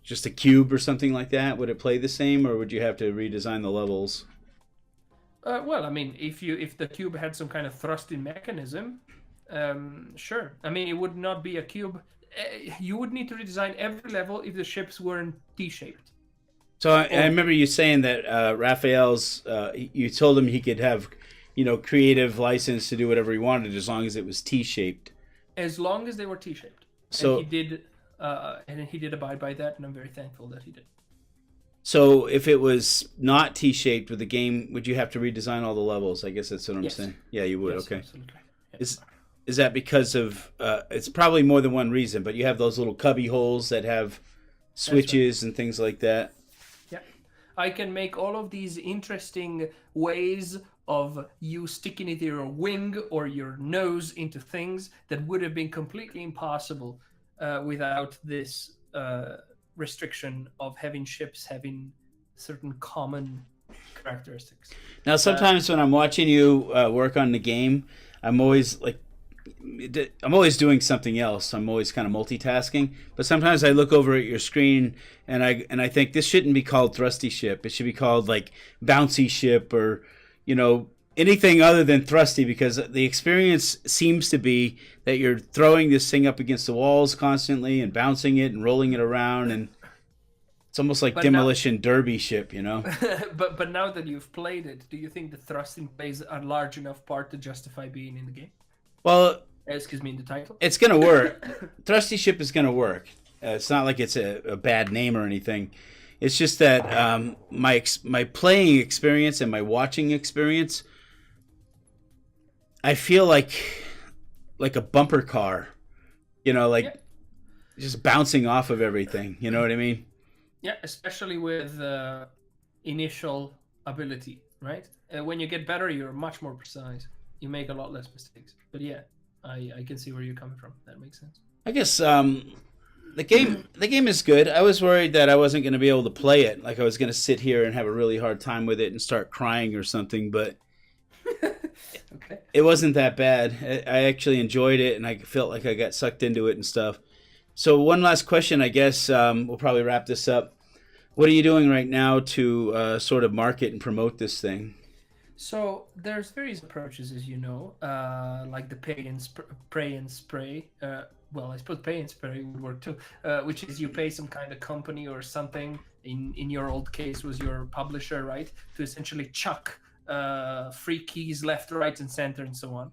[SPEAKER 1] just a cube or something like that? Would it play the same, or would you have to redesign the levels?
[SPEAKER 2] Well, I mean, if the cube had some kind of thrusting mechanism, sure. I mean, it would not be a cube. You would need to redesign every level if the ships weren't T-shaped.
[SPEAKER 1] So I remember you saying that Raphael's. You told him he could have, creative license to do whatever he wanted as long as it was T-shaped.
[SPEAKER 2] As long as they were T-shaped.
[SPEAKER 1] So
[SPEAKER 2] and he did abide by that, and I'm very thankful that he did.
[SPEAKER 1] So if it was not T-shaped with the game, would you have to redesign all the levels? I guess that's what I'm
[SPEAKER 2] Yes.
[SPEAKER 1] saying. Yeah, you would.
[SPEAKER 2] Yes,
[SPEAKER 1] Okay.
[SPEAKER 2] absolutely. Yeah.
[SPEAKER 1] Is that because of? It's probably more than one reason, but you have those little cubby holes that have switches and things like that.
[SPEAKER 2] Yeah, I can make all of these interesting ways of you sticking it your wing or your nose into things that would have been completely impossible without this restriction of having ships having certain common characteristics.
[SPEAKER 1] Now, sometimes when I'm watching you work on the game, I'm always like, I'm always doing something else. I'm always kind of multitasking. But sometimes I look over at your screen and I think this shouldn't be called Thrusty Ship. It should be called like Bouncy Ship or, anything other than Thrusty, because the experience seems to be that you're throwing this thing up against the walls constantly and bouncing it and rolling it around, and it's almost like Demolition Derby Ship,
[SPEAKER 2] But now that you've played it, do you think the thrusting plays a large enough part to justify being in the game?
[SPEAKER 1] Well,
[SPEAKER 2] Excuse me, in the title?
[SPEAKER 1] It's going to work. Thrusty Ship is going to work. It's not like it's a bad name or anything. It's just that my playing experience and my watching experience, I feel like a bumper car, just bouncing off of everything. You know what I mean?
[SPEAKER 2] Yeah, especially with initial ability, right? When you get better, you're much more precise. You make a lot less mistakes. But yeah, I can see where you're coming from. That makes sense.
[SPEAKER 1] I guess the game is good. I was worried that I wasn't going to be able to play it. Like I was going to sit here and have a really hard time with it and start crying or something. But
[SPEAKER 2] okay.
[SPEAKER 1] It wasn't that bad. I actually enjoyed it, and I felt like I got sucked into it and stuff. So one last question, I guess. We'll probably wrap this up. What are you doing right now to sort of market and promote this thing?
[SPEAKER 2] So there's various approaches, as you know, like the pray and spray. Well, I suppose pay and spray would work too, which is you pay some kind of company or something. In your old case was your publisher, right, to essentially chuck free keys left, right, and center, and so on.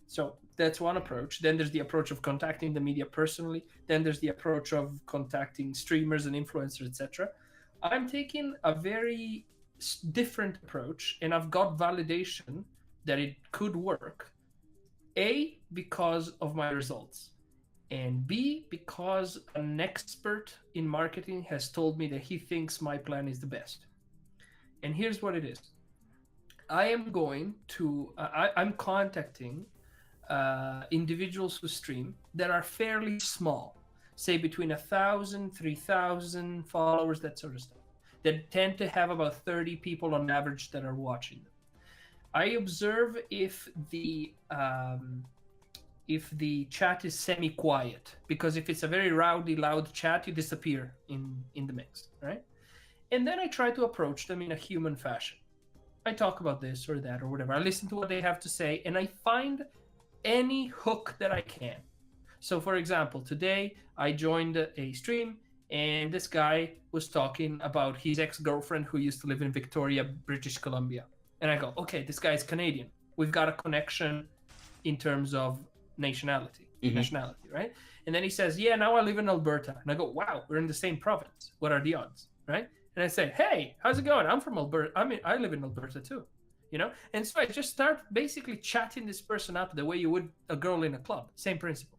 [SPEAKER 2] So that's one approach. Then there's the approach of contacting the media personally. Then there's the approach of contacting streamers and influencers, etc. I'm taking a very different approach, and I've got validation that it could work. A, because of my results, and B, because an expert in marketing has told me that he thinks my plan is the best. And here's what it is. I'm contacting individuals who stream that are fairly small, say between 1,000, 3,000 followers, that sort of stuff, that tend to have about 30 people on average that are watching them. I observe if the chat is semi-quiet, because if it's a very rowdy, loud chat, you disappear in the mix, right? And then I try to approach them in a human fashion. I talk about this or that or whatever. I listen to what they have to say, and I find any hook that I can. So, for example, today I joined a stream, and this guy was talking about his ex-girlfriend who used to live in Victoria, British Columbia. And I go, okay, this guy is Canadian. We've got a connection in terms of nationality, right? And then he says, yeah, now I live in Alberta. And I go, wow, we're in the same province. What are the odds, right? And I say, hey, how's it going? I'm from Alberta. I live in Alberta too, And so I just start basically chatting this person up the way you would a girl in a club. Same principle,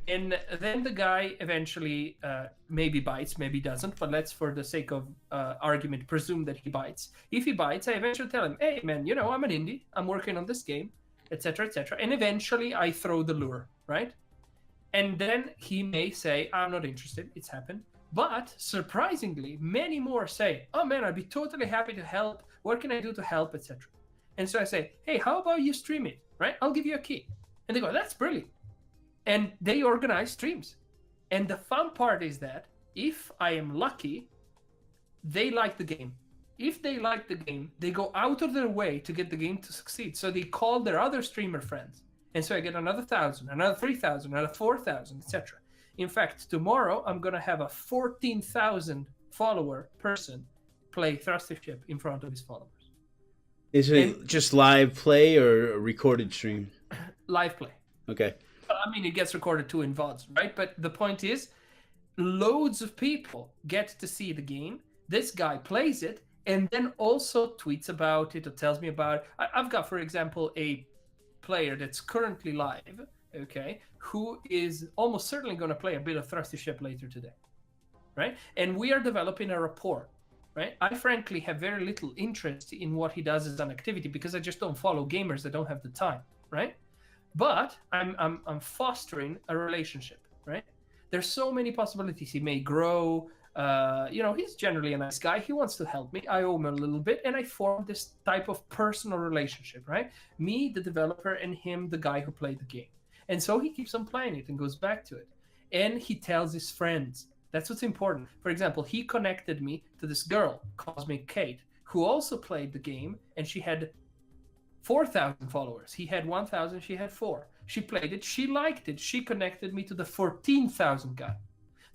[SPEAKER 2] And then the guy eventually maybe bites, maybe doesn't, but let's, for the sake of argument, presume that he bites. If he bites, I eventually tell him, hey, man, I'm an indie. I'm working on this game, etc., etc. And eventually I throw the lure, right? And then he may say, I'm not interested. It's happened. But surprisingly, many more say, oh, man, I'd be totally happy to help. What can I do to help, etc.? And so I say, hey, how about you stream it, right? I'll give you a key. And they go, that's brilliant. And they organize streams. And the fun part is that if I am lucky, they like the game. If they like the game, they go out of their way to get the game to succeed. So they call their other streamer friends. And so I get another 1,000, another 3,000, another 4,000, etc. In fact, tomorrow I'm going to have a 14,000 follower person play Thrusty Ship in front of his followers.
[SPEAKER 1] Is it just live play or a recorded stream?
[SPEAKER 2] Live play.
[SPEAKER 1] Okay.
[SPEAKER 2] I mean, it gets recorded too in VODs, right? But the point is, loads of people get to see the game. This guy plays it and then also tweets about it or tells me about it. I've got, for example, a player that's currently live, okay, who is almost certainly going to play a bit of Thrusty Ship later today, right? And we are developing a rapport, right? I frankly have very little interest in what he does as an activity because I just don't follow gamers that don't have the time, right? But I'm fostering a relationship, right? There's so many possibilities. He may grow. He's generally a nice guy. He wants to help me. I owe him a little bit, and I form this type of personal relationship, right? Me, the developer, and him, the guy who played the game. And so he keeps on playing it and goes back to it. And he tells his friends. That's what's important. For example, he connected me to this girl, Cosmic Kate, who also played the game, and she had 4,000 followers. He had 1,000, she had 4. She played it, she liked it. She connected me to the 14,000 guy.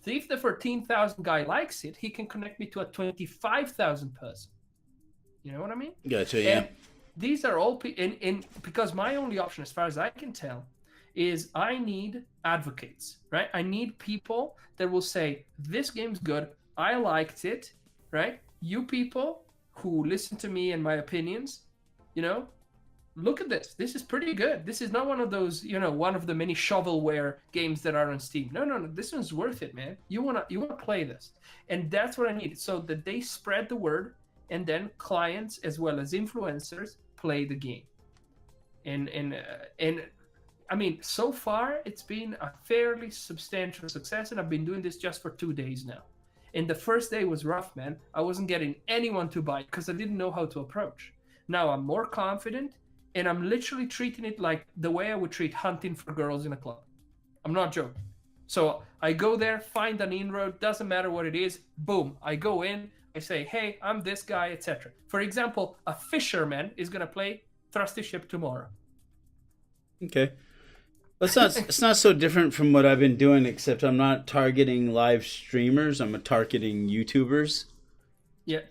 [SPEAKER 2] So if the 14,000 guy likes it, he can connect me to a 25,000 person. You know what I mean?
[SPEAKER 1] Gotcha, yeah.
[SPEAKER 2] And these are all, because my only option, as far as I can tell, is I need advocates, right? I need people that will say, this game's good, I liked it, right? You people who listen to me and my opinions, look at this. This is pretty good. This is not one of those, one of the many shovelware games that are on Steam. No. This one's worth it, man. You wanna play this, and that's what I need. So that they spread the word, and then clients as well as influencers play the game. And I mean, so far it's been a fairly substantial success, and I've been doing this just for 2 days now. And the first day was rough, man. I wasn't getting anyone to buy it because I didn't know how to approach. Now I'm more confident. And I'm literally treating it like the way I would treat hunting for girls in a club. I'm not joking. So I go there, find an inroad, doesn't matter what it is, boom. I go in, I say, hey, I'm this guy, etc. For example, a fisherman is going to play Thrusty Ship tomorrow.
[SPEAKER 1] Okay. Well, it's not so different from what I've been doing, except I'm not targeting live streamers. I'm targeting YouTubers.
[SPEAKER 2] Yeah.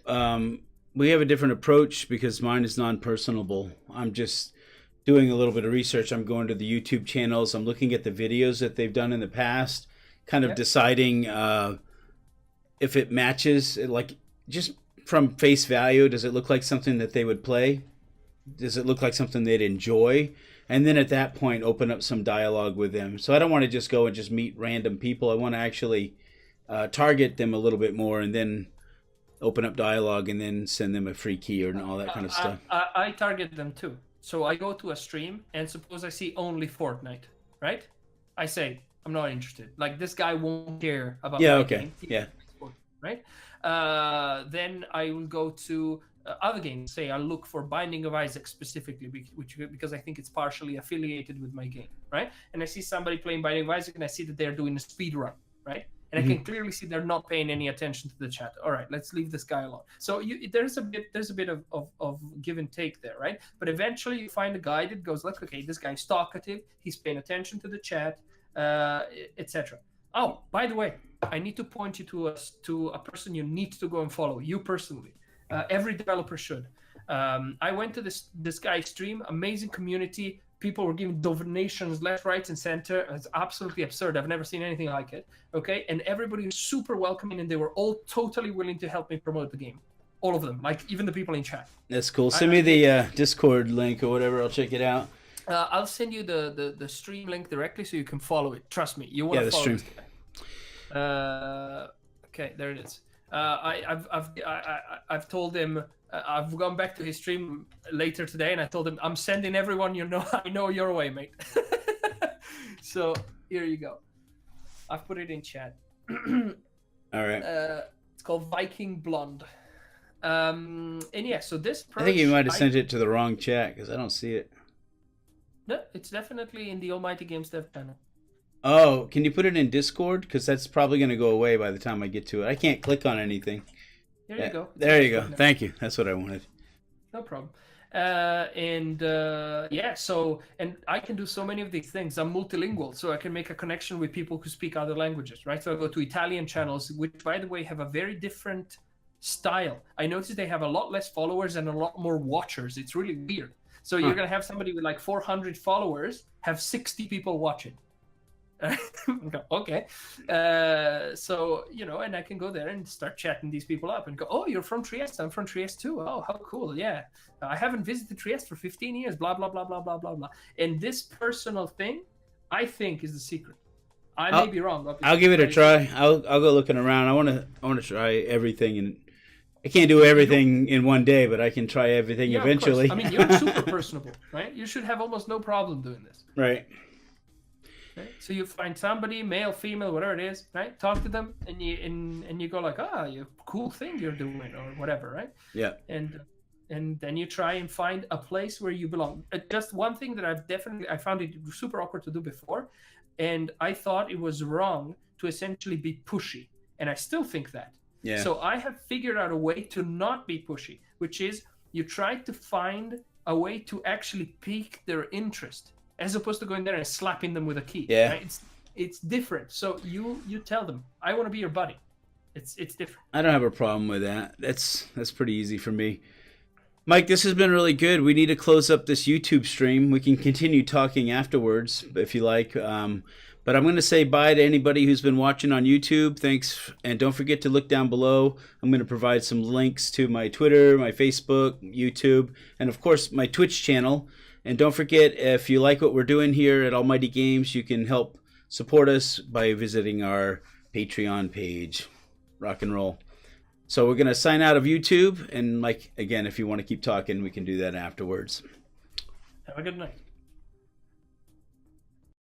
[SPEAKER 1] We have a different approach because mine is non-personable. I'm just doing a little bit of research. I'm going to the YouTube channels. I'm looking at the videos that they've done in the past, kind of deciding if it matches, like just from face value, does it look like something that they would play? Does it look like something they'd enjoy? And then at that point, open up some dialogue with them. So I don't want to just go and just meet random people. I want to actually target them a little bit more and then open up dialogue and then send them a free key or all that kind of stuff.
[SPEAKER 2] I target them too. So I go to a stream and suppose I see only Fortnite, right? I say, I'm not interested. Like, this guy won't care about my game.
[SPEAKER 1] Yeah.
[SPEAKER 2] Right? Then I will go to other games. Say I'll look for Binding of Isaac specifically, because I think it's partially affiliated with my game, right? And I see somebody playing Binding of Isaac and I see that they're doing a speed run, right? And I can clearly see they're not paying any attention to the chat. All right, let's leave this guy alone. So there's a bit of give and take there, right? But eventually you find a guy that goes like, okay, this guy's talkative, he's paying attention to the chat, etc. Oh, by the way, I need to point you to a person you need to go and follow. You personally, every developer should. I went to this guy's stream, amazing community. People were giving donations left, right, and center. It's absolutely absurd. I've never seen anything like it. Okay, and everybody was super welcoming, and they were all totally willing to help me promote the game. All of them, like even the people in chat.
[SPEAKER 1] That's cool. Send me the Discord link or whatever. I'll check it out.
[SPEAKER 2] I'll send you the stream link directly so you can follow it. Trust me, you want to follow this guy. Okay, there it is. I've told him. I've gone back to his stream later today, and I told him I'm sending everyone I know your way, mate. So here you go. I've put it in chat.
[SPEAKER 1] All right.
[SPEAKER 2] It's called Viking Blonde. And yeah, so this approach,
[SPEAKER 1] I think you might have sent it to the wrong chat because I don't see it.
[SPEAKER 2] No, it's definitely in the Almighty Games dev channel.
[SPEAKER 1] Oh, can you put it in Discord? Because that's probably going to go away by the time I get to it. I can't click on anything.
[SPEAKER 2] There you go.
[SPEAKER 1] There you go. Thank you. That's what I wanted.
[SPEAKER 2] No problem. Yeah, so, and I can do so many of these things. I'm multilingual, so I can make a connection with people who speak other languages, right? So I go to Italian channels, which, by the way, have a very different style. I noticed they have a lot less followers and a lot more watchers. It's really weird. So you're going to have somebody with like 400 followers have 60 people watching. Go, okay. So, you know, and I can go there and start chatting these people up and go, oh, you're from Trieste. I'm from Trieste too. Oh, how cool. Yeah. I haven't visited Trieste for 15 years, blah, blah, blah, blah, blah, blah, blah. And this personal thing, I think, is the secret. I may be wrong. Obviously.
[SPEAKER 1] I'll give it a try. I'll go looking around. I want to try everything, and I can't do everything in one day, but I can try everything eventually.
[SPEAKER 2] I mean, you're super personable, right? You should have almost no problem doing this.
[SPEAKER 1] Right.
[SPEAKER 2] Right? So you find somebody, male, female, whatever it is, right? Talk to them, and you go like, you cool thing you're doing, or whatever, right?
[SPEAKER 1] Yeah.
[SPEAKER 2] And then you try and find a place where you belong. Just one thing that I found it super awkward to do before, and I thought it was wrong to essentially be pushy, and I still think that.
[SPEAKER 1] Yeah.
[SPEAKER 2] So I have figured out a way to not be pushy, which is you try to find a way to actually pique their interest, as opposed to going there and slapping them with a key.
[SPEAKER 1] Yeah.
[SPEAKER 2] Right? It's different. So you tell them, I want to be your buddy. It's different.
[SPEAKER 1] I don't have a problem with that. That's pretty easy for me. Mike, this has been really good. We need to close up this YouTube stream. We can continue talking afterwards if you like. But I'm going to say bye to anybody who's been watching on YouTube. Thanks. And don't forget to look down below. I'm going to provide some links to my Twitter, my Facebook, YouTube, and of course my Twitch channel. And don't forget, if you like what we're doing here at Almighty Games, you can help support us by visiting our Patreon page. Rock and roll. So we're going to sign out of YouTube. And Mike, again, if you want to keep talking, we can do that afterwards.
[SPEAKER 2] Have a good night.